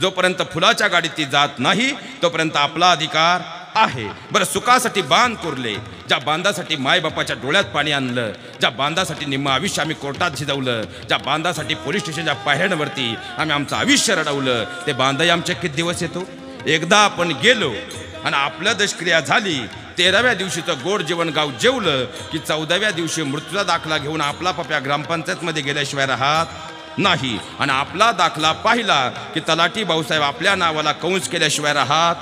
जोपर्यंत फुलाच्या गाडीत ती जात नाही तोपर्यंत आपला अधिकार आहे. बरं सुखासाठी बांध कोरले, ज्या बांधासाठी मायबापाच्या डोळ्यात पाणी आणलं, ज्या बांधासाठी निम्म आयुष्य आम्ही कोर्टात झिजवलं, ज्या बांधासाठी पोलीस स्टेशनच्या पायऱ्यांवरती आम्ही आमचं आयुष्य रडवलं, ते बांधाही आमच्या किती दिवस येतो? एकदा आपण गेलो आणि आपल्या दशक्रिया झाली, 13व्या दिवशीचं गोड जेवण गाव जेवलं की 14व्या दिवशी मृत्यूचा दाखला घेऊन आपला पप्या ग्रामपंचायतमध्ये गेल्याशिवाय राहत नाही. आणि आपला दाखला पाहिला की तलाठी भाऊसाहेब आपल्या नावाला कंस केल्याशिवाय राहत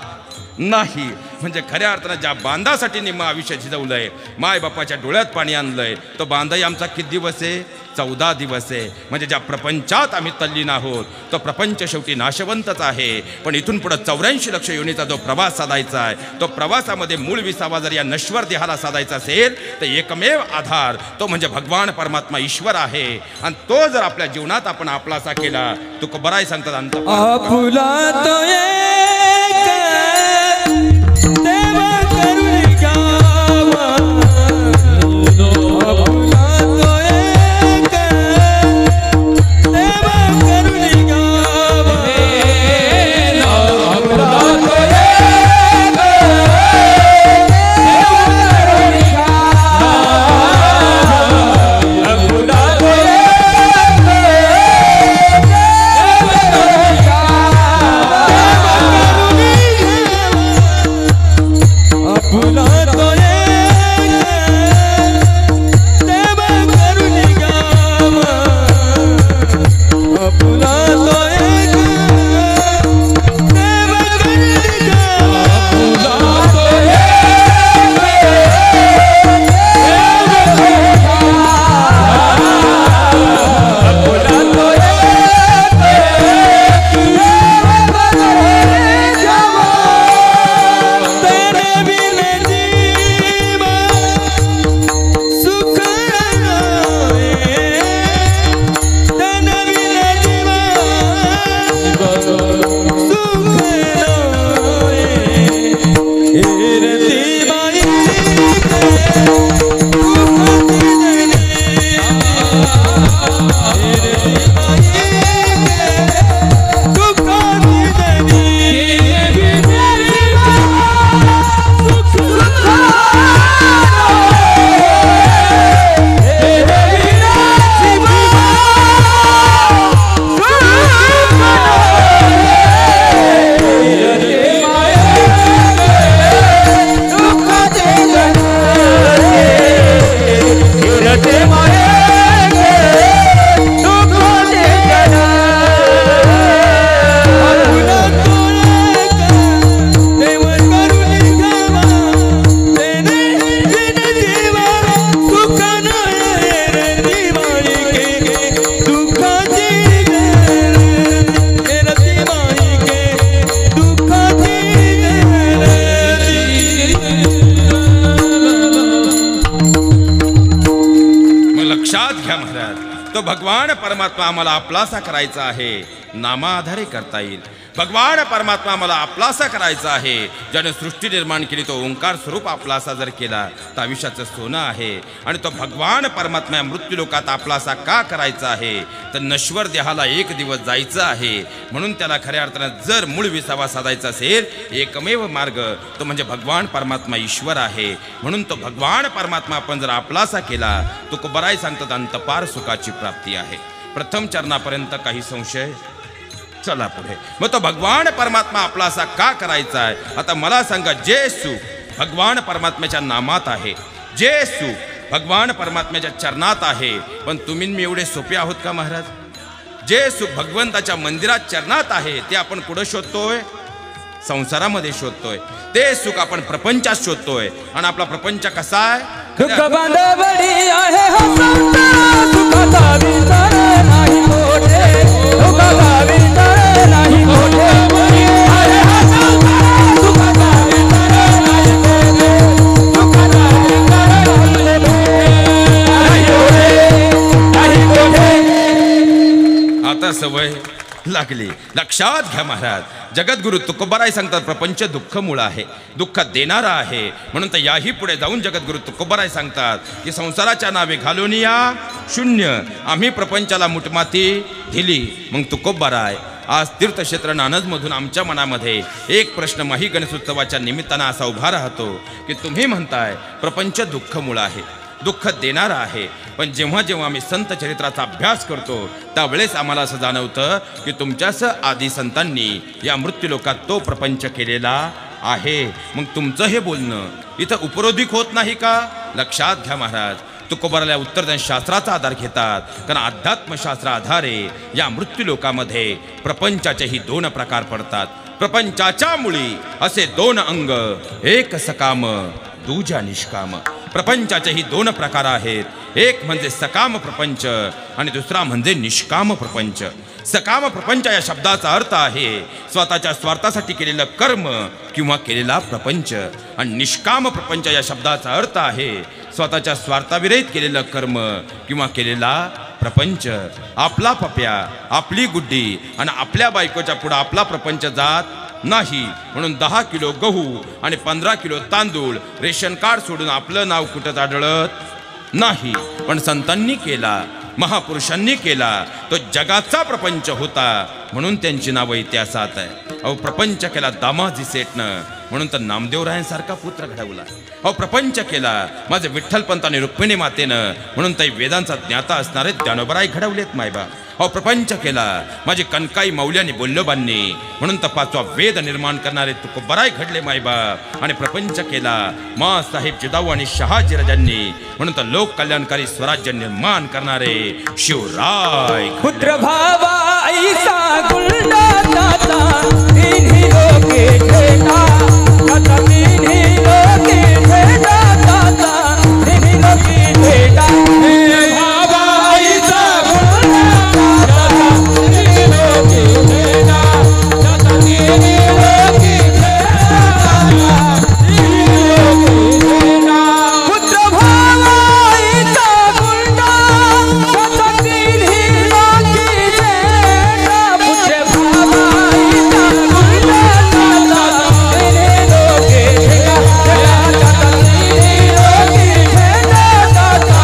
नाही. म्हणजे खऱ्या अर्थानं ज्या बांधासाठी निम्म आयुष्य झिजवलंय, माय बापाच्या डोळ्यात पाणी आणलंय, तो बांधाही आमचा किती दिवस आहे? 14 दिवस आहे. म्हणजे ज्या प्रपंचात आम्ही तल्लीन आहोत तो प्रपंच शेवटी नाशवंतच आहे. पण इथून पुढे 84 लक्ष योनीचा जो प्रवास साधायचा आहे, तो प्रवासामध्ये मूळ विसावा जर या नश्वर देहाला साधायचा असेल तर एकमेव आधार तो म्हणजे भगवान परमात्मा ईश्वर आहे. आणि तो जर आपल्या जीवनात आपण आपलासा केला तो बराय सांगतात परमात्मा आम्हाला आपलासा करायचा आहे, नामाधारे करता येईल. भगवान परमात्मा मला आपलासा करायचा आहे. ज्याने सृष्टी निर्माण केली तो ओंकार स्वरूप आपलासा जर केला तर आयुष्याचं सोनं आहे. आणि तो भगवान परमात्मा मृत्यू लोकात आपलासा का करायचा आहे तर नश्वर देहाला एक दिवस जायचं आहे. म्हणून त्याला खऱ्या अर्थानं जर मूळ विसावा साधायचा असेल एकमेव मार्ग तो म्हणजे भगवान परमात्मा ईश्वर आहे. म्हणून तो भगवान परमात्मा आपण जर आपलासा केला तो तुकोबाराय सांगतात अंतपार सुखाची प्राप्ती आहे. प्रथम चरणापर्यंत काही संशय? चला पुढे. मग तो भगवान परमात्मा आपला असा का करायचा आहे? आता मला सांगा, जे सुख भगवान परमात्म्याच्या नामात आहे, जे सुख भगवान परमात्म्याच्या चरणात आहे, पण तुम्ही मी एवढे सोपे आहोत का महाराज? जे सुख भगवंताच्या मंदिरात चरणात आहे ते आपण कुठं शोधतोय? संसारामध्ये शोधतोय. ते सुख आपण प्रपंचात शोधतोय. आणि आपला प्रपंच कसा आहे? दुःख बांधवडी आहे हो संसार, सुखाचा विचार नाही मोठे, दुःखाचा विचार नाही मोठे. आहे हा संसार, सुखाचा विचार नाही मोठे, दुःखाचा विचार नाही मोठे. आता सवय लागली. लक्षात घ्या महाराज, जगद्गुरु तुकोबाराय सांगतात प्रपंच दुःख मूळ आहे, दुःख देणारा आहे. म्हणून तर याही पुढे जाऊन जगद्गुरु तुकोबाराय सांगतात की संसाराच्या नावे घालून या शून्य आम्ही प्रपंचाला मुठमाती दिली. मग तुकोबाराय आज तीर्थक्षेत्र नानजमधून आमच्या मनामध्ये एक प्रश्न माही गणेशोत्सवाच्या निमित्तानं असा उभा राहतो की तुम्ही म्हणताय प्रपंच दुःख मूळ आहे, दुःख देणारा आहे, पण जेव्हा जेव्हा आम्ही संत चरित्राचा अभ्यास करतो त्यावेळेस आम्हाला असं जाणवतं की तुमच्याच आदी संतांनी या मृत्यूलोकात तो प्रपंच केलेला आहे. मग तुमचं हे बोलणं इथं उपरोधिक होत नाही का? लक्षात घ्या महाराज, तुकोबाराला उत्तरदान शास्त्राचा आधार घेतात, कारण अध्यात्मशास्त्र आधारे या मृत्यूलोकामध्ये प्रपंचाचेही दोन प्रकार पडतात. प्रपंचाच्या मुळी असे दोन अंग, एक सकाम दूजा निष्काम. प्रपंचाचेही दोन प्रकार आहेत, एक म्हणजे सकाम प्रपंच आणि दुसरा म्हणजे निष्काम प्रपंच. सकाम प्रपंच या शब्दाचा अर्थ आहे स्वतःच्या स्वार्थासाठी केलेलं कर्म किंवा केलेला प्रपंच, आणि निष्काम प्रपंच या शब्दाचा अर्थ आहे स्वतःच्या स्वार्थाविरहित केलेलं कर्म किंवा केलेला प्रपंच. आपला पप्या, आपली गुड्डी आणि आपल्या बायकोच्या पुढे आपला प्रपंच जात नाही. म्हणून 10 किलो गहू आणि 15 किलो तांदूळ रेशन कार्ड सोडून आपलं नाव कुठंच आढळत नाही. पण संतांनी केला, महापुरुषांनी केला, तो जगाचा प्रपंच होता म्हणून त्यांची नावं इतिहासात आहे. अहो प्रपंच केला दामाजी सेठनं म्हणून तर नामदेवरायांसारखा पुत्र घडवला. अहो प्रपंच केला माझे विठ्ठलपंत आणि रुक्मिणी मातेनं म्हणून ते वेदांचा ज्ञाता असणारे ज्ञानोबराय घडवलेत मायबा. अहो प्रपंच केला माझे कनकाई मौल्यानी बोल्लोबांनी म्हणून तर 5वा वेद निर्माण करणारे तुकोबाराय घडले मायबा. आणि प्रपंच केला मा साहेब जिजाऊ आणि शहाजीराजांनी म्हणून तर लोक कल्याणकारी स्वराज्य निर्माण करणारे शिवराय. पुत्र भावा ऐसा गुलडा दाता तिन्ही लोके भेटा, दाता तिन्ही लोके भेटा, दाता तिन्ही लोके भेटा. भावा ऐसा गुलडा दाता तिन्ही लोके भेटा, दाता तिन्ही लोके भेटा, तिन्ही लोके भेटा. पुत्र भावा ऐसा गुलडा दाता तिन्ही लोके भेटा, पुत्र भावा ऐसा गुलडा दाता तिन्ही लोके भेटा, दाता तिन्ही लोके भेटा, दाता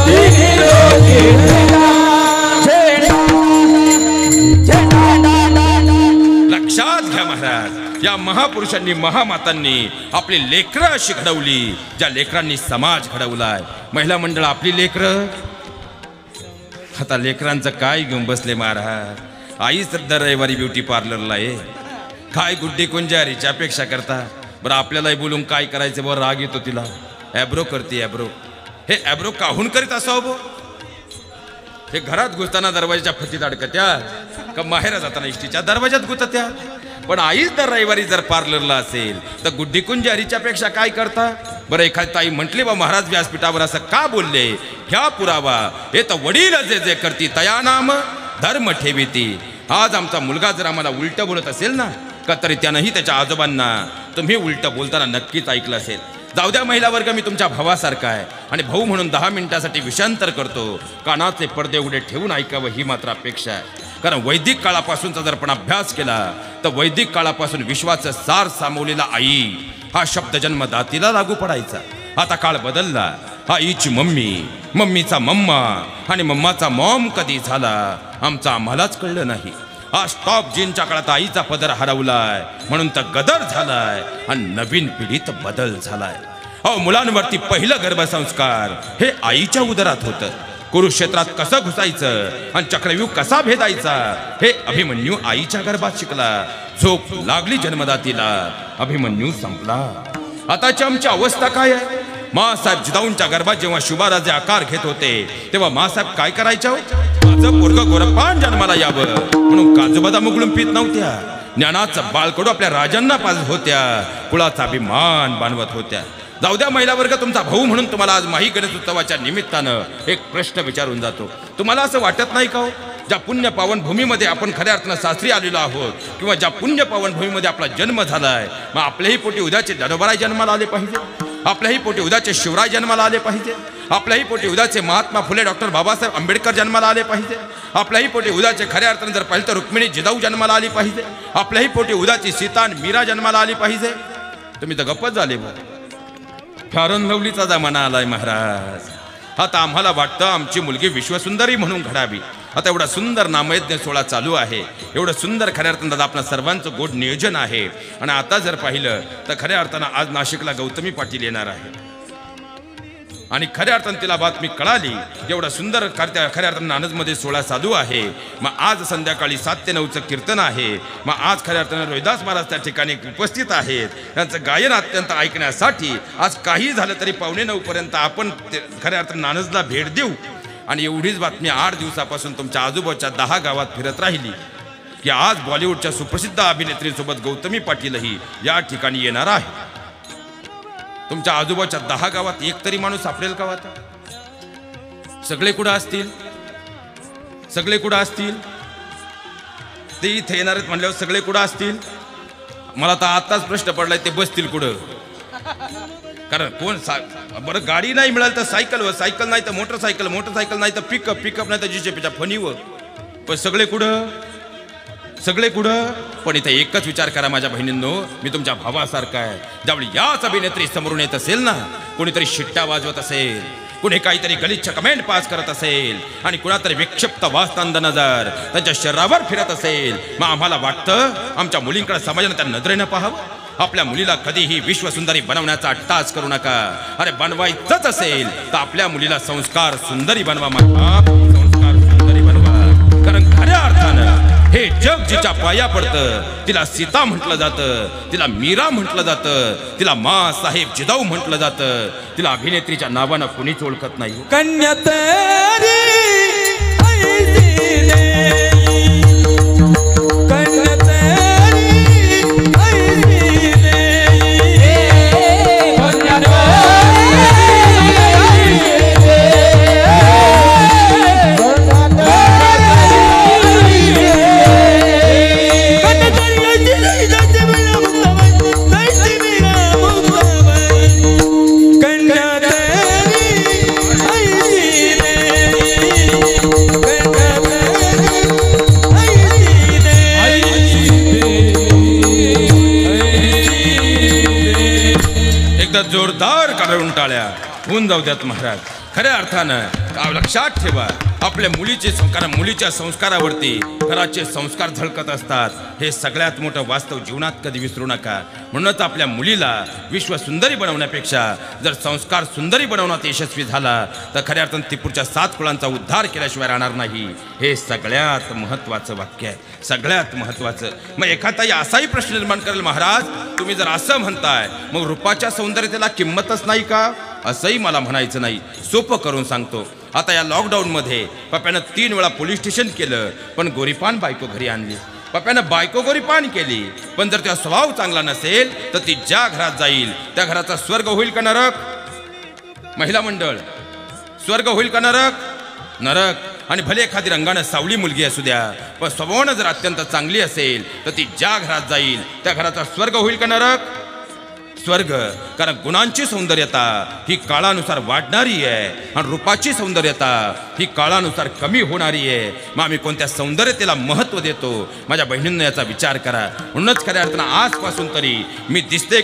तिन्ही लोके भेटा. लक्षात घ्या महाराज, या महापुरुषांनी महामातांनी आपली लेकरं अशी घडवली ज्या लेकरांनी समाज घडवलाय. महिला मंडळ आपली लेकरं. आता लेकरांचं काय घेऊन बसले महाराज? आईच दर रविवारी ब्युटी पार्लरला आहे, काय गुड्डी कुंजारीची अपेक्षा करता? बरं आपल्यालाही बोलून काय करायचं? बरं राग येतो तिला, ॲब्रो करते ॲब्रो. हे ॲब्रो काहून करीत असावं? हे घरात घुसताना दरवाजाच्या फटीत अडकत्या का माहेरा जाताना इष्टीच्या दरवाजात गुतत्या? पण आईच दर रविवारी जर पार्लरला असेल तर गुड्डी कुंजारीच्या पेक्षा काय करता? बरं एखादी ताई म्हटली बा महाराज व्यासपीठावर असं का बोलले, ह्या पुरावा. हे तर वडील जे जे करती तया नाम धर्म ठेविती. आज आमचा मुलगा जर आम्हाला उलटं बोलत असेल ना का तरी त्यानंही त्याच्या आजोबांना तुम्ही उलटं बोलताना नक्कीच ऐकलं असेल. जाऊ द्या महिला वर्ग, मी तुमच्या भावासारखा आहे आणि भाऊ म्हणून 10 मिनिटासाठी विषांतर करतो. कानाचे पडदे उघडे ठेवून ऐकावं ही मात्र अपेक्षा आहे. कारण वैदिक काळापासूनचा जर पण अभ्यास केला तर वैदिक काळापासून विश्वाचं सार सामावलेला आई हा शब्द जन्मदातीला लागू पडायचा. आता काळ बदलला. आईची मम्मी, मम्मीचा मम्मा आणि मम्माचा मॉम कधी झाला आमचं आम्हालाच कळलं नाही. आज टॉप जीनच्या काळात आईचा पदर हरवलाय म्हणून तर गदर झालाय आणि नवीन पिढीत बदल झालाय. मुलांवरती पहिलं गर्भसंस्कार हे आईच्या उदरात होतं. कुरुक्षेत्रात कसं घुसायचं आणि चक्रव्यूह कसा भेदायचा हे अभिमन्यू आईच्या गर्भात शिकला. झोप लागली जन्मदातीला, अभिमन्यू संपला. आताची आमची अवस्था काय आहे? मासाहेब जिजाऊंच्या गर्भात जेव्हा शुभाराजे आकार घेत होते तेव्हा मासाहेब काय करायच्या? माझं पोरग गोरपान जन्माला यावं म्हणून काजू बदाम उघडून पित नव्हत्या. ज्ञानाचं बाळकडू आपल्या राजांना पाजत होत्या, कुळाचा अभिमान बांधवत होत्या. जाऊ द्या महिला वर्ग, तुमचा भाऊ म्हणून तुम्हाला आज माही गणेश उत्सवाच्या निमित्तानं एक प्रश्न विचारून जातो. तुम्हाला असं वाटत नाही का हो, ज्या पुण्य पावन भूमीमध्ये आपण खऱ्या अर्थानं सासरी आलेलो आहोत किंवा ज्या पुण्य पावन भूमीमध्ये आपला जन्म झालाय, मग आपल्याही पोटी उद्याचे जनोबराय जन्माला आले पाहिजे, आपल्याही पोटी उद्याचे शिवराय जन्माला आले पाहिजे, आपल्याही पोटी उद्याचे महात्मा फुले डॉक्टर बाबासाहेब आंबेडकर जन्माला आले पाहिजे, आपल्याही पोटी उद्याचे खऱ्या अर्थानं जर पाहिलं तर रुक्मिणी जिजाऊ जन्माला आली पाहिजे, आपल्याही पोटी उद्याची सीता आणि मीरा जन्माला आली पाहिजे. तुम्ही तर गप्पच झाले बा. फॅरन लवलीचा जमाना आलाय महाराज. आता आम्हाला वाटतं आमची मुलगी विश्वसुंदरी म्हणून घडावी. आता एवढा सुंदर नामयज्ञ सोहळा चालू आहे, एवढं सुंदर खऱ्या अर्थानं आपल्या सर्वांचं गोड नियोजन आहे. आणि आता जर पाहिलं तर खऱ्या अर्थानं आज नाशिकला गौतमी पाटील येणार आहे आणि खऱ्या अर्थानं तिला बातमी कळाली. एवढा सुंदर खऱ्या अर्थानं नानजमध्ये सोहळा चालू आहे. मग आज संध्याकाळी 7 ते 9चं कीर्तन आहे. मग आज खऱ्या अर्थानं रोहिदास महाराज त्या ठिकाणी उपस्थित आहेत. त्यांचं गायन अत्यंत ऐकण्यासाठी आज काही झालं तरी 8:45 पर्यंत आपण खऱ्या अर्थानं नानजला भेट देऊ. आणि एवढीच बातमी 8 दिवसापासून तुमच्या आजूबाजूच्या 10 गावात फिरत राहिली की आज बॉलिवूडच्या सुप्रसिद्ध अभिनेत्रीसोबत गौतमी पाटीलही या ठिकाणी येणार आहे. तुमच्या आजूबाजूच्या 10 गावात एक तरी माणूस सापडेल का? आता सगळे कुठं असतील? सगळे कुठं असतील? ते इथे येणार आहेत म्हणल्यावर सगळे कुठं असतील? मला तर आताच प्रश्न पडलाय, ते बसतील कुठं? कारण कोण बरं गाडी नाही मिळाली तर सायकलवर, सायकल नाही तर मोटरसायकल, मोटरसायकल नाही तर पिकअप, पिकअप नाही तर जीजेपीच्या फणीवर. पण सगळे कुठं? सगळे कुठं? पण इथे एकच विचार करा माझ्या बहिणींनो, मी तुमच्या भावासारखा आहे. ज्यावेळी याच अभिनेत्री समोरून येत असेल ना, कोणीतरी शिट्ट्या वाजवत असेल, कुणी काहीतरी गलिच्छ कमेंट पास करत असेल आणि कुणातरी विक्षिप्त वास्तंद नजर त्यांच्या शरीरावर फिरत असेल, मग आम्हाला वाटतं आमच्या मुलींकडे समाजाने त्या नजरेनं पाहावं. आपल्या मुलीला कधीही विश्वसुंदरी बनवण्याचा अट्टास करू नका. अरे बनवायचंच असेल तर आपल्या मुलीला संस्कार सुंदरी बनवा. संस्कार सुंदरी बनवा. कारण खऱ्या अर्थानं हे जग जिच्या पाया पडतं तिला सीता म्हटलं जातं, तिला मीरा म्हटलं जातं, तिला मा साहेब जिजाऊ म्हटलं जातं. तिला अभिनेत्रीच्या नावानं कुणीच ओळखत नाही. कन्या तेरी ऐसी रे, कन्या तेरी ऐसी रे, कन्या जोरदार काढून टाळ्या होऊन जाऊ द्यात महाराज. खऱ्या अर्थानं लक्षात ठेवा, आपल्या मुलीचे संस्कार, मुलीच्या संस्कारावरती घराचे संस्कार झळकत असतात. हे सगळ्यात मोठं वास्तव जीवनात कधी विसरू नका. म्हणूनच आपल्या मुलीला विश्वसुंदरी बनवण्यापेक्षा जर संस्कार सुंदरी बनवण्यात यशस्वी झाला तर खऱ्या अर्थानं ती पुढच्या 7 कुळांचा उद्धार केल्याशिवाय राहणार नाही. हे सगळ्यात महत्त्वाचं वाक्य आहे, सगळ्यात महत्त्वाचं. मग एखादा असाही प्रश्न निर्माण करेल, महाराज तुम्ही जर असं म्हणताय मग रूपाच्या सौंदर्याला किंमतच नाही का? असंही मला म्हणायचं नाही. सोपं करून सांगतो. आता या लॉकडाऊनमध्ये पप्यानं 3 वेळा पोलीस स्टेशन केलं पण गोरीपान बायको घरी आणली. पप्यानं बायको गोरीपान केली पण जर त्याचा स्वभाव चांगला नसेल तर ती ज्या घरात जाईल त्या घराचा स्वर्ग होईल का नरक? महिला मंडळ, स्वर्ग होईल का नरक? नरक. आणि भले एखादी रंगानं सावली मुलगी असू द्या, पण स्वभावानं जर अत्यंत चांगली असेल तर ती ज्या घरात जाईल त्या घराचा स्वर्ग होईल का नरक? स्वर्ग. कारण गुणांची सौंदर्यता ही काळानुसार वाढणारी आहे आणि रूपाची सौंदर्यता ही काळानुसार कमी होणारी आहे. मग आम्ही कोणत्या सौंदर्यतेला महत्त्व देतो? माझ्या बहिणींना याचा विचार करा. म्हणूनच खऱ्या अर्थानं आजपासून तरी मी दिसते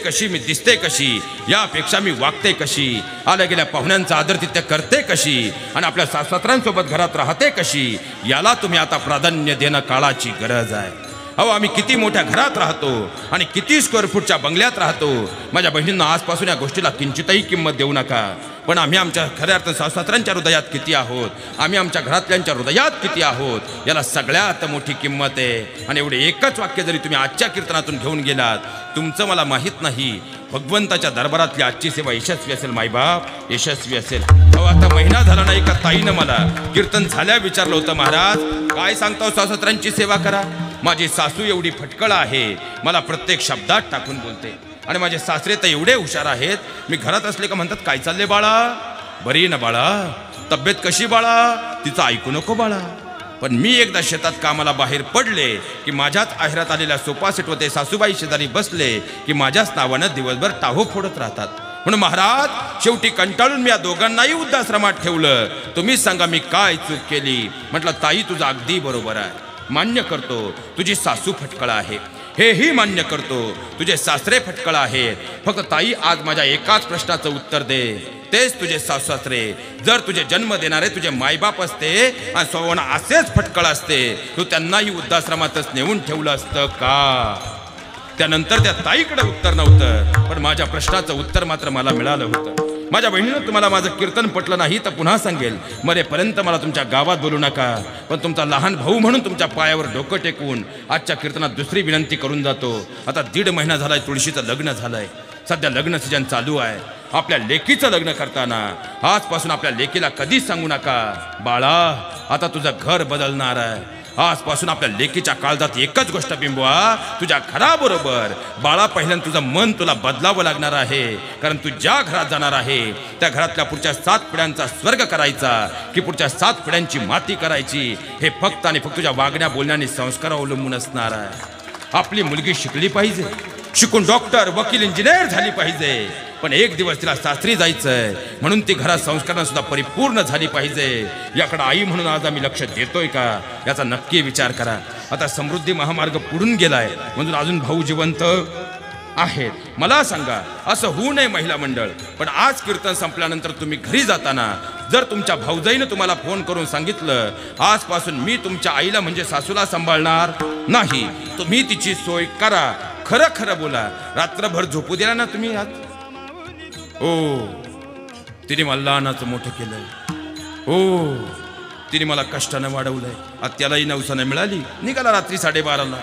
कशी यापेक्षा मी वागते कशी, आल्या गेल्या पाहुण्यांचा आदरतिथ्य करते कशी आणि आपल्या सासऱ्यांसोबत घरात राहते कशी, याला तुम्ही आता प्राधान्य देणं काळाची गरज आहे. अहो, आम्ही किती मोठ्या घरात राहतो आणि किती स्क्वेअर फूटच्या बंगल्यात राहतो. माझ्या बहिणींना आजपासून या गोष्टीला किंचितही किंमत देऊ नका. पण आम्ही आमच्या खऱ्या अर्थानं सासऱ्यांच्या हृदयात किती आहोत, आम्ही आमच्या घरातल्यांच्या हृदयात किती आहोत, याला सगळ्यात मोठी किंमत आहे. आणि एवढे एकच वाक्य जरी तुम्ही आजच्या कीर्तनातून घेऊन गेलात, तुमचं मला माहीत नाही भगवंताच्या दरबारातली आजची सेवा यशस्वी असेल. मायबाप यशस्वी असेल. अहो, आता महिना झाला नाही का ताईनं मला कीर्तन झाल्या विचारलं होतं, महाराज काय सांगता सासऱ्यांची सेवा करा. माझी सासू एवढी फटकळ आहे, मला प्रत्येक शब्दात टाकून बोलते. आणि माझे सासरे तर एवढे हुशार आहेत, मी घरात असले का म्हणतात काय चालले बाळा, बरी ना बाळा, तब्येत कशी बाळा, तिचं ऐकू नको बाळा. पण मी एकदा शेतात कामाला बाहेर पडले की माझ्याच आहेरात आलेल्या सोफा सेटवर सासूबाई शेजारी बसले की माझ्याच नावानं दिवसभर टाहो फोडत राहतात. म्हणून महाराज शेवटी कंटाळून मी या दोघांनाही वृद्धाश्रमात ठेवलं. तुम्हीच सांगा मी काय चूक केली. म्हटलं ताई तुझं अगदी बरोबर आहे, मान्य करतो तुझी सासू फटकळ आहे, हेही मान्य करतो तुझे सासरे फटकळ आहेत. फक्त ताई आज माझ्या एकाच प्रश्नाचं उत्तर दे, तेच तुझे सासरे जर तुझे जन्म देणारे तुझे मायबाप असते आणि स्वभावानं असेच फटकळ असते, तू त्यांनाही वृद्धाश्रमातच नेऊन ठेवलं असतं का? त्यानंतर त्या ताईकडे उत्तर नव्हतं, पण माझ्या प्रश्नाचं उत्तर मात्र मला मिळालं होतं. माझ्या बहिणीनं तुम्हाला माझं कीर्तन पटलं नाही तर पुन्हा सांगेल, मरेपर्यंत मला तुमच्या गावात बोलू नका. पण तुमचा लहान भाऊ म्हणून तुमच्या पायावर डोकं टेकून आजच्या कीर्तनात दुसरी विनंती करून जातो. आता 1.5 महिना झालाय तुळशीचं लग्न झालंय, सध्या लग्न सीजन चालू आहे. आपल्या लेकीचं लग्न करताना आजपासून आपल्या लेकीला कधीच सांगू नका बाळा आता तुझं घर बदलणार आहे. आजपासून आपल्या लेकीच्या काळजात एकच गोष्ट बिंबवा, तुझ्या घराबरोबर बाळा पहिल्यांदा तुझं मन तुला बदलावं लागणार आहे. कारण तू ज्या घरात जाणार आहे त्या घरातल्या पुढच्या 7 पिढ्यांचा स्वर्ग करायचा की पुढच्या 7 पिढ्यांची माती करायची, हे फक्त आणि फक्त तुझ्या वागण्या बोलण्याने संस्कार अवलंबून असणार आहे. आपली मुलगी शिकली पाहिजे, शिकून डॉक्टर वकील इंजिनियर झाली पाहिजे, पण एक दिवस तिला सासरी जायचंय म्हणून ती घरात संस्कारांना सुद्धा परिपूर्ण झाली पाहिजे. याकडे आई म्हणून आज आम्ही लक्ष देतोय का याचा नक्की विचार करा. आता समृद्धी महामार्ग पुढून गेलाय म्हणून अजून भाऊ जिवंत आहेत. मला सांगा असं होऊ नये महिला मंडळ, पण आज कीर्तन संपल्यानंतर तुम्ही घरी जाताना जर तुमच्या भाऊजाईनं तुम्हाला फोन करून सांगितलं आजपासून मी तुमच्या आईला म्हणजे सासूला सांभाळणार नाही, तुम्ही तिची सोय करा, खरं खरं बोला. रात्रभर झोपू दिला ना तुम्ही आज? ओ तिने मला लहानाचं मोठं केलंय, ओ तिने मला कष्टानं वाढवलंय. आत्यालाही नवसानं मिळाली, निघाला रात्री 12:30ला,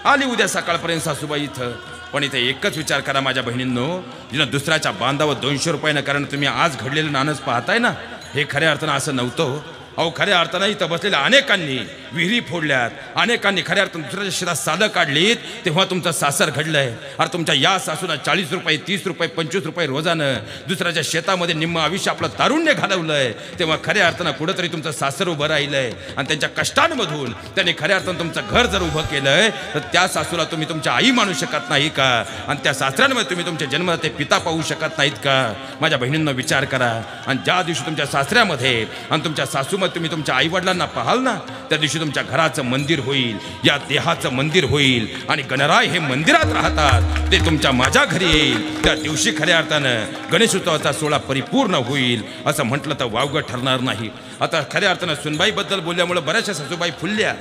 आली उद्या सकाळपर्यंत सासूबाई इथं. पण इथे एकच विचार करा माझ्या बहिणींनो, जिनं दुसऱ्याच्या बांधावर 200 रुपयानं कारण तुम्ही आज घडलेलं नाणंच पाहताय ना, हे खऱ्या अर्थानं असं नव्हतं. अहो खऱ्या अर्थानं इथं बसलेल्या अनेकांनी विहिरी फोडल्यात, अनेकांनी खऱ्या अर्थानं दुसऱ्याच्या शेतात सालं काढलीत, तेव्हा तुमचं सासर घडलंय. अरे तुमच्या या सासूला 40 रुपये 30 रुपये 25 रुपये रोजानं दुसऱ्याच्या शेतामध्ये निम्म आयुष्य आपलं तारुण्य घालवलंय, तेव्हा खऱ्या अर्थानं कुठंतरी तुमचं सासर उभं राहिलंय. आणि त्यांच्या कष्टांमधून त्यांनी खऱ्या अर्थानं तुमचं घर जर उभं केलंय तर त्या सासूला तुम्ही तुमच्या आई मानू शकत नाही का? आणि त्या सासऱ्यांमध्ये तुम्ही तुमचे जन्मदाते पिता पाहू शकत नाहीत का? माझ्या बहिणींना विचार करा. आणि ज्या दिवशी तुमच्या सासऱ्यामध्ये आणि तुमच्या सासूमध्ये तुम्ही तुमच्या आई वडिलांना पाहाल ना, त्या दिवशी तुमच्या घराचं मंदिर होईल, या देहाचं मंदिर होईल. आणि गणराय हे मंदिरात राहतात, ते तुमच्या माझ्या घरी येईल. त्या दिवशी खऱ्या अर्थानं गणेशोत्सवाचा सोहळा परिपूर्ण होईल असं म्हटलं तर वावगं ठरणार नाही. आता खऱ्या अर्थानं सुनबाईबद्दल बोलल्यामुळे बऱ्याचशा सासूबाई फुलल्या,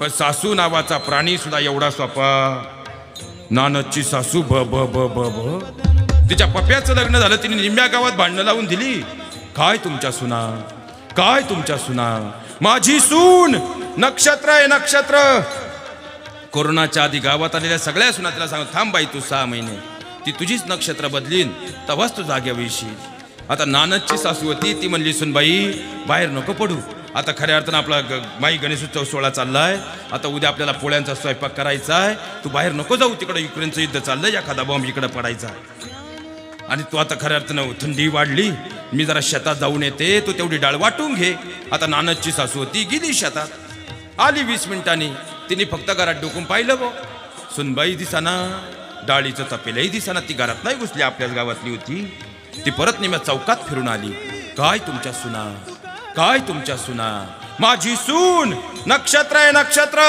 पण सासू नावाचा प्राणी सुद्धा एवढा सोपा. नानदची सासू ब ब ब ब ब तिच्या पप्याचं लग्न झालं, तिने निम्म्या गावात भांडणं लावून दिली. काय तुमच्या सुना, काय तुमच्या सुना, माझी सून नक्षत्र आहे नक्षत्र. कोरोनाच्या आधी गावात आलेल्या सगळ्या सुना तिला सांग थांब बाई तू 6 महिने, ती तुझीच नक्षत्र बदलीन तेव्हाच तू जाग्यावर येशील. आता नानदची सासू होती, ती म्हणली सुनबाई बाहेर नको पडू. आता खऱ्या अर्थानं आपला माई गणेशोत्सव सोहळा चाललाय, आता उद्या आपल्याला पोळ्यांचा स्वयंपाक करायचा आहे, तू बाहेर नको जाऊ, तिकडे युक्रेनचं युद्ध चाललंय, एखादा बॉम्ब इकडे पडायचा. आणि तू आता खऱ्या अर्थानं थंडी वाढली, मी जरा शेतात जाऊन येते, तू तेवढी डाळ वाटून घे. आता नानदची सासू होती, गेली शेतात, आली 20 मिनिटांनी. तिने फक्त घरात डोकून पाहिलं गो, सुनबाई दिसाना, डाळीचं तपेलही दिसाना. ती घरात नाही घुसली, आपल्याच गावातली होती. ती परत निम्या चौकात फिरून आली. काय तुमच्या सुना, काय तुमच्या सुना, माझी सून नक्षत्र आहे नक्षत्र.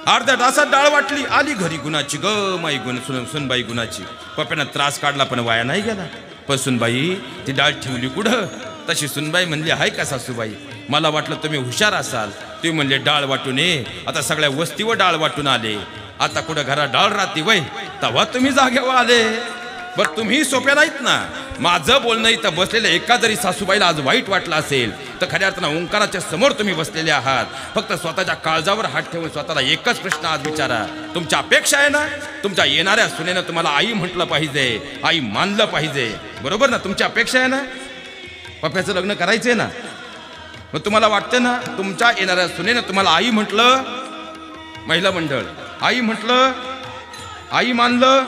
अर्ध्या तासात डाळ वाटली, आली घरी. गुणाची ग माई, गुण सुनबाई गुणाची. पप्यानं त्रास काढला पण वाया नाही गेला. पण सुनबाई ती डाळ ठेवली कुठं? तशी सुनबाई म्हणली, हाय का सासूबाई, मला वाटलं तुम्ही हुशार असाल. तुम्ही म्हणले डाळ वाटून ये. आता सगळ्या वस्तीवर डाळ वाटून आले. आता कुठं घरात डाळ राहते वय, तेव्हा तुम्ही जागेवर आले. बरं तुम्ही सोप्या नाहीत ना. माझं बोलणं इथं बसलेलं एका जरी सासूबाईला आज वाईट वाटलं असेल तर खऱ्या अर्थानं ओंकाराच्या समोर तुम्ही बसलेले आहात. फक्त स्वतःच्या काळजावर हात ठेवून स्वतःला एकच प्रश्न आज विचारा, तुमच्या अपेक्षा आहे ना तुमच्या येणाऱ्या सुनेनं तुम्हाला आई म्हटलं पाहिजे, आई मानलं पाहिजे, बरोबर ना? तुमची अपेक्षा आहे ना पप्याचं लग्न करायचंय ना? मग तुम्हाला वाटतं ना तुमच्या येणाऱ्या सुनेनं तुम्हाला आई म्हटलं, महिला मंडळ आई म्हटलं, आई मानलं?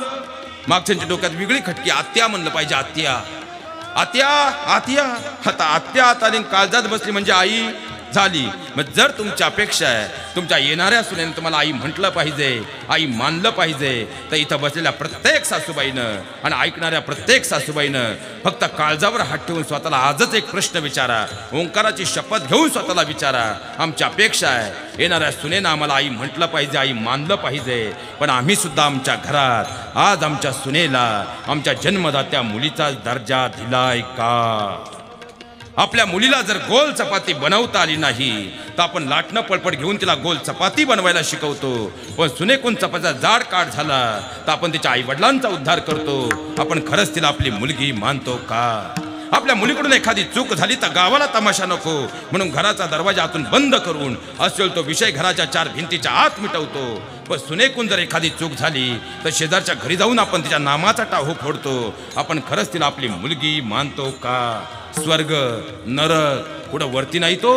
मागच्यांच्या डोक्यात वेगळी खटकी, आत्या म्हणलं पाहिजे, आत्या आत्या आत्या. आता आत्या आता काळजात बसली म्हणजे आई झाली. मग जर तुमची अपेक्षा आहे तुमच्या येणाऱ्या सुनेनं तुम्हाला आई म्हटलं पाहिजे, आई मानलं पाहिजे, तर इथं बसलेल्या प्रत्येक सासूबाईनं आणि ऐकणाऱ्या प्रत्येक सासूबाईनं फक्त काळजावर हात ठेवून स्वतःला आजच एक प्रश्न विचारा, ओंकाराची शपथ घेऊन स्वतःला विचारा, आमची अपेक्षा आहे येणाऱ्या सुनेनं आम्हाला आई म्हटलं पाहिजे, आई मानलं पाहिजे, पण आम्ही सुद्धा आमच्या घरात आज आमच्या सुनेला आमच्या जन्मदात्या मुलीचा दर्जा दिलाय का? आपल्या मुलीला जर गोल चपाती बनवता आली नाही तर आपण लाटणं पळपट घेऊन तिला गोल चपाती बनवायला शिकवतो. पण सुनेकून चपातीचा जाड काठ झाला तर आपण तिच्या आई वडिलांचा उद्धार करतो. आपण खरंच तिला आपली मुलगी मानतो का? आपल्या मुलीकडून एखादी चूक झाली तर गावाला तमाशा नको म्हणून घराचा दरवाजा आतून बंद करून असेल तो विषय घराच्या 4 भिंतीच्या आत मिटवतो. पण सुनेकून जर एखादी चूक झाली तर शेजारच्या घरी जाऊन आपण तिच्या नामाचा टाहू फोडतो. आपण खरंच तिला आपली मुलगी मानतो का? स्वर्ग नरक कुठं वरती नाही तो,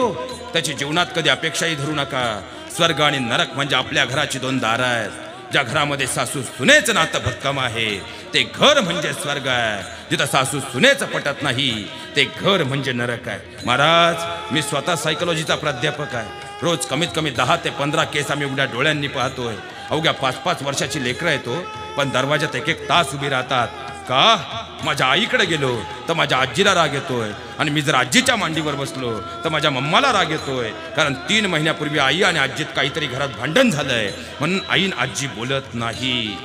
त्याची जीवनात कधी अपेक्षाही धरू नका. स्वर्ग आणि नरक म्हणजे आपल्या घराची 2 दारं आहेत. ज्या घरामध्ये सासू सुनेचं नातं भक्कम आहे ते घर म्हणजे स्वर्ग आहे. जिथं सासू सुनेचं पटत नाही ते घर म्हणजे नरक आहे. महाराज मी स्वतः सायकोलॉजीचा प्राध्यापक आहे. रोज कमीत कमी 10 ते 15 केस आम्ही उघड्या डोळ्यांनी पाहतोय. अवघ्या 5-5 वर्षाची लेकरं येतो पण दरवाजात 1-1 तास उभी राहतात. का? माझ्या आईकडे गेलो तर माझ्या आजीला राग येतोय आणि मी जर आजीच्या मांडीवर बसलो तर माझ्या मम्माला राग येतोय. कारण 3 महिन्यापूर्वी आई आणि आजीत काहीतरी घरात भांडण झालंय म्हणून आई आजी बोलत नाही.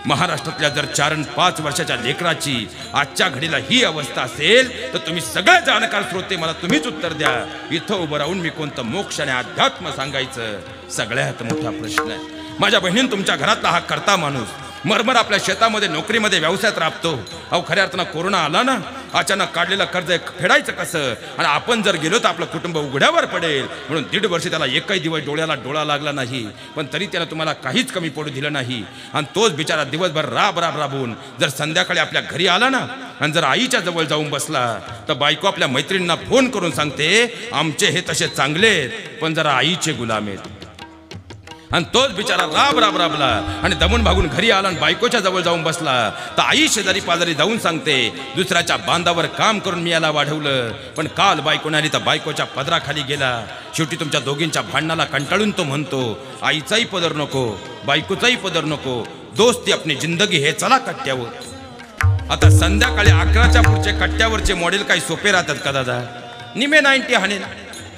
महाराष्ट्रातल्या जर 4 आणि 5 वर्षाच्या लेकराची आजच्या घडीला ही अवस्था असेल तर तुम्ही सगळे जाणकार श्रोते मला तुम्हीच उत्तर द्या. इथं उभं राहून मी कोणतं मोक्ष आणि अध्यात्म सांगायचं सगळ्यात मोठा प्रश्न आहे. माझ्या बहिणीनं तुमच्या घरातला हा करता माणूस मरमर आपल्या शेतामध्ये नोकरीमध्ये व्यवसायात राबतो. अहो खऱ्या अर्थानं कोरोना आला ना, अचानक काढलेलं कर्ज फेडायचं कसं? आणि आपण जर गेलो तर आपलं कुटुंब उघड्यावर पडेल म्हणून 1.5 वर्ष त्याला एकही दिवस डोळ्याला डोळा लागला नाही. पण तरी त्यानं तुम्हाला काहीच कमी पडू दिलं नाही. आणि तोच बिचारा दिवसभर राबून जर संध्याकाळी आपल्या घरी आला ना आणि जर आईच्या जवळ जाऊन बसला तर बायको आपल्या मैत्रिणींना फोन करून सांगते आमचे हे तसे चांगले पण जरा आईचे गुलाम आहेत. आणि तोच बिचारा राबला आणि दमून भागून घरी आला आणि बायकोच्या जवळ जाऊन बसला तर आई शेजारी पाजारी जाऊन सांगते दुसऱ्याच्या बांधावर काम करून मी याला वाढवलं. पण काल बायको आली तर बायकोच्या पदराखाली गेला. शेवटी तुमच्या दोघींच्या भांडणाला कंटाळून तो म्हणतो आईचाही पदर नको, बायकोचाही पदर नको, दोस्ती आपली जिंदगी हे चला कट्ट्यावर. आता संध्याकाळी 11च्या पुढचे कट्ट्यावरचे मॉडेल काही सोपे राहतात का दादा? निमे 90 हाणे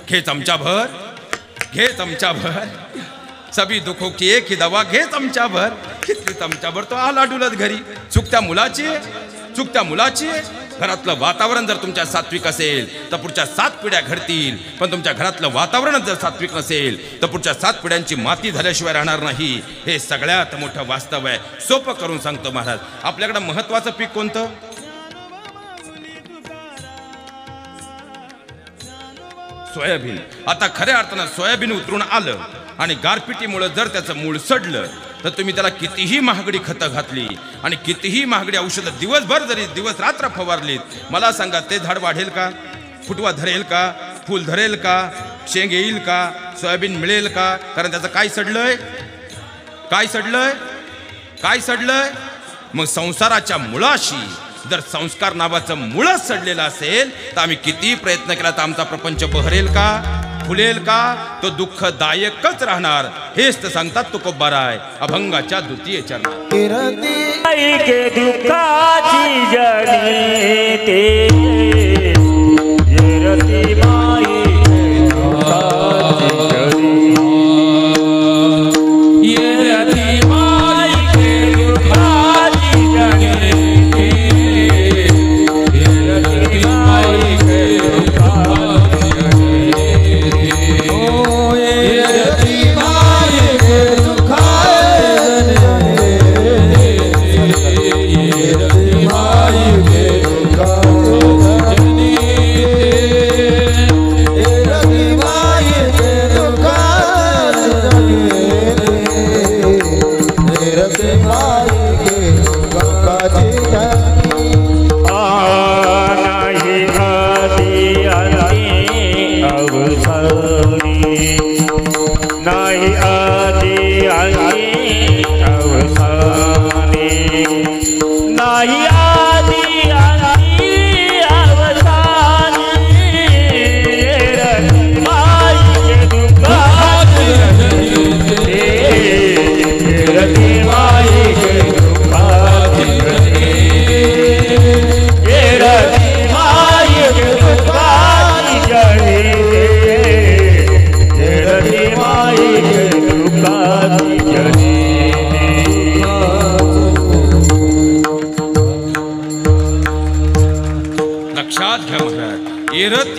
घे चमचाभर, घे चमचाभर, सभी दुखों की एक ही दवा, घे चमचाभर. किती चमचाभर तो आला डुलत घरी. चुकत्या मुलाची घरातलं वातावरण जर तुमच्या सात्विक असेल तर पुढच्या 7 पिढ्या घडतील. पण तुमच्या घरातलं वातावरणच जर सात्विक नसेल तर पुढच्या 7 पिढ्यांची माती झाल्याशिवाय राहणार नाही. हे सगळ्यात मोठं वास्तव आहे. सोपं करून सांगतो महाराज. आपल्याकडे महत्वाचं पीक कोणतं? सोयाबीन. आता खऱ्या अर्थानं सोयाबीन उतरून आलं आणि गारपिटीमुळे जर त्याचं मूळ सडलं तर तुम्ही त्याला कितीही महागडी खतं घातली आणि कितीही महागडी औषधं दिवसभर जरी दिवस रात्र फवारलीत, मला सांगा ते झाड वाढेल का? फुटवा धरेल का? फूल धरेल का? शेंग येईल का? सोयाबीन मिळेल का? कारण त्याचं काय सडलंय? काय सडलंय? काय सडलंय? मग संसाराच्या मुळाशी जर संस्कार नावाचं मुळच सडलेलं असेल तर आम्ही किती प्रयत्न केला तर आमचा प्रपंच बहरेल का, फुलेल का? तो दुःखदायकच राहणार. हेच तर सांगतात तुकोबाराय अभंगाच्या द्वितीय चरणात. के दुःखाची जणी ते रती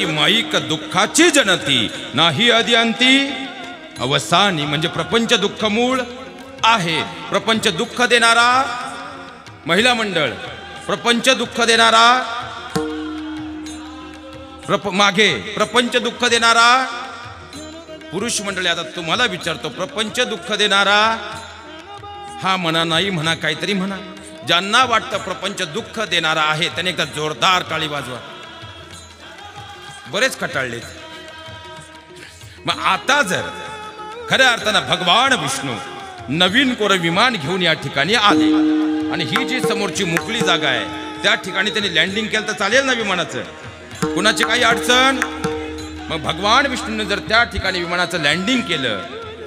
माई दुःखाची जनती नाही आदी अंती अवसानी. म्हणजे प्रपंच दुःख मूळ आहे. प्रपंच दुःख देणारा महिला मंडळ, प्रपंच दुःख देणारा मागे प्रपंच दुःख देणारा पुरुष मंडळी. आता तुम्हाला विचारतो, प्रपंच दुःख देणारा हा म्हणा नाही म्हणा काहीतरी म्हणा. ज्यांना वाटतं प्रपंच दुःख देणारा आहे त्याने एकदा जोरदार टाळी वाजवा. बरेच कटाळले. मग आता जर खऱ्या अर्थानं भगवान विष्णू नवीन कोरं विमान घेऊन या ठिकाणी आले आणि ही जी समोरची मोकळी जागा आहे त्या ठिकाणी त्यांनी लँडिंग केलं तर चालेल ना विमानाचं? कुणाची काही अडचण? मग भगवान विष्णूने जर त्या ठिकाणी विमानाचं लँडिंग केलं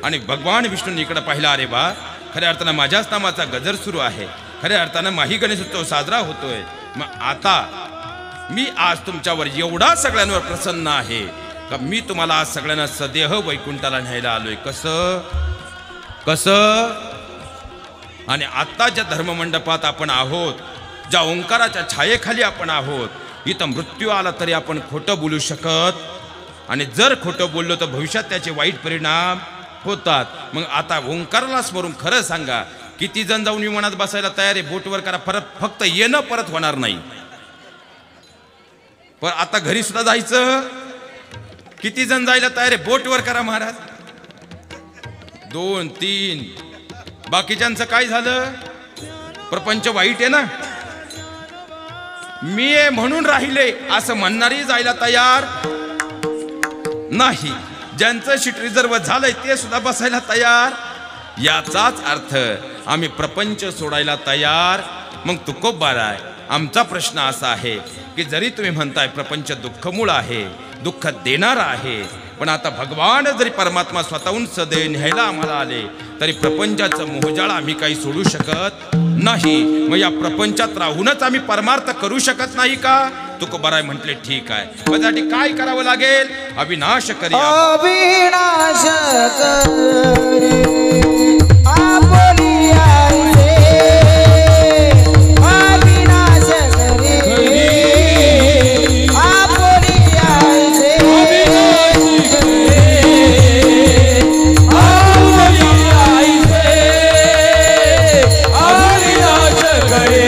आणि भगवान विष्णूने इकडे पाहिलं, अरे बा खऱ्या अर्थानं माझ्याच नामाचा गजर सुरू आहे, खऱ्या अर्थानं माही गणेशोत्सव साजरा होतोय. मग आता मी आज तुमच्यावर एवढा सगळ्यांवर प्रसन्न आहे का मी तुम्हाला आज सगळ्यांना सदेह वैकुंठाला न्यायला आलोय. कसं कसं? आणि आता ज्या धर्ममंडपात आपण आहोत, ज्या ओंकाराच्या छायेखाली आपण आहोत, इथं मृत्यू आला तरी आपण खोटं बोलू शकत, आणि जर खोटं बोललो तर भविष्यात त्याचे वाईट परिणाम होतात. मग आता ओंकाराला स्मरून खरं सांगा, किती जण जाऊन विमानात बसायला तयार आहे? बोटवर करा. फक्त येणं परत होणार नाही. पण आता घरी सुद्धा जायचं. किती जण जायला तयार आहे? बोटवर करा महाराज. 2 3. बाकीच्यांचं काय झालं? प्रपंच वाईट आहे ना, मी आहे म्हणून राहिले असं म्हणणारी जायला तयार नाही. ज्यांचं सीट रिझर्व झालंय ते सुद्धा बसायला तयार. याचाच अर्थ आम्ही प्रपंच सोडायला तयार. मग तुकोबाराय आमचा प्रश्न असा आहे की जरी तुम्ही म्हणताय प्रपंच दुःखमूळ आहे, दुःख देणारा आहे, पण आता भगवान जरी परमात्मा स्वतःहून सदैव न्यायला आम्हाला आले तरी प्रपंचाचं मोहजाळ आम्ही काही सोडू शकत नाही. मग या प्रपंचात राहूनच आम्ही परमार्थ करू शकत नाही का? तुकोबाराय म्हटले ठीक आहे. मग त्यासाठी काय करावं लागेल? अविनाश करी अविनाश करी आपुली आईचे. अविनाश करी आपुली आईचे. आपुली आईचे. अविनाश करी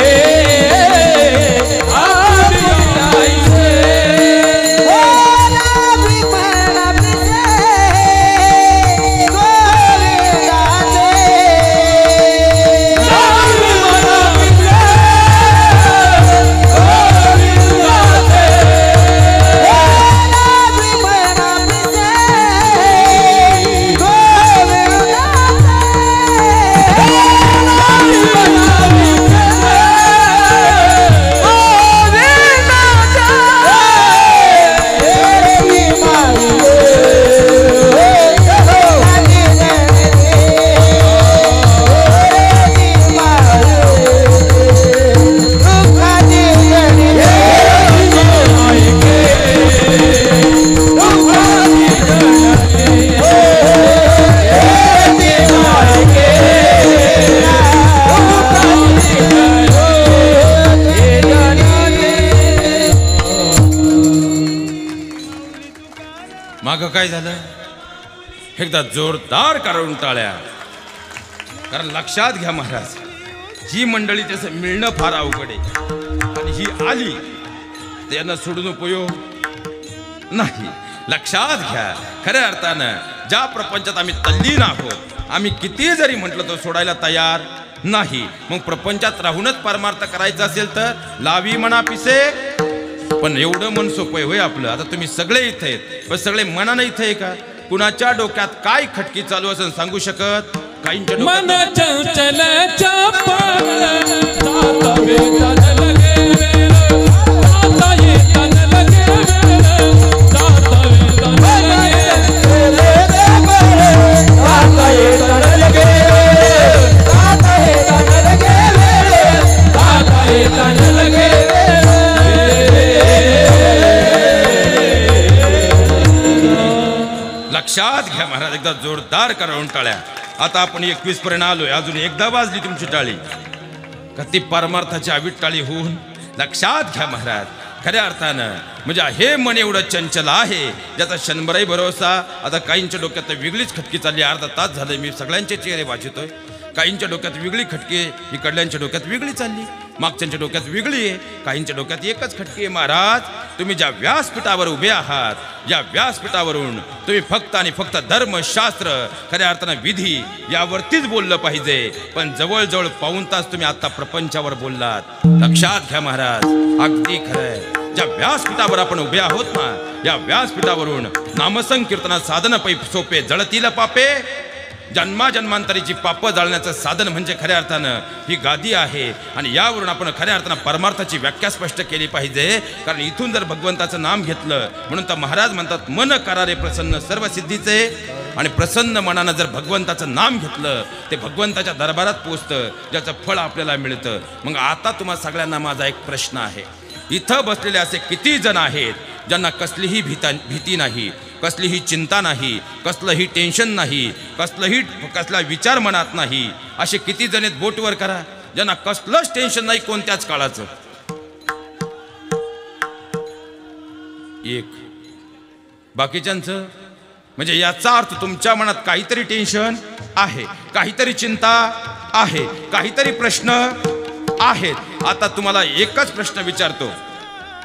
गोरे काय झालं? एकदा जोरदार करून टाळ्या. कारण लक्षात घ्या महाराज, ही मंडळी त्याचं मिळणं फार अवघड आहे आणि ही आली त्यांना सोडून उपयोग नाही. लक्षात घ्या, खऱ्या अर्थानं ज्या प्रपंचात आम्ही तल्लीन आहोत, आम्ही किती जरी म्हटलं तो सोडायला तयार नाही. मग प्रपंचात राहूनच परमार्थ करायचा असेल तर लावी म्हणा पिसे. पण एवढं मन सोपं होय आपलं. आता तुम्ही सगळे इथे आहेत, पण सगळे मनानं इथे आहे का? कुणाच्या डोक्यात काय खटकी चालू असं सांगू शकत? काहींच्या मन डोक्यात चंचल चपल जाता वेतन लगे वेळ, जाता येतन लगे वेळ, जाता वेतन लगे लक्षात घ्या महाराज, एकदा जोरदार करून टाळ्या. आता आपण 21 पर्यंत आलोय, अजून एकदा वाजली तुमची टाळी का ती परमार्थाची अविट टाळी होऊन. लक्षात घ्या महाराज, खऱ्या अर्थानं म्हणजे हे मन एवढं चंचल आहे ज्याचा शंभरही भरोसा. आता काहींच्या डोक्यात तर वेगळीच खटकी चालली. अर्धा तास झालं मी सगळ्यांचे चेहरे वाचतोय. काहींच्या डोक्यात वेगळी खटकी, इकडल्यांच्या डोक्यात वेगळी चालली, मागच्यांच्या डोक्यात वेगळी आहे, काहींच्या डोक्यात एकच खटकी आहे. महाराज, तुम्ही ज्या व्यासपीठावर उभे आहात, या व्यासपीठावरून तुम्ही फक्त आणि फक्त धर्मशास्त्र, खऱ्या अर्थानं विधी यावरतीच बोललं पाहिजे. पण जवळजवळ पाऊण तास तुम्ही आता प्रपंचावर बोललात. लक्षात घ्या महाराज, अगदी खरंय. ज्या व्यासपीठावर आपण उभे आहोत ना, या व्यासपीठावरून नामसंकीर्तना साधन पै सोपे जळतील पापे. जन्माजन्मांतरीची पाप जाळण्याचं साधन म्हणजे खऱ्या अर्थानं ही गादी आहे. आणि यावरून आपण खऱ्या अर्थानं परमार्थाची व्याख्या स्पष्ट केली पाहिजे. कारण इथून जर भगवंताचं नाम घेतलं, म्हणून तर महाराज म्हणतात मन करारे प्रसन्न सर्व सिद्धीचे. आणि प्रसन्न मनानं जर भगवंताचं नाम घेतलं, ते भगवंताच्या दरबारात पोचतं, ज्याचं फळ आपल्याला मिळतं. मग आता तुम्हा सगळ्यांना माझा एक प्रश्न आहे. इथं बसलेले असे किती जण आहेत ज्यांना कसलीही भीती नाही, कसलीही चिंता नाही, कसलंही टेन्शन नाही, कसला विचार मनात नाही? असे किती जण आहेत? बोटवर करा ज्यांना कसलंच टेन्शन नाही कोणत्याच काळाचं. एक. बाकीच्यांचं म्हणजे याचा अर्थ तुमच्या मनात काहीतरी टेन्शन आहे, काहीतरी चिंता आहे, काहीतरी प्रश्न आहेत. आता तुम्हाला एकच प्रश्न विचारतो,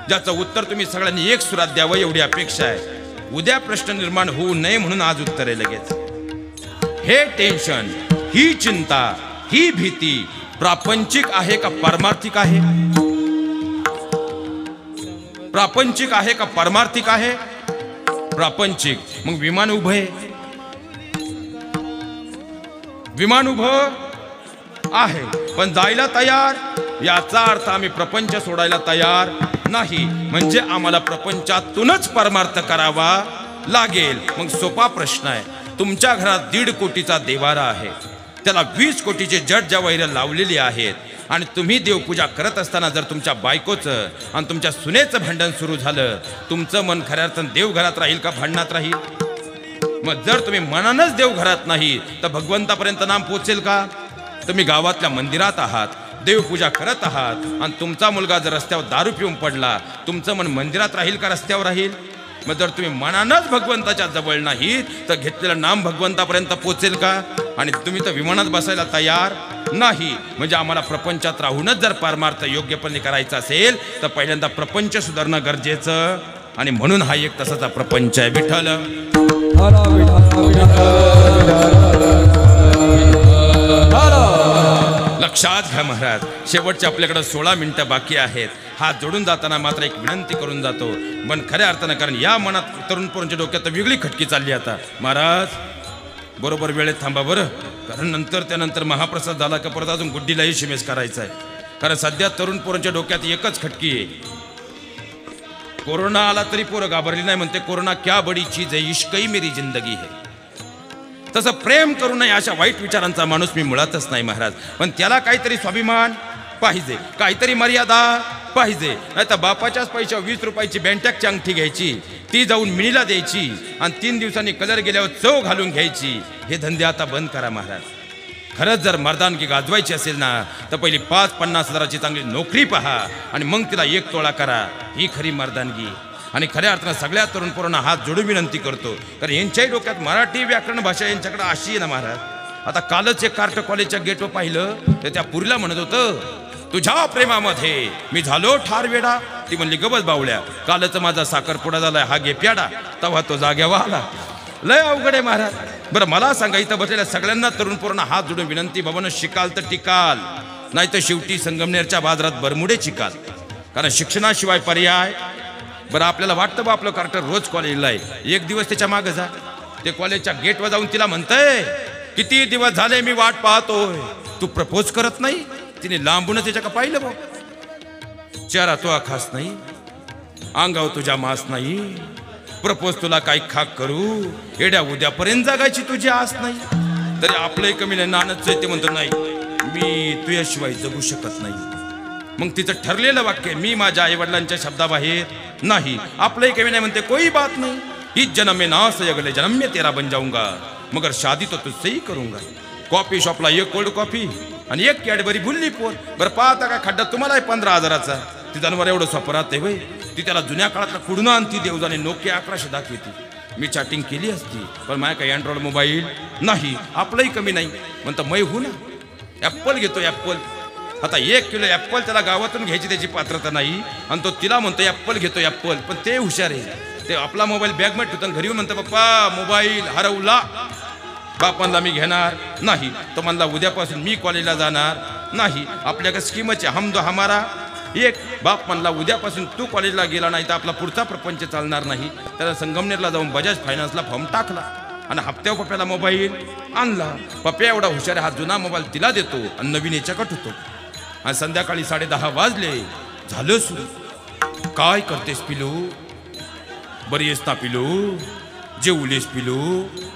ज्याचं उत्तर तुम्ही सगळ्यांनी एक सुरात द्यावं एवढी अपेक्षा आहे. उद्या प्रश्न निर्माण होऊ नये म्हणून आज उत्तर आहे लगेच. हे टेन्शन, ही चिंता, ही भीती प्रापंचिक आहे का पारमार्थिक आहे? प्रापंचिक आहे का पारमार्थिक आहे? प्रापंचिक. मग विमान उभं आहे, विमान उभं आहे पण जायला तयार. याचा अर्थ आम्ही प्रपंच सोडायला तयार नाही, म्हणजे आम्हाला प्रपंचातूनच परमार्थ करावा लागेल. मग सोपा प्रश्न आहे. तुमच्या घरात 1.5 कोटीचा देवारा आहे, त्याला 20 कोटीचे जड जवाहीर लावलेली आहेत. आणि तुम्ही देवपूजा करत असताना जर तुमच्या बायकोचं आणि तुमच्या सुनेचं भांडण सुरू झालं, तुमचं मन खऱ्या अर्थानं देवघरात राहील का भांडणात राहील? मग जर तुम्ही मनानच देवघरात नाही तर भगवंतापर्यंत नाम पोचेल का? तुम्ही गावातल्या मंदिरात आहात, देवपूजा करत आहात, आणि तुमचा मुलगा जर रस्त्यावर दारू पिऊन पडला, तुमचं मन मंदिरात राहील का रस्त्यावर राहील? मग जर तुम्ही मनानच भगवंताच्या जवळ नाही तर घेतलेलं नाम भगवंतापर्यंत पोचेल का? आणि तुम्ही तर विमानात बसायला तयार नाही. म्हणजे आम्हाला प्रपंचात राहूनच जर परमार्थ योग्यपणे करायचा असेल तर पहिल्यांदा प्रपंच सुधारणं गरजेचं. आणि म्हणून हा एक तसाचा प्रपंच आहे. विठ्ठल लक्षात घ्या महाराज. शेवटचे आपल्याकडे 16 मिनिटं बाकी आहेत. हात जोडून जाताना मात्र एक विनंती करून जातो, पण खऱ्या अर्थानं, कारण या मनात तरुण पोरांच्या डोक्यात वेगळी खटकी चालली. आता महाराज बरोबर वेळेत थांबा बरं, कारण त्यानंतर महाप्रसाद झाला का परत अजून गुड्डीलाही शिमेस करायचा आहे. कारण सध्या तरुण पोरांच्या डोक्यात एकच खटकी आहे. कोरोना आला तरी पोरं घाबरली नाही, म्हणते कोरोना क्या बडी चीज है, इश्क ही मेरी जिंदगी है. तसं प्रेम करू नये अशा वाईट विचारांचा माणूस मी मुळातच नाही महाराज. पण त्याला काहीतरी स्वाभिमान पाहिजे, काहीतरी मर्यादा पाहिजे. नाही तर बापाच्याच पैशावर 20 रुपयाची बँटॅकची अंगठी घ्यायची, ती जाऊन मिनीला द्यायची आणि 3 दिवसांनी कलर गेल्यावर चव घालून घ्यायची. हे धंदे आता बंद करा महाराज. खरंच जर मर्दानगी गाजवायची असेल ना तर पहिली 5-50 हजाराची चांगली नोकरी पहा आणि मग तिला 1 तोळा करा. ही खरी मर्दानगी. आणि खऱ्या अर्थानं सगळ्या तरुण पोरांना हात जोडून विनंती करतो, कारण यांच्याही डोक्यात मराठी व्याकरण भाषा यांच्याकडे अशी आहे ना महाराज. आता कालच एक कार्ट कॉलेजच्या गेटवर पाहिलं तर त्या पुरीला म्हणत होतं, तुझ्या प्रेमामध्ये मी झालो ठार वेडा. ती म्हणली गबस बावळ्या, कालच माझा साखरपुडा झालाय, हा घे प्याडा. तेव्हा तो जाग्यावर आला. लय अवघड आहे महाराज. बरं मला सांगा, इथं बसलेल्या सगळ्यांना तरुण पोरांना हात जोडून विनंती, बाबांनो शिकाल तर टिकाल, नाही तर शेवटी संगमनेरच्या बाजारात बरमुडे चिकाल, कारण शिक्षणाशिवाय पर्याय. बरं आपल्याला वाटतं बा आपलं कार्टर रोज कॉलेजला आहे, एक दिवस त्याच्या मागं जा. ते कॉलेजच्या गेटवर जाऊन तिला म्हणतंय, किती दिवस झाले मी वाट पाहतोय, तू प्रपोज करत नाही. तिने लांबूनच त्याच्या का पाहिलं बा. चेहरा तुझा खास नाही, अंगावर तुझ्या मास नाही, प्रपोज तुला काही खाक करू, येड्या उद्यापर्यंत जगायची तुझी आस नाही. तरी आपलंही कमी नाही, नानच ते म्हणतो नाही मी तुझ्याशिवाय जगू शकत नाही. मग तिचं ठरलेलं वाक्य, मी माझ्या आईवडिलांच्या शब्दाबाहेर नाही. आपलंही कमी नाही म्हणते, कोई बात नाही, इस जन्म में ना से अगले जन्म में तेरा बन जाऊंगा, मगर शादी तो तुझसे ही करूंगा. कॉफी शॉपला एक कोल्ड कॉफी आणि एक कॅडबरी भुलली पोर. बरं पाहता का खड्डा तुम्हाला 15,000चा. ती जनावर एवढं स्वप्नात आहे वय. ती त्याला जुन्या काळातला कुडून आणती देवजाने, नोकिया 1100 दाखवती. मी चॅटिंग केली असती, पण माझ्या काही अँड्रॉइड मोबाईल नाही. आपलंही कमी नाही म्हणतं, मै हो ना ॲप्पल घेतो ॲप्पल. आता 1 किलो ॲप्पल त्याला गावातून घ्यायची त्याची पात्रता नाही, आणि तो तिला म्हणतो ॲप्पल घेतो ॲप्पल. पण ते हुशार आहे, ते आपला मोबाईल बॅगमध्ये ठेवतो, घरी येऊन म्हणतं पप्पा मोबाईल हरवला. बाप म्हणला मी घेणार नाही. तो म्हणला उद्यापासून मी कॉलेजला जाणार नाही. आपल्याकडे स्कीमच आहे, हम दो हमारा एक. बाप म्हणला उद्यापासून तू कॉलेजला गेला नाही तर आपला पुढचा प्रपंच चालणार नाही. त्याला संगमनेरला जाऊन बजाज फायनान्सला फॉर्म टाकला आणि हप्त्यावर पप्प्याला मोबाईल आणला. पप्प्या एवढा हुशार, हा जुना मोबाईल तिला देतो आणि नवीन याच्याकडे होतो. आणि संध्याकाळी 10:30 वाजले, झालं सुरू. काय करतेस पिलू, बरी आहेस ना पिलू, जेवलीस पिलू.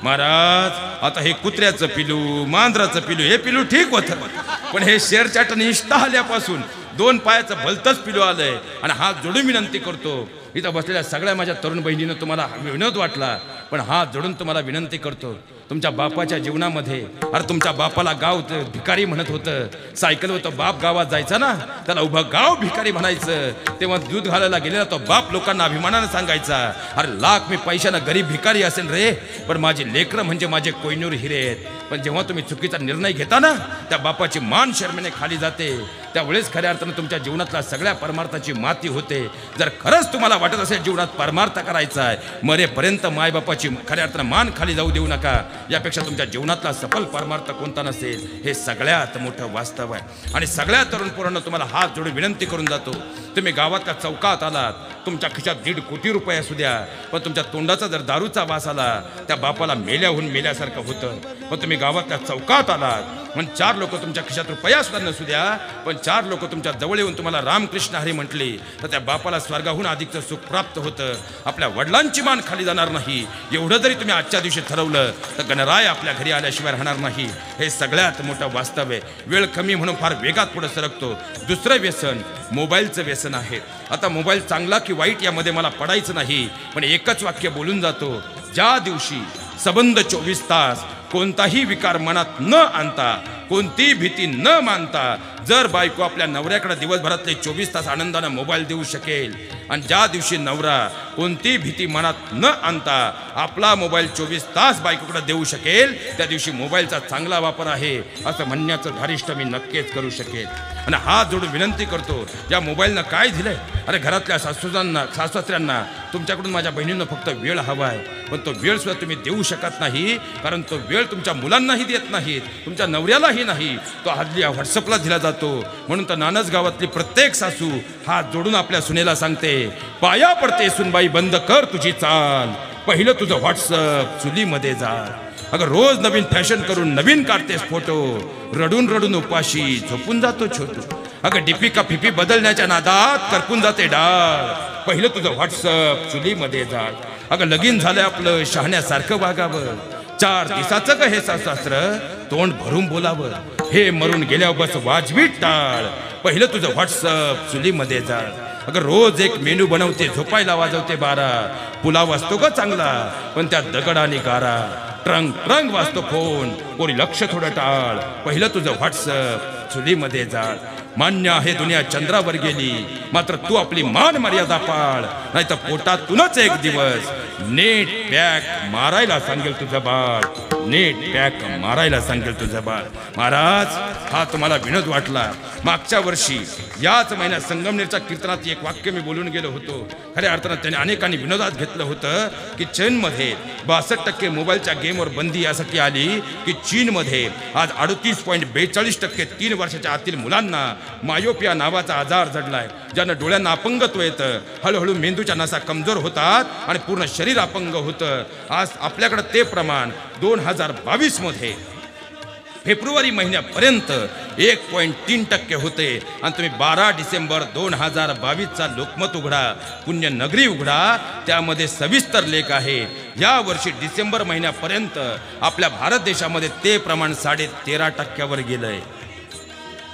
महाराज आता हे कुत्र्याचं पिलू, मांजराचं पिलू, हे पिलू ठीक होतं, पण हे शेअर चॅट आणि इंस्टा आल्यापासून 2 पायाचं भलतंच पिलू आलंय. आणि हात जोडून विनंती करतो, इथं बसलेल्या सगळ्या माझ्या तरुण बहिणीनं, तुम्हाला विनोद वाटला पण हात जोडून तुम्हाला विनंती करतो, तुमच्या बापाच्या जीवनामध्ये, अरे तुमच्या बापाला गाव भिकारी म्हणत होतं, सायकल होतं बाप गावात जायचा ना, त्याला उभं गाव भिकारी म्हणायचं. तेव्हा दूध घालायला गेलेला तो बाप लोकांना अभिमानानं सांगायचा, अरे लाख मी पैशानं गरीब भिकारी असेल रे, पण माझी लेकरं म्हणजे माझे कोहिनूर हिरे आहेत. पण जेव्हा तुम्ही चुकीचा निर्णय घेता ना, त्या बापाची मान शर्मेने खाली जाते. त्यावेळेस खऱ्या अर्थानं तुमच्या जीवनातल्या सगळ्या परमार्थाची माती होते. जर खरंच तुम्हाला वाटत असेल जीवनात परमार्थ करायचा आहे, मरेपर्यंत मायबापाची खऱ्या अर्थानं मान खाली जाऊ देऊ नका. यापेक्षा तुमच्या जीवनातला सफल परमार्थ कोणता नसेल, हे सगळ्यात मोठं वास्तव आहे. आणि सगळ्या तरुण पोरांना तुम्हाला हात जोडून विनंती करून जातो, तुम्ही गावातल्या चौकात आलात, तुमच्या खिशात 1.5 कोटी रुपये असू द्या, पण तुमच्या तोंडाचा जर दारूचा वास आला, त्या बापाला मेल्याहून मेल्यासारखं होतं. पण तुम्ही गावातल्या चौकात आलात, पण 4 लोक तुमच्या खिशात रुपया सुद्धा नसू द्या, पण 4 लोक तुमच्या जवळ येऊन तुम्हाला रामकृष्ण हरी म्हटले, तर त्या बापाला स्वर्गाहून अधिकचं सुख प्राप्त होतं. आपल्या वडिलांची मान खाली जाणार नाही. एवढं जरी तुम्ही आजच्या दिवशी ठरवलं तर गणराय आपल्या घरी आल्याशिवाय राहणार नाही. हे सगळ्यात मोठं वास्तव आहे. वेळ कमी म्हणून फार वेगात पुढे सरकतो. दुसरं व्यसन मोबाईलचं व्यसन आहे. आता मोबाईल चांगला की वाईट यामध्ये मला पडायचं नाही, पण एकच वाक्य बोलून जातो, ज्या दिवशी सबंध 24 तास कोणताही विकार मनात न आणता, कोणती भीती न मानता, जर बायको आपल्या नवऱ्याकडे दिवसभरातले 24 तास आनंदानं मोबाईल देऊ शकेल, आणि ज्या दिवशी नवरा कोणती भीती मनात न आणता आपला मोबाईल 24 तास बायकोकडे देऊ शकेल, त्या दिवशी मोबाईलचा चांगला वापर आहे असं म्हणण्याचं धारिष्ट मी नक्कीच करू शकेल. आणि हात जोडून विनंती करतो, या मोबाईलनं काय दिलंय, अरे घरातल्या सासूसाऱ्यांना तुमच्याकडून माझ्या बहिणींना फक्त वेळ हवा आहे, पण तो वेळ सुद्धा तुम्ही देऊ शकत नाही, कारण तो वेळ तुमच्या मुलांनाही देत नाहीत, तुमच्या नवऱ्यालाही नाही, तो हल्ली व्हॉट्सअपला दिला जातो. म्हणून तर नानस गावातली प्रत्येक सासू हात जोडून आपल्या सुनेला सांगते, पाया पडते सुनबाई बंद कर तुझी चाल, पहिलं तुझं व्हॉट्सअप चुलीमध्ये जा. अगं रोज नवीन फॅशन करून नवीन काढतेस फोटो, रडून रडून उपाशी झोपून जातो छोटू. अगं डीपी का फिपी बदलण्याच्या नादात करपून जाते डाळ, पहिलं तुझं व्हॉट्सअप चुलीमध्ये जा. अगं लगीन झालं आपलं शहाण्यासारखं वागावं, 4 दिवसाचं का हे शास्त्र तोंड भरून बोलावं, हे मरून गेल्यावर बस वाजवी टाळ, पहिलं तुझं व्हॉट्सअप चुलीमध्ये जा. अगं रोज एक मेनू बनवते, झोपायला वाजवते 12, पुलाव असतो का चांगला पण त्यात दगड आणि गारा, ट्रंग ट्रंग वाजतो फोन, कोणी लक्ष थोडं टाळ, पहिलं तुझं व्हॉट्सअप चुलीमध्ये जा. मान्य आहे दुनिया चंद्रावर गेली, मात्र तू आपली मान मर्यादा पाळ, नाही तर पोटातूनच एक दिवस नेट पॅक मारायला सांगेल तुझं बाळ, नेट पॅक मारायला सांगेल तुझं बाळ. महाराज, हा तुम्हाला विनोद वाटला. मागच्या वर्षी याच महिन्यात संगमनेरच्या कीर्तनात एक वाक्य मी बोलून गेलो होतो. खऱ्या अर्थानं त्याने अनेकांनी विनोदात घेतलं होतं की चीनमध्ये 62% मोबाईलच्या गेमवर बंदी यासाठी आली की चीनमध्ये आज 38.42% 3 वर्षाच्या आतील मुलांना मायोपिया नावाचा आजार जडलाय, ज्यांना डोळ्यांना अपंगत्व येतं, हळूहळू मेंदूच्या नसा कमजोर होतात आणि पूर्ण शरीर अपंग होतं. आज आपल्याकडे ते प्रमाण 2022 मध्ये फेब्रुवारी महिन्यापर्यंत 1.3% होते. आणि तुम्ही 12 डिसेंबर 2022चा लोकमत उघडा, पुण्यनगरी उघडा, त्यामध्ये सविस्तर लेख आहे. या वर्षी डिसेंबर महिन्यापर्यंत आपल्या भारत देशामध्ये ते प्रमाण 13.5% गेलंय.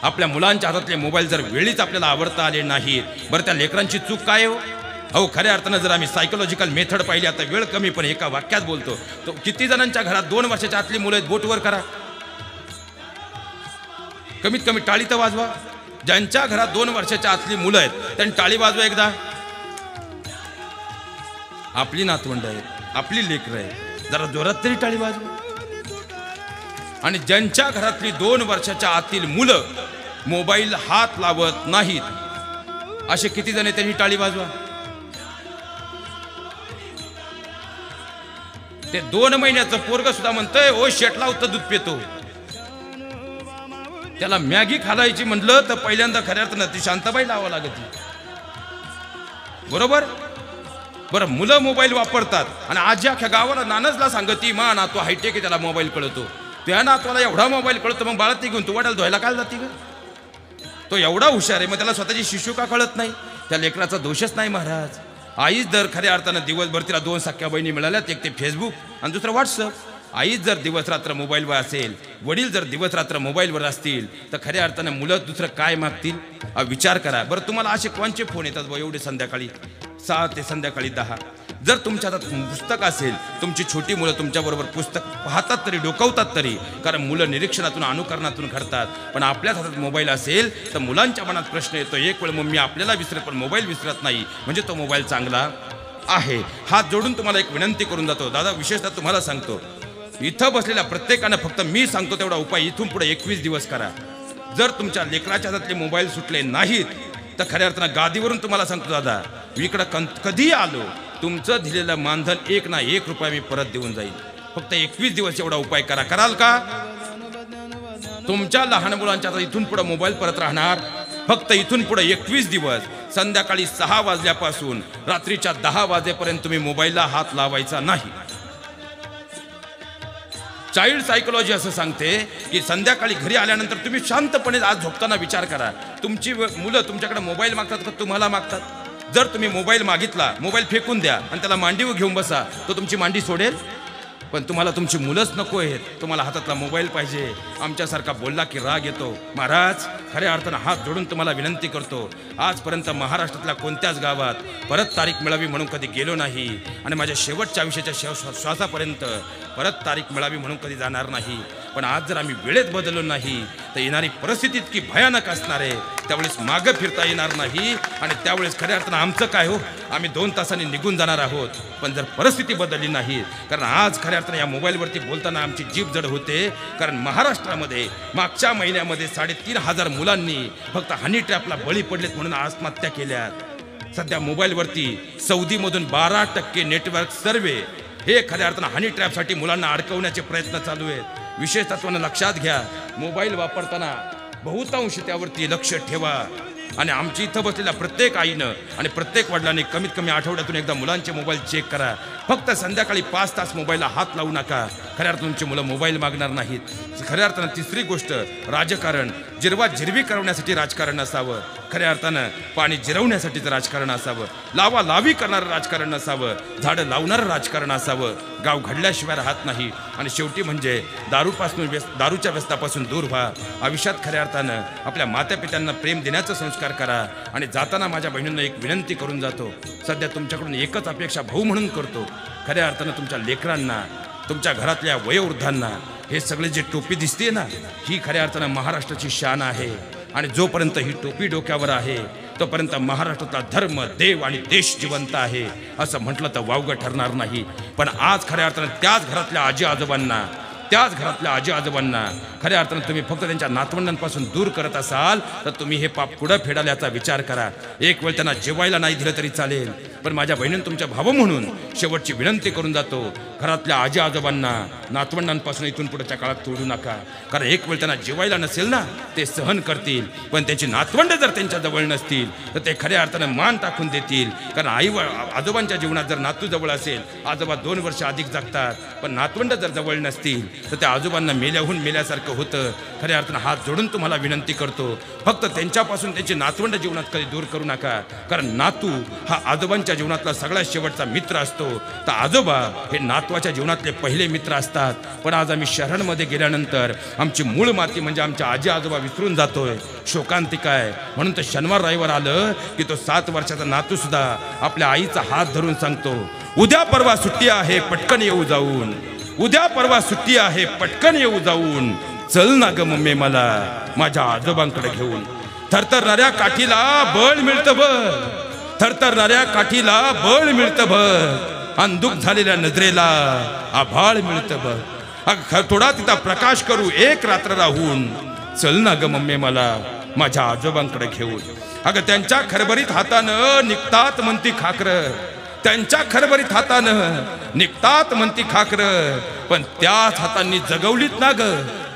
आपल्या मुलांच्या हातातले मोबाईल जर वेळीच आपल्याला आवडता आले नाहीत, बरं त्या लेकरांची चूक काय हो? अहो, खऱ्या अर्थानं जर आम्ही सायकोलॉजिकल मेथड पाहिली, आता वेळ कमी पण एका वाक्यात बोलतो, तो किती जणांच्या घरात 2 वर्षाच्या आतली मुलं आहेत? बोटवर करा, कमीत कमी टाळी तर वाजवा. ज्यांच्या घरात 2 वर्षाच्या आतली मुलं आहेत त्यांनी टाळी वाजवा एकदा. आपली नातवंड आहेत, आपली लेकरं आहेत, जरा जोरात तरी टाळी वाजवा. आणि ज्यांच्या घरातली 2 वर्षाच्या आतील मुलं मोबाईल हात लावत नाहीत असे किती जण त्यांनी टाळी वाजवा. ते 2 महिन्याचं पोरग सुद्धा म्हणतंय ओ शेटला उत्तर दूध पितो. त्याला मॅगी खालायची म्हटलं तर पहिल्यांदा खऱ्या अर्थानं ती शांताबाई लावावं लागते, बरोबर? बरं, मुलं मोबाईल वापरतात आणि आज अख्ख्या गावाला नानजला सांगती मा नातू हायटेक आहे, त्याला मोबाईल कळतो. त्या नातवाला एवढा मोबाईल कळतो, मग बाळा ती घेऊन तू वाटायला धुवायला काय जाती ग? तो एवढा हुशार आहे, मग त्याला स्वतःची शिशू का कळत नाही? त्या लेकराचा दोषच नाही महाराज. आईच जर खऱ्या अर्थानं दिवसभर तिला 2 सख्या बहिणी मिळाल्यात, एक ते फेसबुक आणि दुसरं व्हॉट्सअप. आईच जर दिवस रात्र मोबाईलवर असेल, वडील जर दिवस रात्र मोबाईलवर असतील, तर खऱ्या अर्थानं मुलं दुसरं काय मागतील? विचार करा बरं. तुम्हाला असे कोणचे फोन येतात बा एवढे संध्याकाळी 6 ते संध्याकाळी 10? जर तुमच्या हातात पुस्तक असेल, तुमची छोटी मुलं तुमच्याबरोबर पुस्तक पाहतात तरी, डोकावतात तरी, कारण मुलं निरीक्षणातून अनुकरणातून घडतात. पण आपल्याच हातात मोबाईल असेल तर मुलांच्या मनात प्रश्न येतो, एक वेळ मम्मी आपल्याला विसरत पण मोबाईल विसरत नाही, म्हणजे तो मोबाईल चांगला आहे. हात जोडून तुम्हाला एक विनंती करून जातो दादा, विशेषतः तुम्हाला सांगतो, इथं बसलेल्या प्रत्येकानं फक्त मी सांगतो तेवढा उपाय इथून पुढे 21 दिवस करा. जर तुमच्या लेकराच्या हातातले मोबाईल सुटले नाहीत तर खऱ्या अर्थानं गादीवरून तुम्हाला सांगतो दादा, इकडं कधी आलो तुमचं दिलेलं मानधन 1 ना 1 रुपया मी परत देऊन जाईल. फक्त 21 दिवस एवढा उपाय करा. कराल का? तुमच्या लहान मुलांच्या हातात इथून पुढे मोबाईल परत राहणार फक्त इथून पुढे 21 दिवस. संध्याकाळी 6 वाजल्यापासून रात्रीच्या 10 वाजेपर्यंत तुम्ही मोबाईलला हात लावायचा नाही. चाइल्ड सायकोलॉजी असं सांगते की संध्याकाळी घरी आल्यानंतर तुम्ही शांतपणे आज झोपताना विचार करा, तुमची मुलं तुमच्याकडे मोबाईल मागतात का तुम्हाला मागतात? जर तुम्ही मोबाईल मागितला, मोबाईल फेकून द्या आणि त्याला मांडीवर घेऊन बसा, तो तुमची मांडी सोडेल? पण तुम्हाला तुमची मुलंच नको आहेत, तुम्हाला हातातला मोबाईल पाहिजे. आमच्यासारखा बोलला की राग येतो. महाराज, खऱ्या अर्थानं हात जोडून तुम्हाला विनंती करतो, आजपर्यंत महाराष्ट्रातल्या कोणत्याच गावात परत तारीख मिळावी म्हणून कधी गेलो नाही आणि माझ्या शेवटच्या आयुष्याच्या श्वासापर्यंत परत तारीख मिळावी म्हणून कधी जाणार नाही. पण आज जर आम्ही वेळेत बदललो नाही तर येणारी परिस्थिती इतकी भयानक असणार आहे, त्यावेळेस मागं फिरता येणार नाही. आणि त्यावेळेस खऱ्या अर्थानं आमचं काय हो, आम्ही 2 तासांनी निघून जाणार आहोत. पण जर परिस्थिती बदलली नाही, कारण आज खऱ्या अर्थानं या मोबाईलवरती बोलताना आमची जीभ जड होते, कारण महाराष्ट्रामध्ये मागच्या महिन्यामध्ये 3,500 मुलांनी फक्त हनी ट्रॅपला बळी पडलेत म्हणून आत्महत्या केल्यात. सध्या मोबाईलवरती सौदीमधून 12% नेटवर्क सर्वे हे खऱ्या अर्थानं हनी ट्रॅपसाठी मुलांना अडकवण्याचे प्रयत्न चालू आहेत. विशेष तत्वानं लक्षात घ्या, मोबाईल वापरताना बहुतांश त्यावरती लक्ष ठेवा. आणि आमची इथं बसलेल्या प्रत्येक आईनं आणि प्रत्येक वडिलांनी कमीत कमी आठवड्यातून एकदा मुलांचे मोबाईल चेक करा. फक्त संध्याकाळी 5 तास मोबाईलला हात लावू नका, खऱ्या अर्थानं तुमची मुलं मोबाईल मागणार नाहीत. खऱ्या अर्थानं तिसरी गोष्ट, राजकारण जिरवी करवण्यासाठी राजकारण नसावं, खऱ्या अर्थानं पाणी जिरवण्यासाठीचं राजकारण असावं, लावा लावी करणारं राजकारण नसावं, झाडं लावणारं राजकारण असावं. गाव घडल्याशिवाय राहत नाही. आणि शेवटी म्हणजे दारूच्या व्यसनापासून दूर व्हा. आयुष्यात खऱ्या अर्थानं आपल्या मातापित्यांना प्रेम देण्याचा संस्कार करा. आणि जाताना माझ्या बहिणींना एक विनंती करून जातो, सध्या तुमच्याकडून एकच अपेक्षा भाऊ म्हणून करतो, खऱ्या अर्थानं तुमच्या लेकरांना, तुमच्या घरातल्या वयोवृद्धांना हे सगळे जे टोपी दिसते ना, ही खऱ्या अर्थानं महाराष्ट्राची शान आहे. आणि जोपर्यंत ही टोपी डोक्यावर आहे तोपर्यंत महाराष्ट्रातला धर्म, देव आणि देश जिवंत आहे असं म्हटलं तर वावगं ठरणार नाही. पण आज खऱ्या अर्थानं त्याच घरातल्या आजी आजोबांना खऱ्या अर्थानं तुम्ही फक्त त्यांच्या नातवंडांपासून दूर करत असाल तर तुम्ही हे पाप पुढं फेडायचा विचार करा. एक वेळ त्यांना जेवायला नाही दिलं तरी चालेल, पण माझ्या बहिणीनं तुमच्या भाव म्हणून शेवटची विनंती करून जातो, घरातल्या आजी आजोबांना नातवंडांपासून इथून पुढच्या काळात तोडू नका. कारण एक वेळ त्यांना जेवायला नसेल ना, ते सहन करतील, पण त्याची नातवंड जर त्यांच्या जवळ नसतील तर ते खऱ्या अर्थानं मान टाकून देतील. कारण आजोबांच्या जीवनात जर नातू जवळ असेल, आजोबा 2 वर्ष अधिक जगतात, पण नातवंड जर जवळ नसतील तर त्या आजोबांना मेल्याहून मेल्यासारखं होतं. खऱ्या अर्थानं हात जोडून तुम्हाला विनंती करतो, फक्त त्यांच्यापासून त्यांची नातवंड जीवनात कधी दूर करू नका. कारण नातू हा आजोबांच्या जीवनातला सगळ्यात शेवटचा मित्र असतो, तर आजोबा हे नातवाच्या जीवनातले पहिले मित्र असतात. पण आज आम्ही शहरांमध्ये गेल्यानंतर आमची मूळ माती म्हणजे आमच्या आजी आजोबा विसरून जातोय. शोकांतिका आहे. म्हणून तर शनिवार रविवार आलं की तो 7 वर्षाचा नातू सुद्धा आपल्या आईचा हात धरून सांगतो, उद्या परवा सुट्टी आहे, पटकन येऊ जाऊन. उद्या परवा सुट्टी आहे, पटकन येऊ जाऊन. चल ना ग मम्मी मला माझ्या आजोबांकडे घेऊन. थरथरणाऱ्या काठीला बळ मिळतं बघ, थरथरणाऱ्या काठीला बळ मिळतं बघ, अंधुक झालेल्या नजरेला आभाळ मिळतं बघ. अग थोडा तिथं प्रकाश करू एक रात्र राहून. चल ना ग मम्मी मला माझ्या आजोबांकडे घेऊन. अगं त्यांच्या खरबरीत हातानं निघतात म्हणती खाकर, त्यांच्या खरबरीत हातानं निघतात म्हणती खाकर, पण त्याच हातांनी जगवलीत ना ग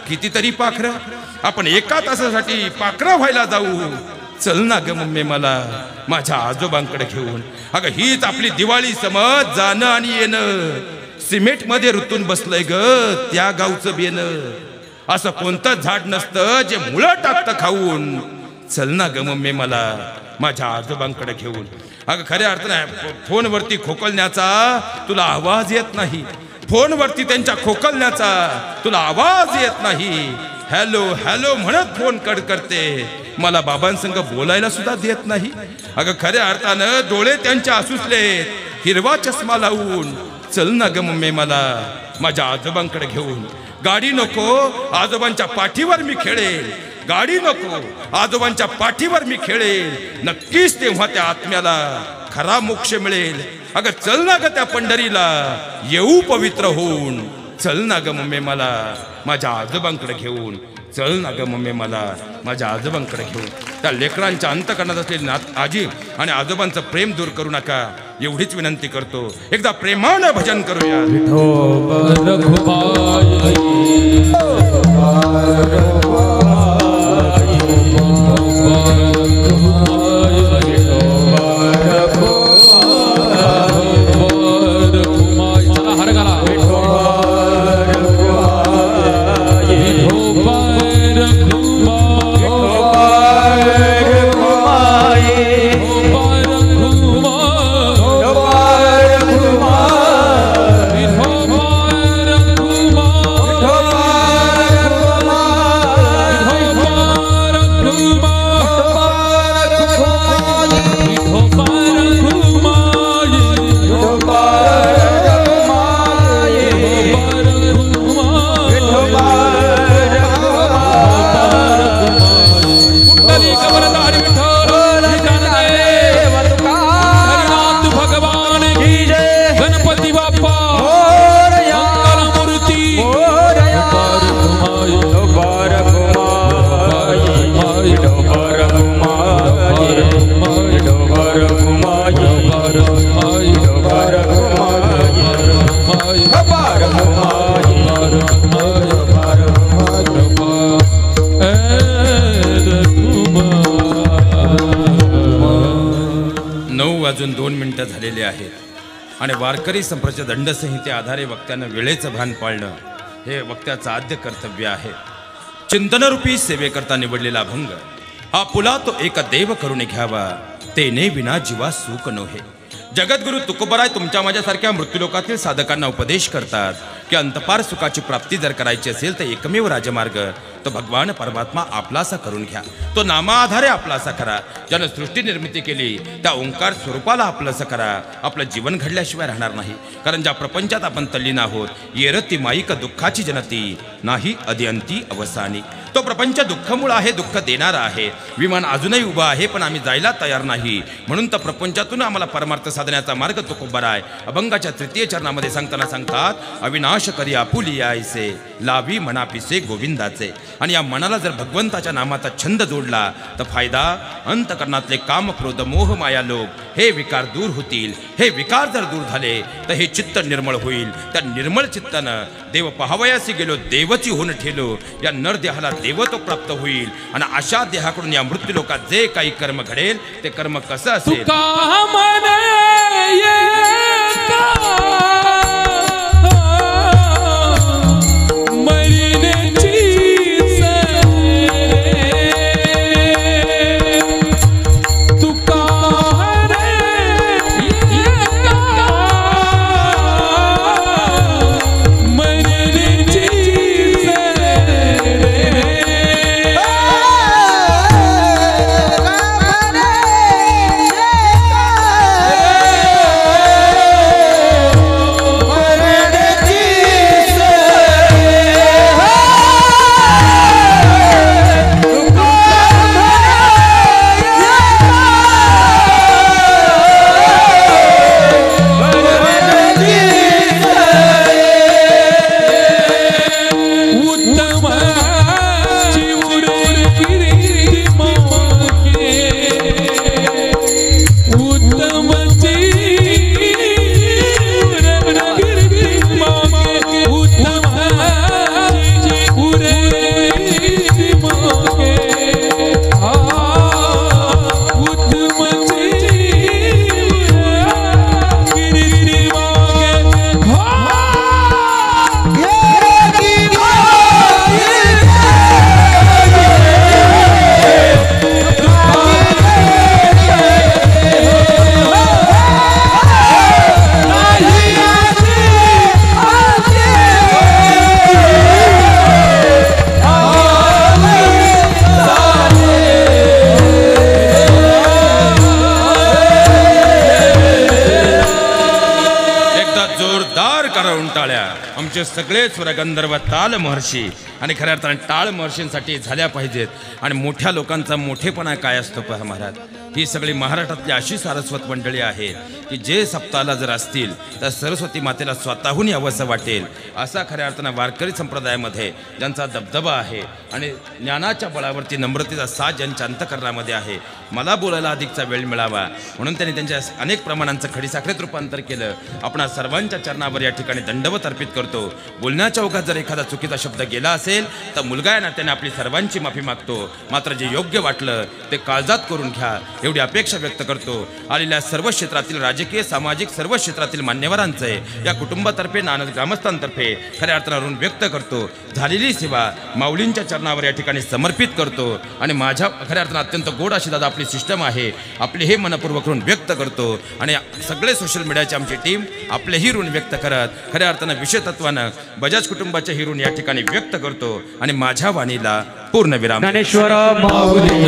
कितीतरी पाखरं. आपण एका तासासाठी पाखरं व्हायला जाऊ. चल ना ग मम्मी मला माझ्या आजोबांकडे घेऊन. अगं हीच आपली दिवाळी समज, जाणं आणि येणं. सिमेंट मध्ये रुतून बसलंय ग त्या गावचं बेनं. असं कोणतं झाड नसतं जे मुळं टाकतं खाऊन. चल ना ग मम्मी मला माझ्या आजोबांकडे घेऊन. अगं खऱ्या अर्थानं फोनवरती खोकलण्याचा तुला आवाज येत नाही, फोनवरती त्यांच्या खोकलण्याचा तुला आवाज येत नाही. हॅलो हॅलो म्हणत फोन कट करते, मला बाबांसंग बोलायला सुद्धा देत नाही. अगं खऱ्या अर्थानं डोळे त्यांच्या आसुसले, हिरवा चष्मा लावून. चल ना ग मम्मी मला माझ्या आजोबांकडे घेऊन. गाडी नको, आजोबांच्या पाठीवर मी खेळेल. गाडी नको, आजोबांच्या पाठीवर मी खेळेल. नक्कीच तेव्हा त्या आत्म्याला खरा मोक्ष मिळेल. अगं चल ना ग त्या पंढरीला येऊ पवित्र होऊन. चल ना ग मम्मी मला माझ्या आजोबांकडे घेऊन. चल ना ग मम्मी मला माझ्या आजोबांकडे घेऊन. त्या लेकरांच्या अंतकरणात असलेली आजी आणि आजोबांचं प्रेम दूर करू नका, एवढीच विनंती करतो. एकदा प्रेमानं भजन करूया. वाजून 2 मिनिटं झालेले आहेत आणि वारकरी संप्रदाय दंडसंहिते आधारे वक्त्यानं वेळेचं भान पाळणं हे वक्त्याचं आद्य कर्तव्य आहे. चिंतनरूपी सेवेकरता निवडलेला भंग हा पुला तो एक देव करून घ्यावा, तेने विना जीवा सुख नोहे. जगद्गुरु तुकोबराय तुमच्या माझ्यासारख्या मृत्यूलोकातील साधकांना उपदेश करतात. की अंतपार सुखाची प्राप्ती जर करायची असेल तर एकमेव राजमार्ग तो भगवान परमात्मा आपलासा करून घ्या. तो नामाआधारे आपलासा करा. ज्यानं सृष्टी निर्मिती केली त्या ओंकार स्वरूपाला आपलंसं करा. आपलं जीवन घडल्याशिवाय राहणार नाही. कारण ज्या प्रपंचात आपण तल्लीन आहोत, येरती माईक दुःखाची जनती नाही अदिअंती अवसानी. तो प्रपंच दुःखमूळ आहे, दुःख देणारा आहे. विमान अजूनही उभा आहे पण आम्ही जायला तयार नाही. म्हणून तर प्रपंचातून आम्हाला परमार्थ साधण्याचा मार्ग तो खूप बरा आहे. अभंगाच्या तृतीय चरणामध्ये सांगताना सांगतात, अविनाश करी आपुली आयसे लावी मनापिसे गोविंदाचे. आणि या मनाला जर भगवंताच्या नामाचा छंद जोडला तर फायदा. अंतकरणातले काम क्रोध मोह माया लोभ हे विकार दूर होतील. हे विकार जर दूर झाले तर हे चित्त निर्मळ होईल. त्या निर्मळ चित्तानं देव पहावयासी गेलो देवची होऊन ठेलो. या नरदेहाला देव तो प्राप्त होईल. आणि अशा देहाकडून या मृत्यू लोकात जे काही कर्म घडेल ते कर्म कसं असेल. आमचे सगळे सुरगंधर्व ताल महर्षी आणि खऱ्या अर्थाने टाळ महर्षींसाठी झाल्या पाहिजेत. आणि मोठ्या लोकांचा मोठेपणा काय असतो पहा महाराज. ही सगळी महाराष्ट्रातली अशी सारस्वत मंडळी आहेत की जे सप्ताहाला जर असतील तर सरस्वती मातेला स्वतःहून यावंसं वाटेल. असा खऱ्या अर्थानं वारकरी संप्रदायामध्ये ज्यांचा दबदबा आहे आणि ज्ञानाच्या बळावरती नम्रतेचा साथ ज्यांच्या अंतःकरणामध्ये आहे. मला बोलायला अधिकचा वेळ मिळावा म्हणून त्यांनी त्यांच्या अनेक प्रमाणांचं खडीसाखरेत रूपांतर केलं. आपणा सर्वांच्या चरणावर या ठिकाणी दंडवत अर्पित करतो. बोलण्याच्या ओघात जर एखादा चुकीचा शब्द गेला असेल तर मुलगा या नात्याने आपली सर्वांची माफी मागतो. मात्र जे योग्य वाटलं ते काळजात करून घ्या एवढी अपेक्षा व्यक्त करतो. आलेल्या सर्व क्षेत्रातील राजकीय सामाजिक सर्व क्षेत्रातील मान्यवरांचे या कुटुंबातर्फे नाना ग्रामस्थांतर्फे खऱ्या अर्थानं ऋण व्यक्त करतो. झालेली सेवा माऊलींच्या चरणावर या ठिकाणी समर्पित करतो. आणि माझ्या खऱ्या अर्थानं अत्यंत गोड अशी दादा आपली सिस्टम आहे आपले हे मनपूर्वक ऋण व्यक्त करतो. आणि सगळे सोशल मीडियाची आमची टीम आपलेही ऋण व्यक्त करत खऱ्या अर्थानं विषयतत्वानं बजाज कुटुंबाचे ही ऋण या ठिकाणी व्यक्त करतो. आणि माझ्या वाणीला पूर्ण विराम. ज्ञानेश्वर माऊली